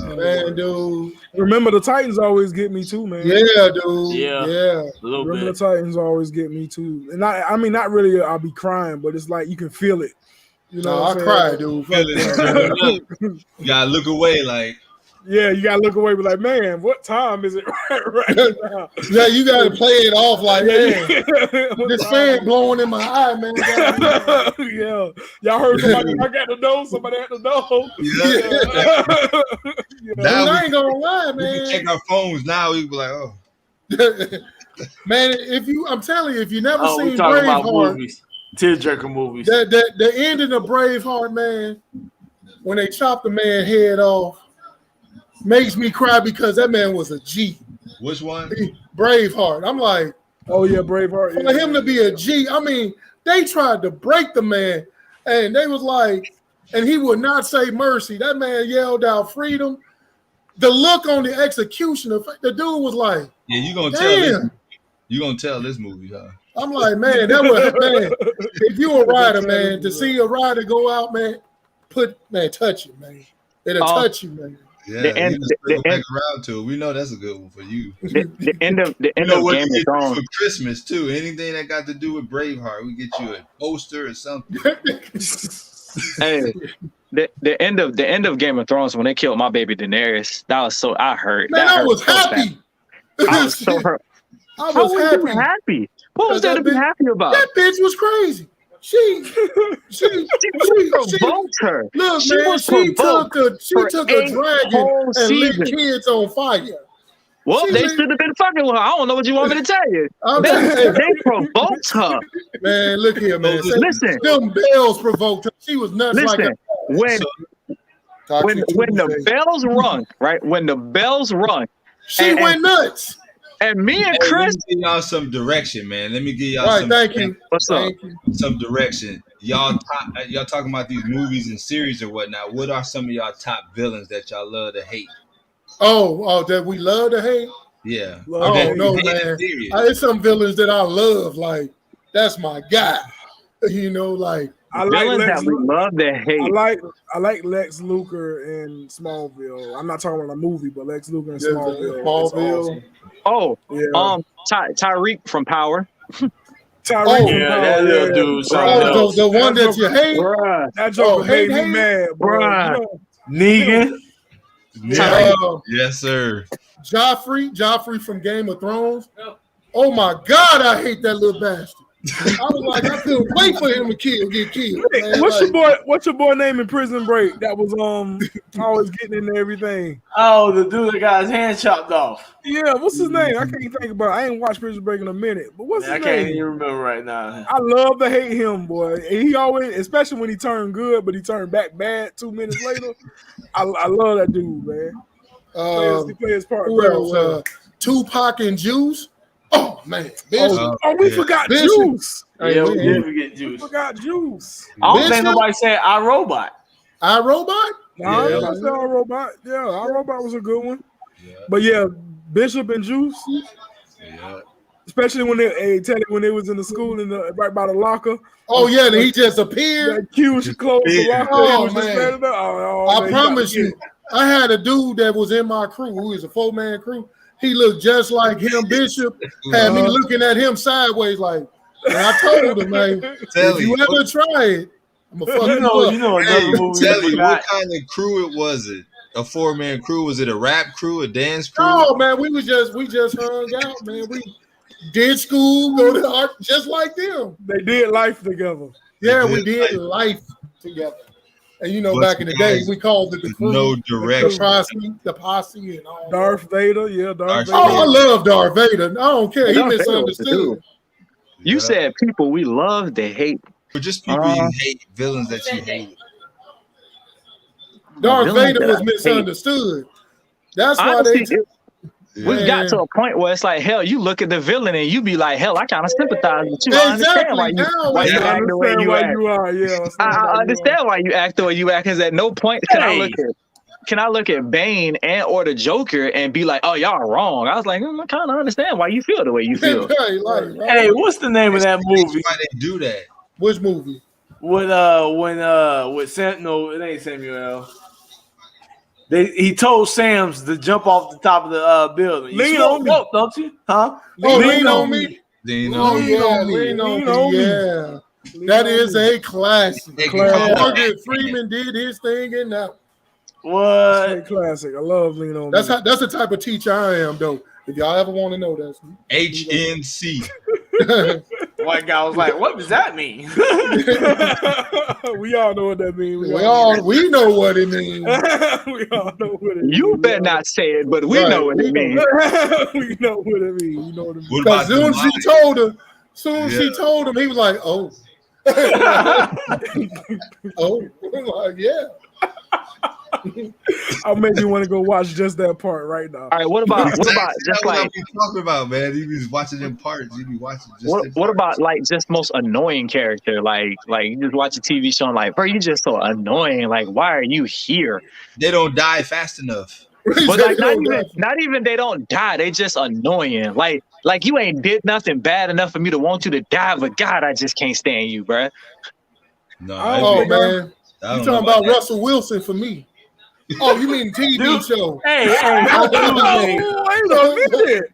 Man, dude. Remember the Titans always get me too, man. Yeah, dude. Yeah. Remember the Titans always get me too. And I mean, not really I'll be crying, but it's like you can feel it. You know, I cry, dude. You gotta look away, like. Yeah, you gotta look away, be like, man, what time is it right now? Yeah, you gotta play it off like, man, this fan blowing in my eye, man. Yeah, y'all heard somebody knock at the door. Somebody at the door. Yeah. Now I ain't gonna lie, man. We can check our phones now. We be like, oh, man, I'm telling you, if you never seen Braveheart, tearjerker movies, the ending of Braveheart, man, when they chopped the man's head off. Makes me cry because that man was a G. Which one? Braveheart. I'm like, oh yeah, Braveheart. For him to be a G, I mean, they tried to break the man, and they was like, and he would not say mercy. That man yelled out freedom. The look on the execution, the dude was like, yeah, you gonna tell this movie, huh? I'm like, man, that was man. If you a rider, man, to see a rider go out, man, touch it, man. It'll touch you, man. Yeah, the end back around to it. We know that's a good one for you. The end of Game of Thrones for Christmas too. Anything that got to do with Braveheart, we get you a poster or something. Hey, the end of Game of Thrones when they killed my baby Daenerys, that was so I hurt. Man, I was happy. I was so hurt. I was happy. What was there to be happy about? That bitch was crazy. She provoked her. Look, she man, she took a dragon and lit kids on fire. Well, they should have been fucking with her. I don't know what you want me to tell you. They provoked her. Man, look here, man. Listen, them bells provoked her. She was nuts. Listen, when the bells rung, right? When the bells rung, she went nuts. And me and Chris, let me give y'all some direction, man. Let me give y'all some. Thank you. What's up? Some direction. Y'all talking about these movies and series or whatnot. What are some of y'all top villains that y'all love to hate? Oh, that we love to hate? Yeah. Oh no, man. There's some villains that I love. Like that's my guy. You know, like I like villains that we love to hate. I like Lex Luthor in Smallville. I'm not talking about a movie, but Lex Luthor in Smallville. Awesome. Oh, yeah. Tyreek from Power. That dude. The one that you hate, that joke made me mad, bro. Negan. Yes, sir. Joffrey from Game of Thrones. Oh my God, I hate that little bastard. I was like, I couldn't wait for him to get killed. Man. What's your boy name in Prison Break? That was always getting into everything. Oh, the dude that got his hand chopped off. Yeah, what's his name? I can't think about it. I ain't watched Prison Break in a minute. But what's his name? I can't even remember right now. I love to hate him, boy. He always, especially when he turned good, but he turned back bad 2 minutes later. I love that dude, man. He plays his part very well. Tupac and Juice. Oh man, we forgot Juice. Yeah, we did forget Juice. We forgot Juice. I don't think nobody said iRobot. iRobot? No, yeah. I said iRobot. Yeah, iRobot was a good one. Yeah. But yeah, Bishop and Juice. Yeah. Especially when they was in the school right by the locker. Oh yeah, and he just appeared. Q should close the locker. Oh man! I promise you, I had a dude that was in my crew who is a 4-man crew. He looked just like him, Bishop. Had me looking at him sideways like, And I told him, man, if you ever try it, I'm gonna fuck you up. You know another movie. Tell you what kind of crew it was. It a 4-man crew? Was it a rap crew, a dance crew? No, man, we just hung out, man. We did school, go to art, just like them. They did life together. Yeah, we did life together. And you know, back in the day, we called it the crew, no direction, the posse, and all. Darth Vader, yeah, Darth Vader. Oh, I love Darth Vader. I don't care. He misunderstood. You said people we love, they hate. Or just people you hate, villains that you hate. Darth Vader was misunderstood. That's why we got to a point where it's like, hell, you look at the villain and you be like, hell, I kind of sympathize with you. I understand why you act the way you act. I understand why you act the way you act, because at no point can I look at Bane and or the Joker and be like, oh, y'all wrong. I was like, I kind of understand why you feel the way you feel. Hey, what's the name of that movie? Why they do that? Which movie? With Sam? No, it ain't Samuel L. He told Sam's to jump off the top of the building. Lean on me, don't you? Huh? Lean on me. Lean on me. Yeah, that is a classic. Morgan Freeman did his thing in that. What? That's a classic. I love Lean on Me. That's the type of teacher I am, though. If y'all ever want to know, that's me. HNC. White guy was like, "What does that mean?" We all know what that means. We know what it means. We all know what it means. You better not say it, but we know what it means. We know what it means. You know what it means. Because soon as she told him, he was like, "Oh, oh, I'm like, yeah." I'll make you want to go watch just that part right now. All right, what about just like talking about, man? You be watching them parts. You be watching. What about like just most annoying character? Like you just watch a TV show and like, bro, you just so annoying. Like, why are you here? They don't die fast enough. But like not even they don't die. They just annoying. Like you ain't did nothing bad enough for me to want you to die. But God, I just can't stand you, bro. No, oh man, you talking about Russell Wilson for me? Oh, you mean TV show? Hey,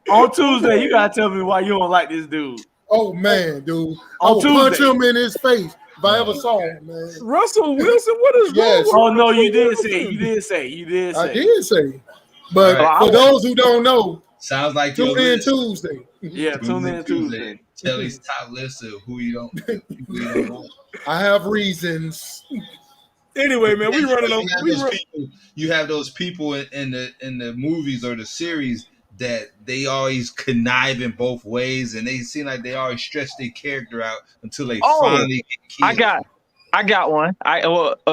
on Tuesday, you gotta tell me why you don't like this dude. Oh man, dude, I'll punch him in his face if I ever saw him, man. Russell Wilson, what is yes? Oh no, you did say. I did say, but for those who don't know, sounds like tune in Tuesday. Yeah, tune in Tuesday. Telly's top list of who you don't know. I have reasons. Anyway, man, we running on. You have those people in the movies or the series that they always connive in both ways, and they seem like they always stretch their character out until they finally get killed. I got one. About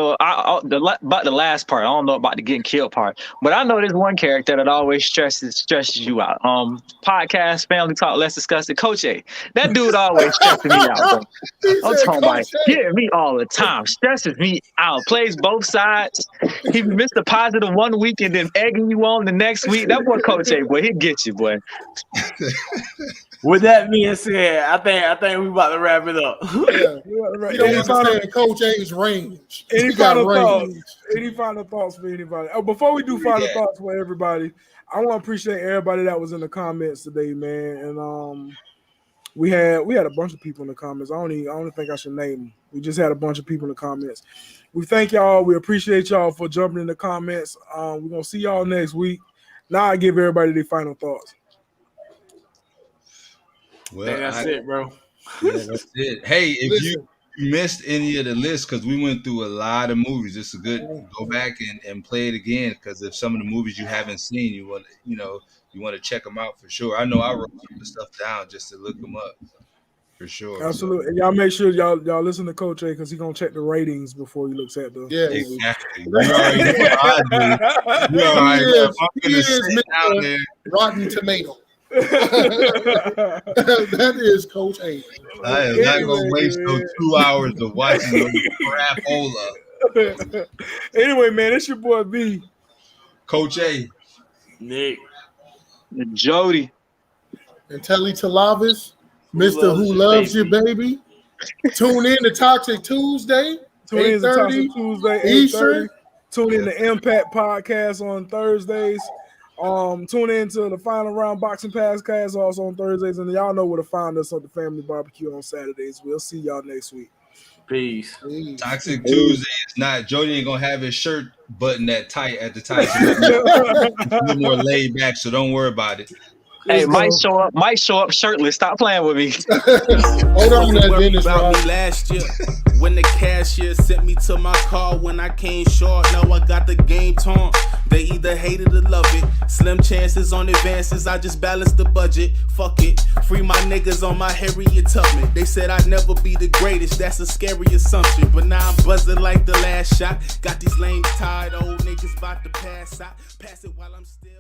the last part. I don't know about the getting killed part, but I know there's one character that always stresses you out. Podcast, family talk, let's discuss it. Coach A, that dude always stresses me out. I'm talking about getting me all the time, stresses me out. Plays both sides. He missed a positive 1 week and then egging you on the next week. That boy, Coach A, boy, he'll get you, boy. With that being said, I think we about to wrap it up. Yeah. You don't understand Coach A's range. Any final thoughts? Any final thoughts for anybody? Oh, before we do final thoughts for everybody, I want to appreciate everybody that was in the comments today, man. And we had a bunch of people in the comments. I don't think I should name them. We just had a bunch of people in the comments. We thank y'all. We appreciate y'all for jumping in the comments. We're gonna see y'all next week. Now I give everybody their final thoughts. Well, that's it, bro. Yeah, that's it. Hey, if you missed any of the lists, because we went through a lot of movies, it's a good go back and play it again. Because if some of the movies you haven't seen, you want to check them out for sure. I know I wrote some stuff down just to look them up for sure. Absolutely, and y'all make sure y'all listen to Coach A because he's gonna check the ratings before he looks at the exactly. You already know I do. He is Rotten Tomato. That is Coach A. I am not gonna waste those 2 hours of watching crapola. Anyway, man, it's your boy B, Coach A, Nick, Jody, and Telly Talavis, Mr. Who Loves You, Baby. Tune in to Toxic Tuesday. Tune in to Toxic Tuesday, 8:30. Tune in to Impact Podcast on Thursdays. Tune in to the Final Round Boxing Pass cast also on Thursdays, and y'all know where to find us on the Family Barbecue on Saturdays. We'll see y'all next week. Peace. Toxic Tuesday is not. Jody ain't gonna have his shirt buttoned that tight at the time. So a little more laid back, so don't worry about it. Hey, might show up shirtless. Stop playing with me. Hold on, that Dennis about Rod. me last year when the cashier sent me to my car when I came short. Now I got the game torn. They either hate it or love it. Slim chances on advances. I just balance the budget. Fuck it. Free my niggas on my Harriet Tubman. They said I'd never be the greatest. That's a scary assumption. But now I'm buzzing like the last shot. Got these lame tired old niggas about to pass out. Pass it while I'm still.